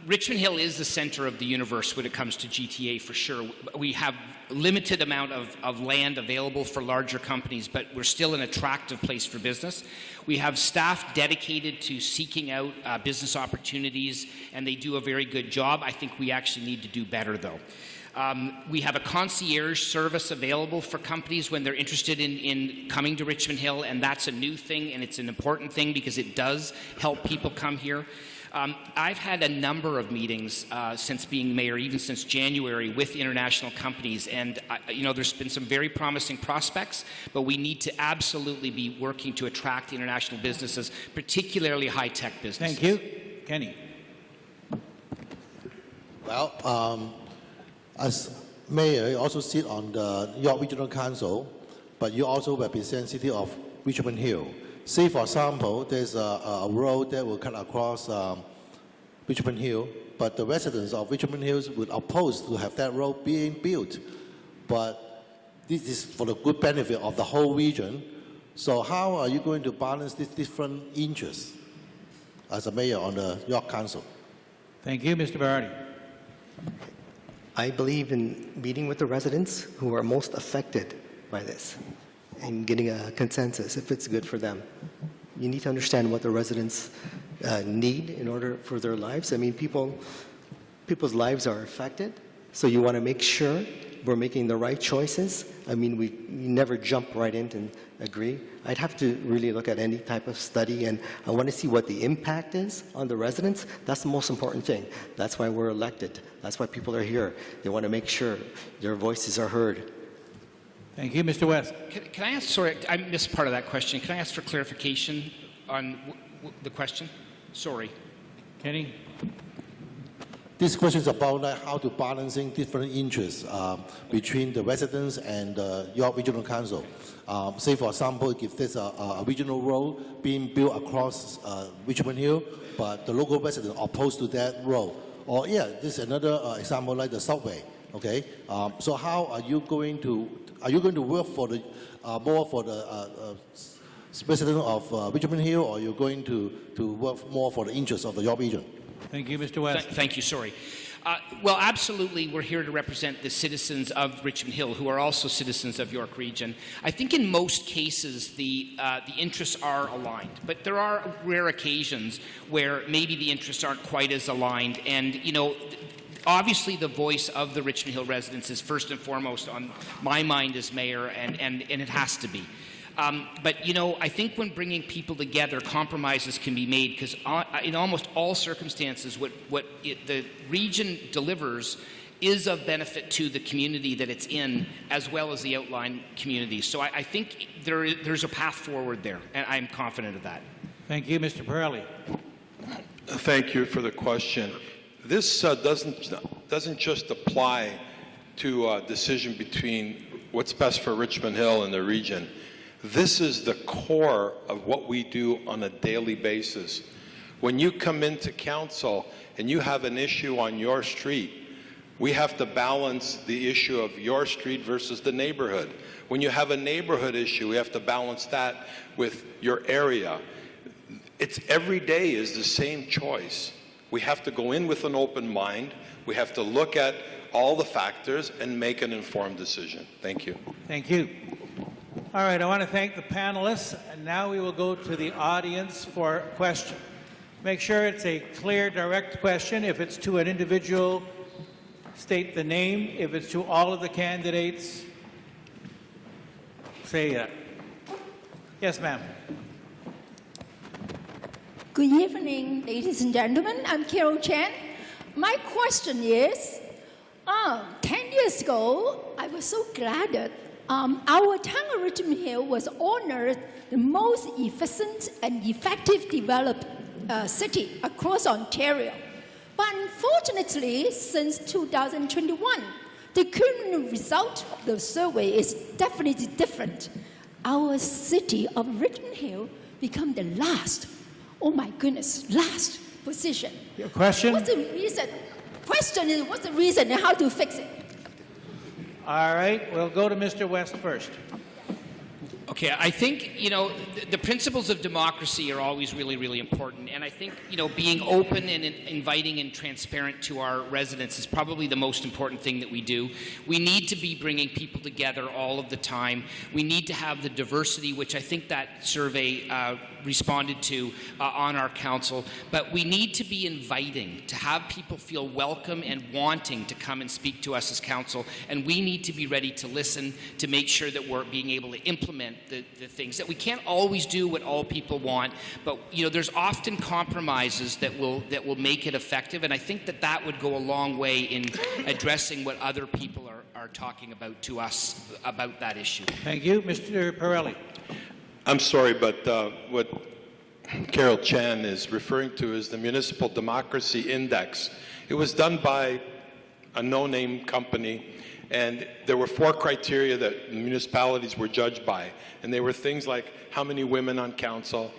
Richmond Hill is the center of the universe when it comes to GTA for sure. We have a limited amount of land available for larger companies, but we're still an attractive place for business. We have staff dedicated to seeking out business opportunities, and they do a very good job. I think we actually need to do better, though. We have a concierge service available for companies when they're interested in coming to Richmond Hill, and that's a new thing, and it's an important thing because it does help people come here. I've had a number of meetings since being mayor, even since January, with international companies, and there's been some very promising prospects, but we need to absolutely be working to attract international businesses, particularly high-tech businesses. Thank you. Kenny. Well, as mayor, you also sit on the York Regional Council, but you also represent the city of Richmond Hill. Say, for example, there's a road that will cut across Richmond Hill, but the residents of Richmond Hills would oppose to have that road being built. But this is for the good benefit of the whole region. So how are you going to balance these different interests as a mayor on the York Council? Thank you, Mr. Berardi. I believe in meeting with the residents who are most affected by this and getting a consensus if it's good for them. You need to understand what the residents need in order for their lives. I mean, people's lives are affected, so you want to make sure we're making the right choices. I mean, we never jump right in and agree. I'd have to really look at any type of study, and I want to see what the impact is on the residents. That's the most important thing. That's why we're elected. That's why people are here. They want to make sure their voices are heard. Thank you, Mr. West. Can I ask, sorry, I missed part of that question. Can I ask for clarification on the question? Sorry. Kenny? This question is about how to balancing different interests between the residents and the York Regional Council. Say, for example, if there's a regional road being built across Richmond Hill, but the local residents are opposed to that road. Or, this is another example like the subway. Okay, so how are you going to work for the more for the resident of Richmond Hill, or are you going to work more for the interests of the York region? Thank you, Mr. West. Thank you. Sorry. Well, absolutely, we're here to represent the citizens of Richmond Hill, who are also citizens of York Region. I think in most cases the interests are aligned, but there are rare occasions where maybe the interests aren't quite as aligned. And, you know, obviously the voice of the Richmond Hill residents is first and foremost on my mind as mayor, and it has to be. But, you know, I think when bringing people together, compromises can be made, because in almost all circumstances, what the region delivers is of benefit to the community that it's in, as well as the outlying communities. So I think there's a path forward there, and I'm confident of that. Thank you, Mr. Pirelli. Thank you for the question. This doesn't just apply to a decision between what's best for Richmond Hill and the region. This is the core of what we do on a daily basis. When you come into council and you have an issue on your street, we have to balance the issue of your street versus the neighborhood. When you have a neighborhood issue, we have to balance that with your area. It's every day is the same choice. We have to go in with an open mind. We have to look at all the factors and make an informed decision. Thank you. Thank you. All right, I want to thank the panelists, and now we will go to the audience for a question. Make sure it's a clear, direct question. If it's to an individual, state the name. If it's to all of the candidates, say that. Yes, ma'am. Good evening, ladies and gentlemen. I'm Carol Chan. My question is, 10 years ago, I was so glad that our town of Richmond Hill was honored the most efficient and effective developed city across Ontario. But unfortunately, since 2021, the current result of the survey is definitely different. Our city of Richmond Hill become the last, oh my goodness, last position. Your question? What's the reason? Question is, what's the reason and how to fix it? All right, we'll go to Mr. West first. Okay, I think, you know, the principles of democracy are always really, really important. And I think, you know, being open and inviting and transparent to our residents is probably the most important thing that we do. We need to be bringing people together all of the time. We need to have the diversity, which I think that survey responded to on our council. But we need to be inviting, to have people feel welcome and wanting to come and speak to us as council. And we need to be ready to listen, to make sure that we're being able to implement the things that we can't always do what all people want, but you know, there's often compromises that will make it effective, and I think that would go a long way in addressing what other people are talking about to us about that issue. Thank you. Mr. Pirelli. I'm sorry, but what Carol Chan is referring to is the Municipal Democracy Index. It was done by a no-name company, and there were 4 criteria that municipalities were judged by. And they were things like how many women on council,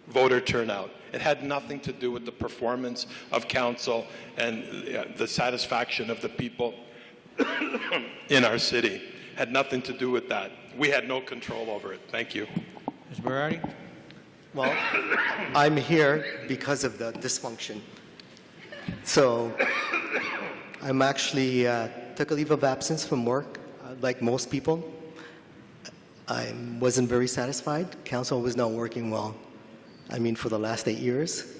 voter turnout. It had nothing to do with the performance of council and the satisfaction of the people in our city. It had nothing to do with that. We had no control over it. Thank you. Mr. Berardi? Well, I'm here because of the dysfunction. So I'm actually took a leave of absence from work, like most people. I wasn't very satisfied. Council was not working well. I mean, for the last 8 years,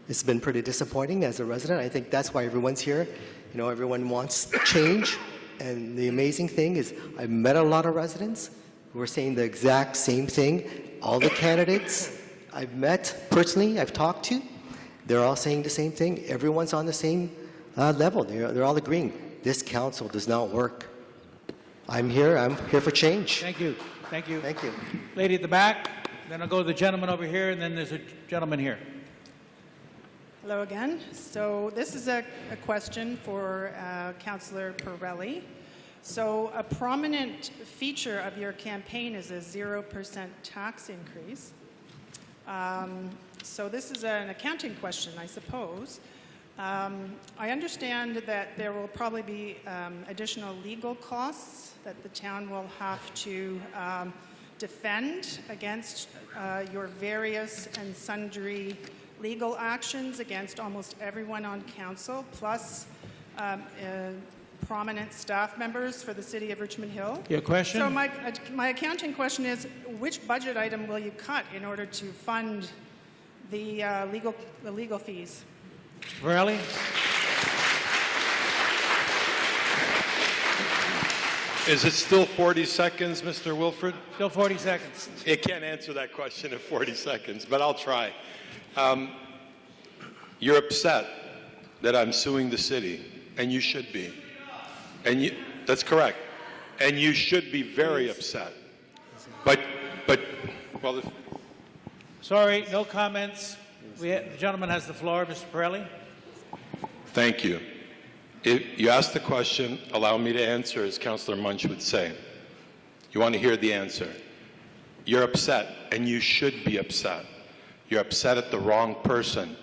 it's been pretty disappointing as a resident. I think that's why everyone's here. You know, everyone wants change. And the amazing thing is I've met a lot of residents who are saying the exact same thing. All the candidates I've met personally, I've talked to, they're all saying the same thing. Everyone's on the same level. They're all agreeing. This council does not work. I'm here for change. Thank you. Thank you. Thank you. Lady at the back, then I'll go to the gentleman over here, and then there's a gentleman here. Hello again. So this is a question for Councillor Pirelli. So a prominent feature of your campaign is a 0% tax increase. So this is an accounting question, I suppose. I understand that there will probably be additional legal costs that the town will have to defend against your various and sundry legal actions against almost everyone on council, plus prominent staff members for the city of Richmond Hill. Your question? So my accounting question is, which budget item will you cut in order to fund the legal fees? Really? Is it still 40 seconds, Mr. Wilfred? Still 40 seconds. You can't answer that question in 40 seconds, but I'll try. You're upset that I'm suing the city, and you should be. That's correct. And you should be very upset. But well, Sorry, no comments. The gentleman has the floor, Mr. Pirelli. thank you. If you asked the question, allow me to answer, as Councillor Munch would say. You want to hear the answer. You're upset, and you should be upset. You're upset at the wrong person.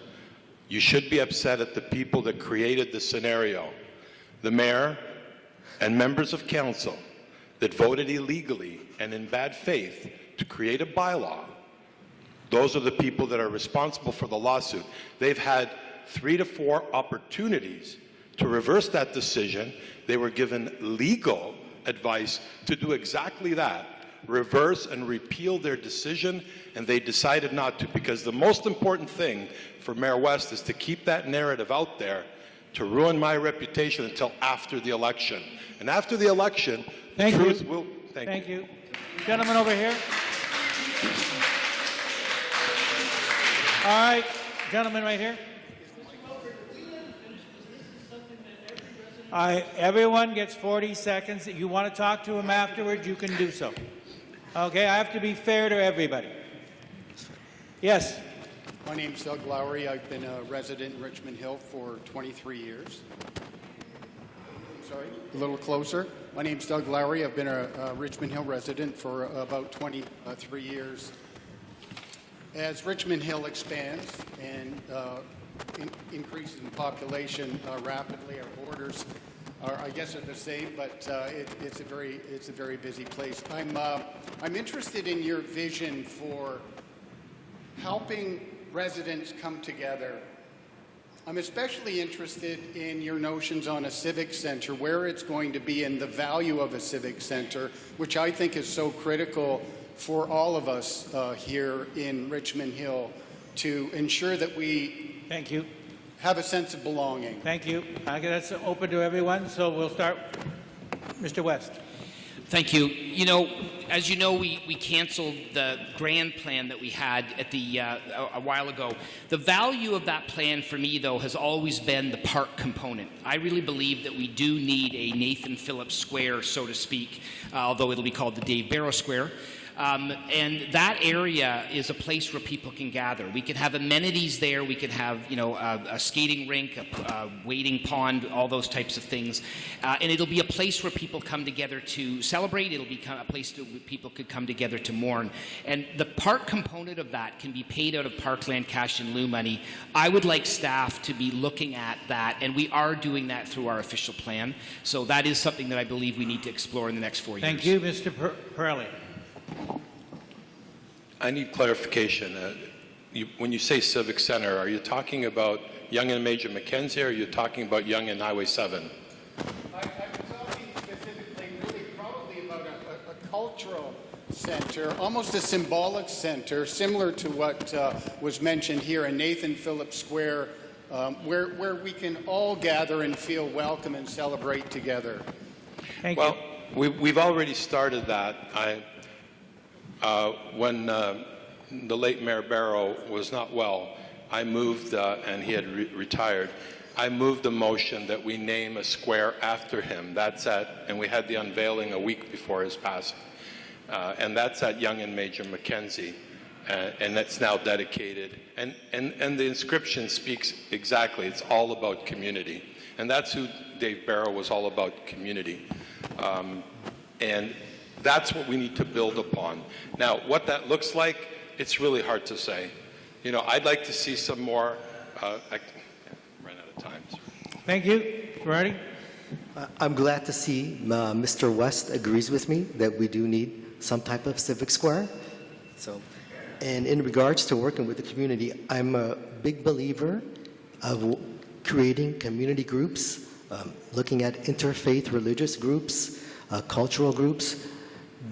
You should be upset at the people that created the scenario. The mayor and members of council that voted illegally and in bad faith to create a bylaw. Those are the people that are responsible for the lawsuit. They've had 3 to 4 opportunities to reverse that decision. They were given legal advice to do exactly that, reverse and repeal their decision, and they decided not to, because the most important thing for Mayor West is to keep that narrative out there to ruin my reputation until after the election. And after the election, the truth will... Thank you. Gentleman over here. All right, gentleman right here. Everyone gets 40 seconds. If you want to talk to him afterwards, you can do so. Okay, I have to be fair to everybody. Yes. My name's Doug Lowry. I've been a resident in Richmond Hill for 23 years. Sorry, a little closer. My name's Doug Lowry. I've been a Richmond Hill resident for about 23 years. As Richmond Hill expands and increases in population rapidly, our borders are, I guess, are the same, but it's a very busy place. I'm interested in your vision for helping residents come together. I'm especially interested in your notions on a civic center, where it's going to be, and the value of a civic center, which I think is so critical for all of us here in Richmond Hill to ensure that we have a sense of belonging. Thank you. That's open to everyone, so we'll start. Mr. West. Thank you. You know, as you know, we canceled the grand plan that we had at a while ago. The value of that plan for me, though, has always been the park component. I really believe that we do need a Nathan Phillips Square, so to speak, although it'll be called the Dave Barrow Square. And that area is a place where people can gather. We could have amenities there. We could have, you know, a skating rink, a wading pond, all those types of things. And it'll be a place where people come together to celebrate. It'll become a place that people could come together to mourn. And the park component of that can be paid out of Parkland cash and lieu money. I would like staff to be looking at that, and we are doing that through our official plan. So that is something that I believe we need to explore in the next 4 years. Thank you, Mr. Pirelli. I need clarification. When you say Civic Center, are you talking about Yonge and Major Mackenzie, or are you talking about Yonge and Highway 7? I was talking specifically really probably about a cultural center, almost a symbolic center, similar to what was mentioned here in Nathan Phillips Square, where we can all gather and feel welcome and celebrate together. Well, we've already started that. When the late Mayor Barrow was not well, I moved, and he had retired, I moved a motion that we name a square after him. And we had the unveiling a week before his passing. And that's at Yonge and Major Mackenzie. And that's now dedicated. And the inscription speaks exactly, it's all about community. And that's who Dave Barrow was all about, community. And that's what we need to build upon. Now, what that looks like, it's really hard to say. You know, I'd like to see some more, I ran out of time. Thank you. Ready? I'm glad to see Mr. West agrees with me that we do need some type of civic square. And in regards to working with the community, I'm a big believer of creating community groups looking at interfaith religious groups, cultural groups.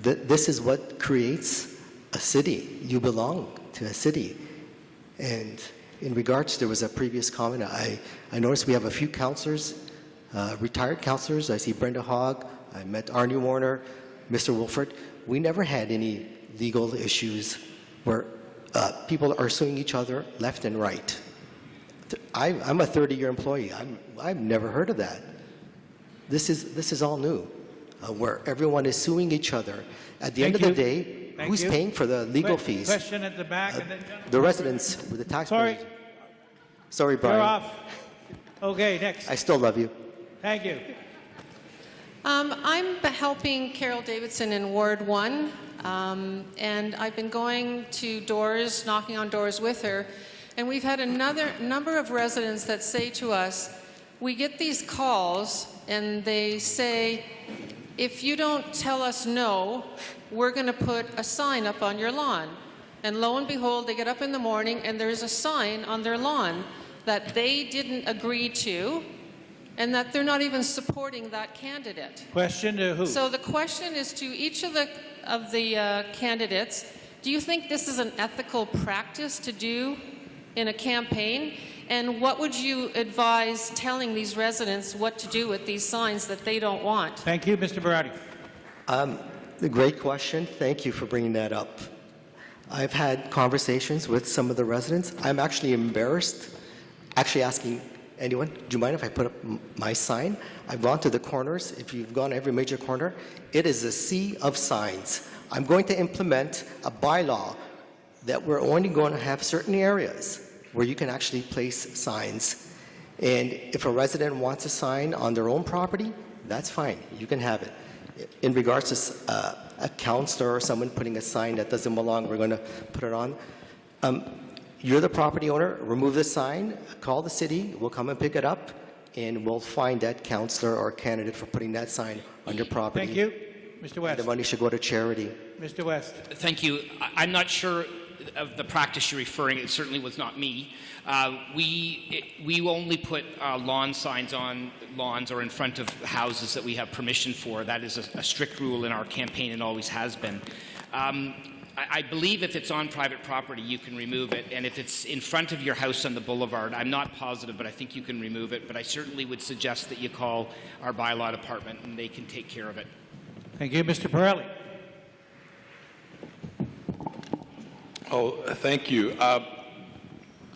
This is what creates a city. You belong to a city. And in regards, there was a previous comment. I noticed we have a few councillors, retired councillors. I see Brenda Hogg. I met Arnie Warner, Mr. Wolford. We never had any legal issues where people are suing each other left and right. I'm a 30-year employee. I've never heard of that. This is all new, where everyone is suing each other. At the end of the day, who's paying for the legal fees? Question at the back. And then The residents with the taxpayers. Sorry, Brian. You're off. Okay, next. I still love you. Thank you. I'm helping Carol Davidson in Ward 1, and I've been going to doors, knocking on doors with her, and we've had another number of residents that say to us, we get these calls and they say, if you don't tell us no, we're going to put a sign up on your lawn. And lo and behold, they get up in the morning and there's a sign on their lawn that they didn't agree to, and that they're not even supporting that candidate. Question to who? So the question is to each of the candidates, do you think this is an ethical practice to do in a campaign? And what would you advise telling these residents what to do with these signs that they don't want? Thank you, Mr. Barati. A great question. Thank you for bringing that up. I've had conversations with some of the residents. I'm actually embarrassed actually asking anyone, do you mind if I put up my sign? I've gone to the corners. If you've gone every major corner, it is a sea of signs. I'm going to implement a bylaw that we're only going to have certain areas where you can actually place signs. And if a resident wants a sign on their own property, that's fine. You can have it. In regards to a councillor or someone putting a sign that doesn't belong, we're going to put it on. You're the property owner, remove the sign, call the city, we'll come and pick it up, and we'll find that councillor or candidate for putting that sign on your property. Thank you. Mr. West. The money should go to charity. Mr. West. Thank you. I'm not sure of the practice you're referring. It certainly was not me. We only put lawn signs on lawns or in front of houses that we have permission for. That is a strict rule in our campaign and always has been. I believe if it's on private property, you can remove it. And if it's in front of your house on the boulevard, I'm not positive, but I think you can remove it. But I certainly would suggest that you call our bylaw department and they can take care of it. Thank you, Mr. Pirelli. Oh, thank you. I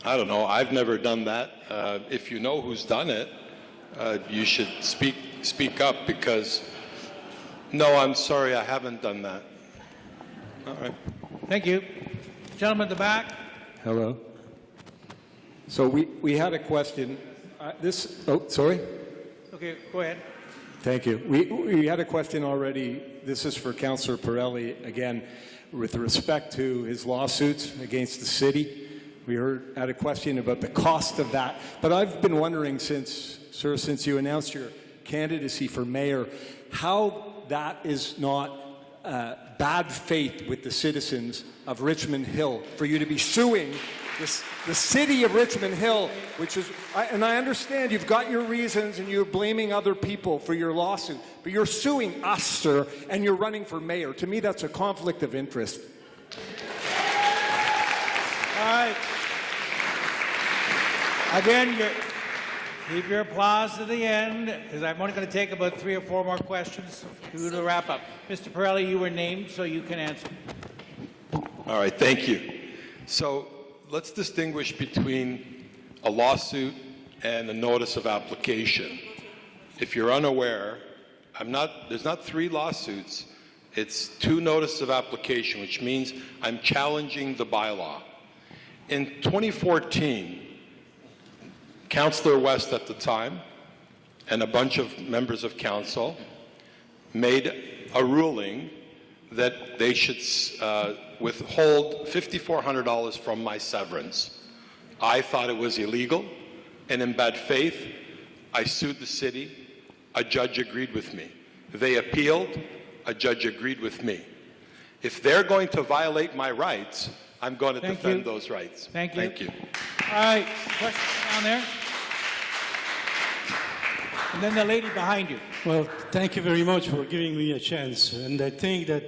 don't know. I've never done that. If you know who's done it, you should speak up because, no, I'm sorry, I haven't done that. All right. Thank you. Gentleman at the back. Hello. So we had a question. Sorry? Okay, go ahead. Thank you. We had a question already. This is for Councillor Pirelli again, with respect to his lawsuits against the city. We had a question about the cost of that. But I've been wondering since you announced your candidacy for mayor, how that is not bad faith with the citizens of Richmond Hill for you to be suing the city of Richmond Hill, which is, and I understand you've got your reasons and you're blaming other people for your lawsuit, but you're suing us, sir, and you're running for mayor. To me, that's a conflict of interest. All right. Again, keep your applause to the end, because I'm only going to take about 3 or 4 more questions to wrap up. Mr. Pirelli, you were named, so you can answer. All right, thank you. So let's distinguish between a lawsuit and a notice of application. If you're unaware, there's not 3 lawsuits, it's 2 notices of application, which means I'm challenging the bylaw. In 2014, Councillor West at the time and a bunch of members of council made a ruling that they should withhold $5,400 from my severance. I thought it was illegal, and in bad faith, I sued the city. A judge agreed with me. They appealed. A judge agreed with me. If they're going to violate my rights, I'm going to defend those rights. Thank you. Thank you. All right, question down there. And then the lady behind you. Well, thank you very much for giving me a chance. And I think that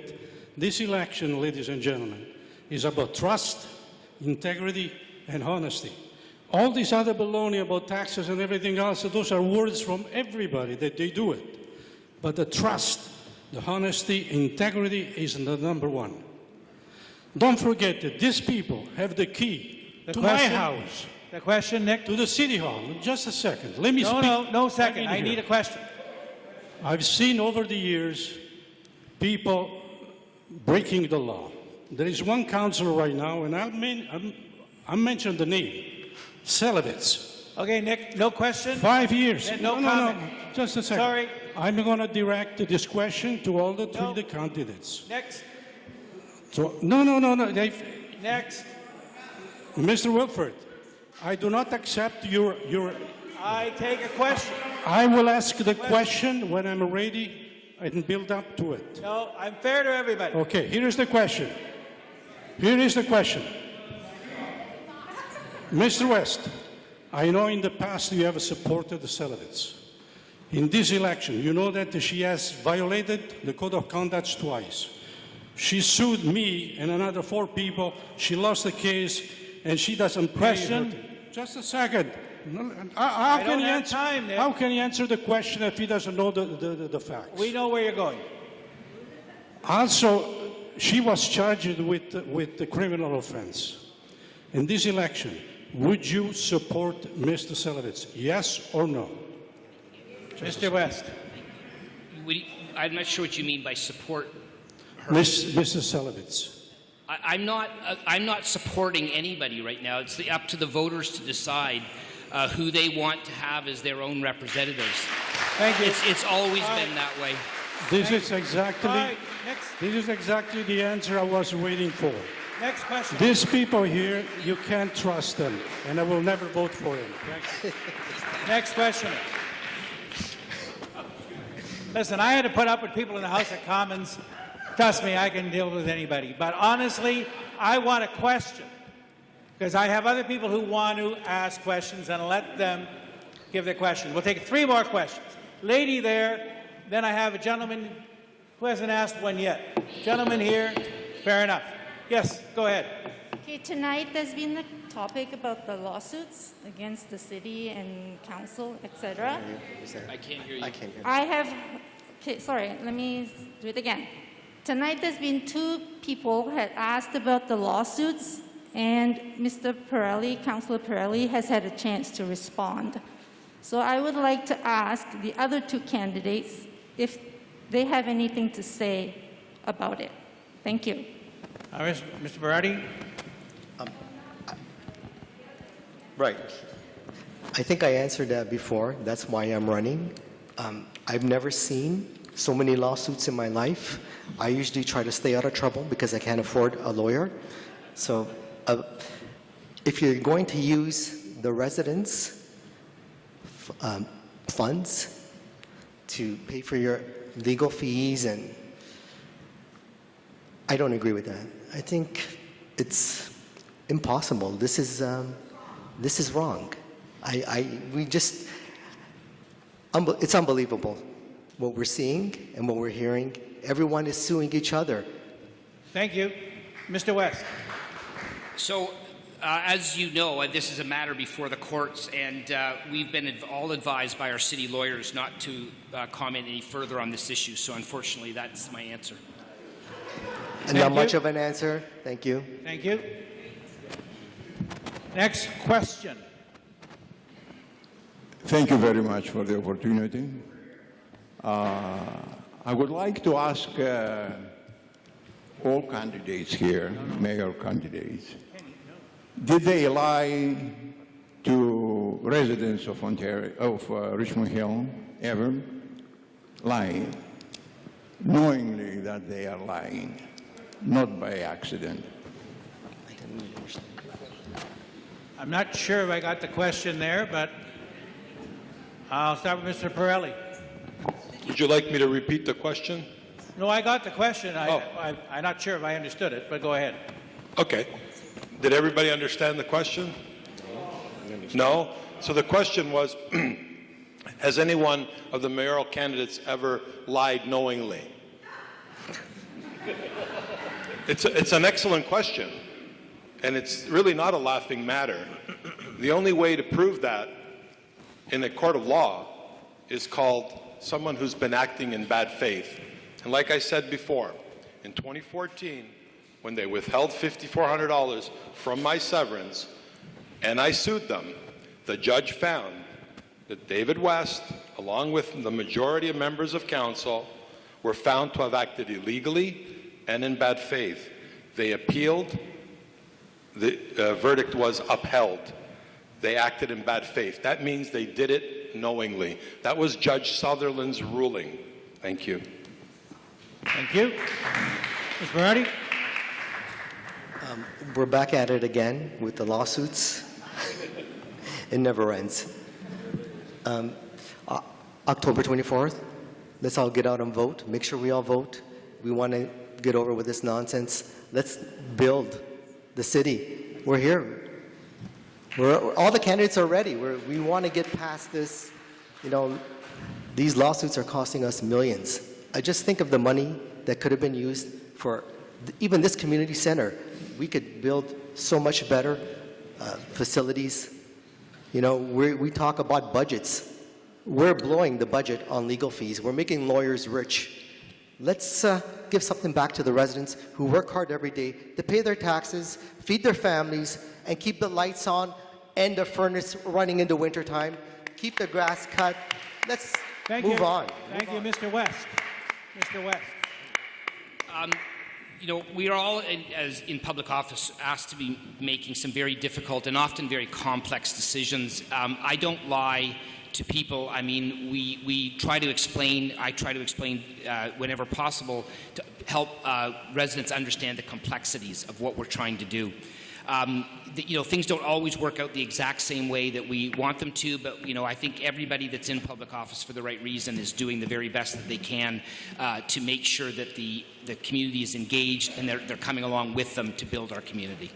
this election, ladies and gentlemen, is about trust, integrity, and honesty. All this other baloney about taxes and everything else, those are words from everybody that they do it. But the trust, the honesty, integrity is the number one. Don't forget that these people have the key to my house. The question, Nick? To the city hall. Just a second. Let me speak. No second. I need a question. I've seen over the years people breaking the law. There is one councillor right now, and I'll mention the name, Selovitz. Okay, Nick, no question? 5 years. No comment. No, just a second. Sorry. I'm going to direct this question to all the three candidates. Next. So, no. Next. Mr. Wilford, I do not accept your... I take a question. I will ask the question when I'm ready and build up to it. No, I'm fair to everybody. Okay, here is the question. Mr. West, I know in the past you have supported the Selovitz. In this election, you know that she has violated the code of conduct twice. She sued me and another 4 people. She lost the case, and she doesn't pay. Question? Just a second. I don't have time, Nick. How can he answer the question if he doesn't know the facts? We know where you're going. Also, she was charged with the criminal offense. In this election, would you support Mr. Selovitz? Yes or no? Mr. West. I'm not sure what you mean by support her. Mr. Selovitz. I'm not supporting anybody right now. It's up to the voters to decide who they want to have as their own representatives. Thank you. It's always been that way. This is exactly Next. this is exactly the answer I was waiting for. Next question. These people here, you can't trust them, and I will never vote for them. Next question. Listen, I had to put up with people in the House of Commons. Trust me, I can deal with anybody. But honestly, I want a question, because I have other people who want to ask questions, and let them give their question. We'll take 3 more questions. Lady there, then I have a gentleman who hasn't asked one yet. Gentleman here, fair enough. Yes, go ahead. Okay, tonight there's been the topic about the lawsuits against the city and council, etc. I can't hear you. I can't hear. I have, okay, sorry, let me do it again. Tonight there's been 2 people had asked about the lawsuits, and Mr. Pirelli, Councillor Pirelli, has had a chance to respond. So I would like to ask the other 2 candidates if they have anything to say about it. Thank you. Mr. Berardi? Right. I think I answered that before. That's why I'm running. I've never seen so many lawsuits in my life. I usually try to stay out of trouble because I can't afford a lawyer. So if you're going to use the residents' funds to pay for your legal fees, and I don't agree with that. I think it's impossible. This is wrong. It's unbelievable what we're seeing and what we're hearing. Everyone is suing each other. Thank you. Mr. West. So, as you know, this is a matter before the courts, and we've been all advised by our city lawyers not to comment any further on this issue. So, unfortunately, that's my answer. Not much of an answer. Thank you. Thank you. Next question. Thank you very much for the opportunity. I would like to ask all candidates here, mayor candidates, did they lie to residents of Richmond Hill ever? Lying, knowingly that they are lying, not by accident. I'm not sure if I got the question there, but I'll start with Mr. Pirelli. Would you like me to repeat the question? No, I got the question. I'm not sure if I understood it, but go ahead. Okay. Did everybody understand the question? No? So the question was, Has anyone of the mayoral candidates ever lied knowingly? It's an excellent question, and it's really not a laughing matter. The only way to prove that in a court of law is called someone who's been acting in bad faith. And like I said before, in 2014, when they withheld $5,400 from my severance, and I sued them, the judge found that David West, along with the majority of members of council, were found to have acted illegally and in bad faith. They appealed. The verdict was upheld. They acted in bad faith. That means they did it knowingly. That was Judge Sutherland's ruling. Thank you. Thank you. Ms. Berardi? We're back at it again with the lawsuits. It never ends. October 24th, let's all get out and vote. Make sure we all vote. We want to get over with this nonsense. Let's build the city. We're here. All the candidates are ready. We want to get past this. You know, these lawsuits are costing us millions. I just think of the money that could have been used for even this community center. We could build so much better facilities. You know, we talk about budgets. We're blowing the budget on legal fees. We're making lawyers rich. Let's give something back to the residents who work hard every day to pay their taxes, feed their families, and keep the lights on and the furnace running in the wintertime. Keep the grass cut. Let's move on. Thank you, Mr. West. Mr. West. You know, we are all, as in public office, asked to be making some very difficult and often very complex decisions. I don't lie to people. I mean, we try to explain, I try to explain whenever possible to help residents understand the complexities of what we're trying to do. You know, things don't always work out the exact same way that we want them to, but, you know, I think everybody that's in public office for the right reason is doing the very best that they can to make sure that the community is engaged and they're coming along with them to build our community.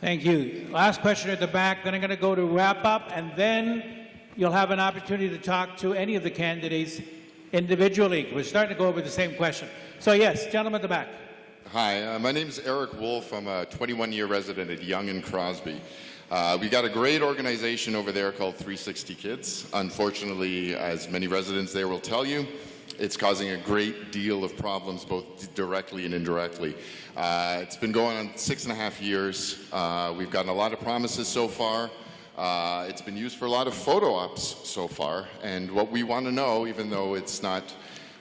Thank you. Last question at the back, then I'm going to go to wrap up, and then you'll have an opportunity to talk to any of the candidates individually. We're starting to go over the same question. So yes, gentleman at the back. Hi, my name is Eric Wolf. I'm a 21-year resident at Yonge and Crosby. We got a great organization over there called 360 Kids. Unfortunately, as many residents there will tell you, it's causing a great deal of problems both directly and indirectly. It's been going on 6.5 years. We've gotten a lot of promises so far. It's been used for a lot of photo ops so far. And what we want to know, even though it's not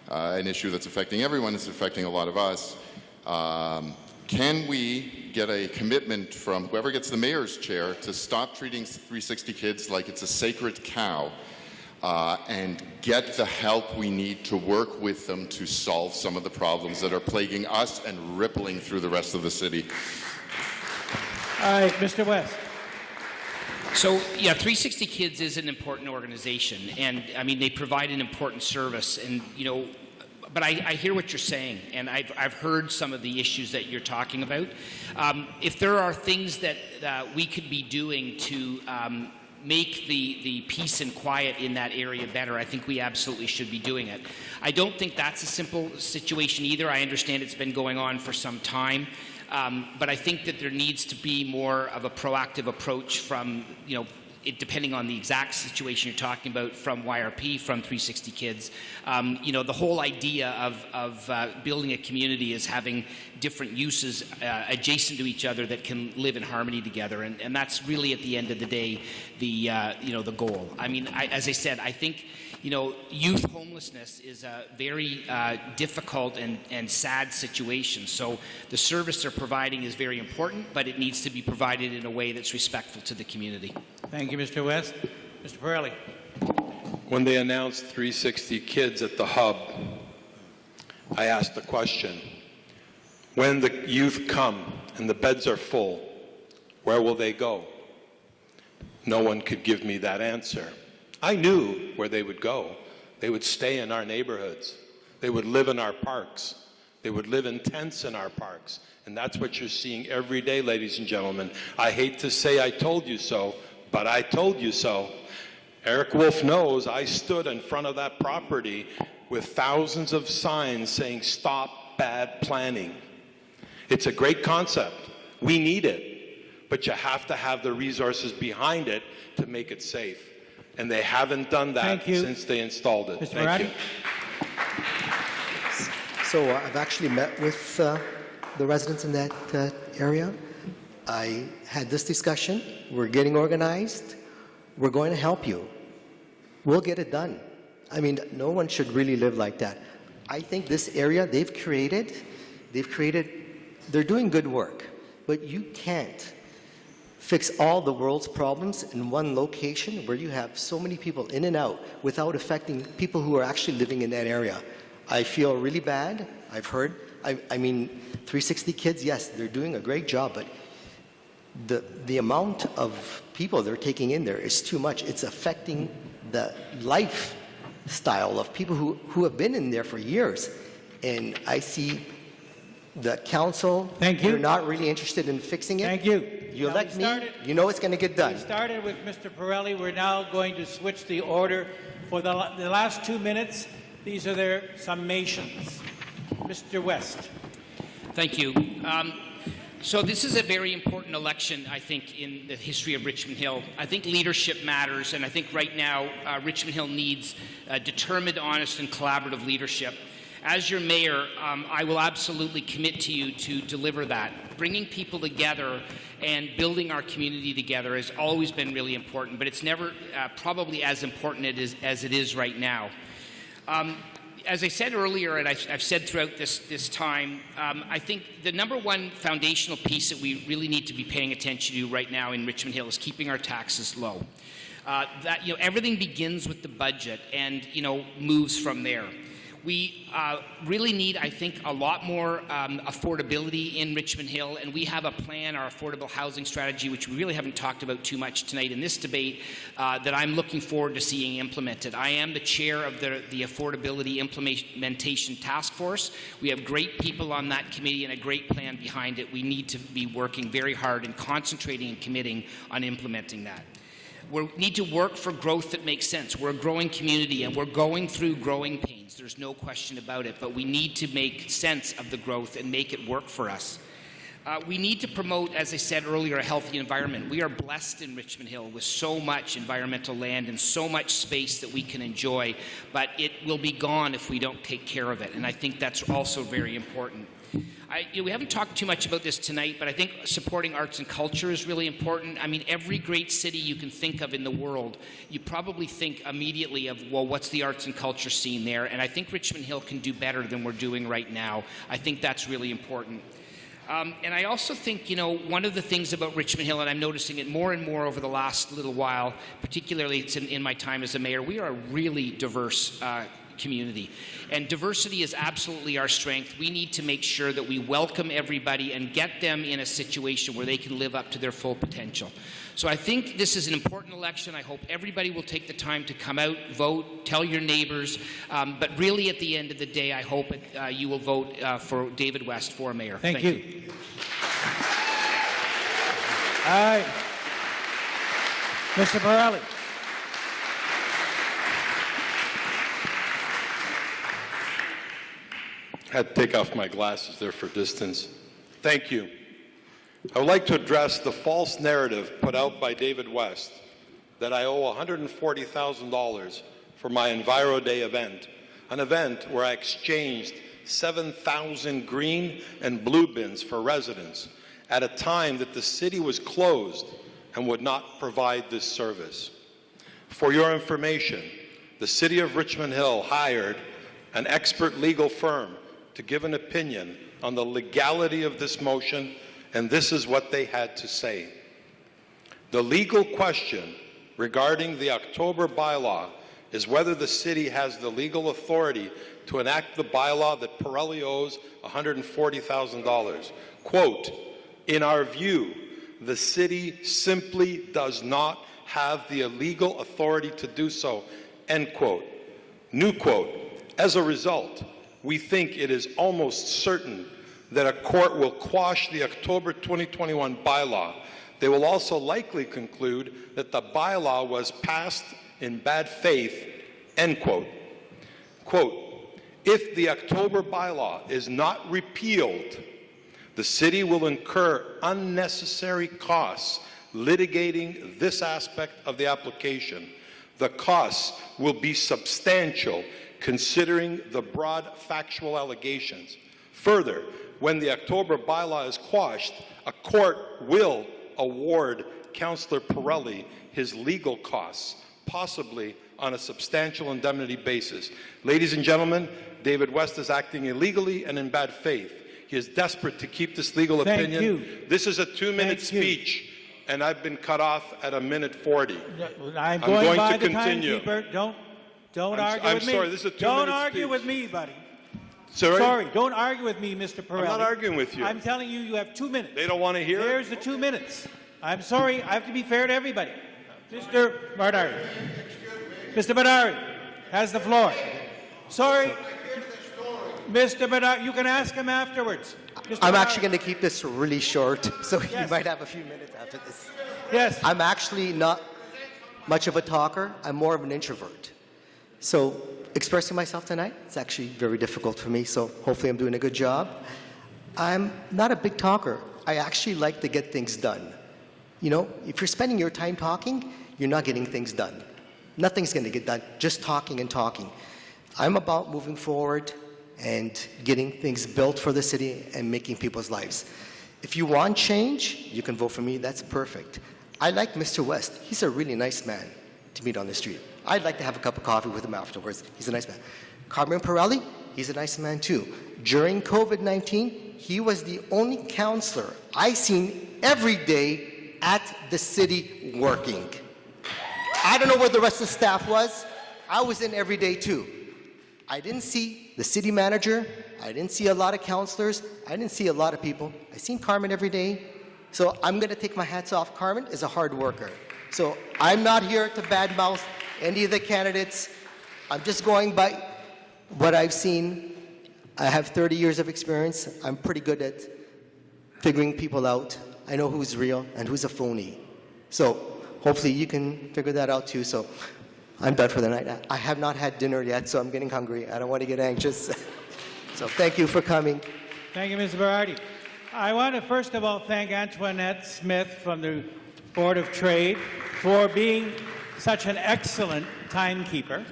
an issue that's affecting everyone, it's affecting a lot of us, can we get a commitment from whoever gets the mayor's chair to stop treating 360 Kids like it's a sacred cow and get the help we need to work with them to solve some of the problems that are plaguing us and rippling through the rest of the city? All right, Mr. West. So, yeah, 360 Kids is an important organization, and, I mean, they provide an important service, and, you know, but I hear what you're saying, and I've heard some of the issues that you're talking about. If there are things that we could be doing to make the peace and quiet in that area better, I think we absolutely should be doing it. I don't think that's a simple situation either. I understand it's been going on for some time. But I think that there needs to be more of a proactive approach from, you know, depending on the exact situation you're talking about, from YRP, from 360 Kids. You know, the whole idea of building a community is having different uses adjacent to each other that can live in harmony together, and that's really, at the end of the day, you know, the goal. I mean, as I said, I think, you know, youth homelessness is a very difficult and sad situation. So the service they're providing is very important, but it needs to be provided in a way that's respectful to the community. Thank you, Mr. West. Mr. Pirelli. When they announced 360 Kids at the hub, I asked the question, when the youth come and the beds are full, where will they go? No one could give me that answer. I knew where they would go. They would stay in our neighborhoods. They would live in our parks. They would live in tents in our parks. And that's what you're seeing every day, ladies and gentlemen. I hate to say I told you so, but I told you so. Eric Wolf knows I stood in front of that property with thousands of signs saying, "Stop bad planning." It's a great concept. We need it, but you have to have the resources behind it to make it safe. And they haven't done that since they installed it. Mr. Thank Murati? you. So I've actually met with the residents in that area. I had this discussion. We're getting organized. We're going to help you. We'll get it done. I mean, no one should really live like that. I think this area they're doing good work, but you can't fix all the world's problems in one location where you have so many people in and out without affecting people who are actually living in that area. I feel really bad. I've heard, I mean, 360 Kids, yes, they're doing a great job, but the amount of people they're taking in there is too much. It's affecting the lifestyle of people who have been in there for years. And I see the council, they're not really interested in fixing it. Thank you. You Now, elect we started- me, you know it's going to get done. We started with Mr. Pirelli. We're now going to switch the order. For the last 2 minutes, these are their summations. Mr. West. Thank you. So this is a very important election, I think, in the history of Richmond Hill. I think leadership matters, and I think right now Richmond Hill needs determined, honest, and collaborative leadership. As your mayor, I will absolutely commit to you to deliver that. Bringing people together and building our community together has always been really important, but it's never probably as important as it is right now. As I said earlier, and I've said throughout this time, I think the number one foundational piece that we really need to be paying attention to right now in Richmond Hill is keeping our taxes low. Everything begins with the budget and moves from there. We really need, I think, a lot more affordability in Richmond Hill, and we have a plan, our affordable housing strategy, which we really haven't talked about too much tonight in this debate, that I'm looking forward to seeing implemented. I am the chair of the Affordability Implementation Task Force. We have great people on that committee and a great plan behind it. We need to be working very hard and concentrating and committing on implementing that. We need to work for growth that makes sense. We're a growing community, and we're going through growing pains. There's no question about it, but we need to make sense of the growth and make it work for us. We need to promote, as I said earlier, a healthy environment. We are blessed in Richmond Hill with so much environmental land and so much space that we can enjoy, but it will be gone if we don't take care of it, and I think that's also very important. We haven't talked too much about this tonight, but I think supporting arts and culture is really important. I mean, every great city you can think of in the world, you probably think immediately of, well, what's the arts and culture scene there? And I think Richmond Hill can do better than we're doing right now. I think that's really important. And I also think, one of the things about Richmond Hill, and I'm noticing it more and more over the last little while, particularly it's in my time as a mayor, we are a really diverse community. And diversity is absolutely our strength. We need to make sure that we welcome everybody and get them in a situation where they can live up to their full potential. So I think this is an important election. I hope everybody will take the time to come out, vote, tell your neighbors. But really, at the end of the day, I hope you will vote for David West for mayor. Thank you. All right. Mr. Pirelli. I had to take off my glasses there for distance. Thank you. I would like to address the false narrative put out by David West that I owe $140,000 for my Enviro Day event, an event where I exchanged 7,000 green and blue bins for residents at a time that the city was closed and would not provide this service. For your information, the City of Richmond Hill hired an expert legal firm to give an opinion on the legality of this motion, and this is what they had to say. The legal question regarding the October bylaw is whether the city has the legal authority to enact the bylaw that Pirelli owes $140,000. Quote, in our view, the city simply does not have the legal authority to do so, end quote. New quote, as a result, we think it is almost certain that a court will quash the October 2021 bylaw. They will also likely conclude that the bylaw was passed in bad faith, end quote. Quote, if the October bylaw is not repealed, the city will incur unnecessary costs litigating this aspect of the application. The costs will be substantial considering the broad factual allegations. Further, when the October bylaw is quashed, a court will award Councillor Pirelli his legal costs, possibly on a substantial indemnity basis. Ladies and gentlemen, David West is acting illegally and in bad faith. He is desperate to keep this legal opinion. you. This is a 2-minute speech, and I've been cut off at 1:40. I'm going by to the continue. timekeeper. Don't argue I'm with me. sorry, this is a 2-minute Don't argue speech. with me, buddy. Sorry? Don't argue with me, Mr. Pirelli. I'm not arguing with you. I'm telling you, you have 2 minutes. They don't want to hear it? There's the 2 minutes. I'm sorry. I have to be fair to everybody. Mr. Bardari. Mr. Bardari has the floor. Sorry. Mr. Bardari, you can ask him afterwards. I'm actually going to keep this really short, so you might have a few minutes after this. Yes. I'm actually not much of a talker. I'm more of an introvert. So expressing myself tonight, it's actually very difficult for me, so hopefully I'm doing a good job. I'm not a big talker. I actually like to get things done. You know, if you're spending your time talking, you're not getting things done. Nothing's going to get done, just talking and talking. I'm about moving forward and getting things built for the city and making people's lives. If you want change, you can vote for me. That's perfect. I like Mr. West. He's a really nice man to meet on the street. I'd like to have a cup of coffee with him afterwards. He's a nice man. Carmen Pirelli, he's a nice man too. During COVID-19, he was the only councillor I seen every day at the city working. I don't know where the rest of the staff was. I was in every day too. I didn't see the city manager. I didn't see a lot of councillors. I didn't see a lot of people. I seen Carmen every day. So I'm going to take my hats off. Carmen is a hard worker. So I'm not here to badmouth any of the candidates. I'm just going by what I've seen. I have 30 years of experience. I'm pretty good at figuring people out. I know who's real and who's a phony. So hopefully you can figure that out too. So I'm done for the night. I have not had dinner yet, so I'm getting hungry. I don't want to get anxious. So thank you for coming. Thank you, Mr. Berardi. I want to first of all thank Antoinette Smith from the Board of Trade for being such an excellent timekeeper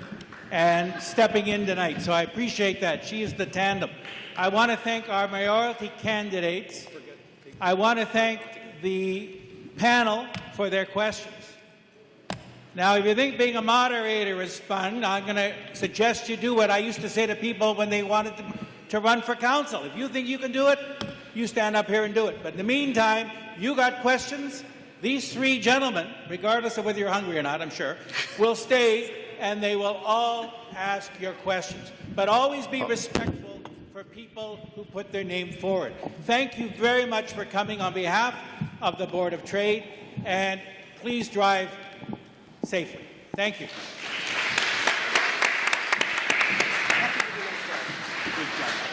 and stepping in tonight. So I appreciate that. She is the tandem. I want to thank our mayoralty candidates. I want to thank the panel for their questions. Now, if you think being a moderator is fun, I'm going to suggest you do what I used to say to people when they wanted to run for council. If you think you can do it, you stand up here and do it. But in the meantime, you got questions. These three gentlemen, regardless of whether you're hungry or not, I'm sure, will stay and they will all ask your questions. But always be respectful for people who put their name forward. Thank you very much for coming on behalf of the Board of Trade, and please drive safely. Thank you. Good job.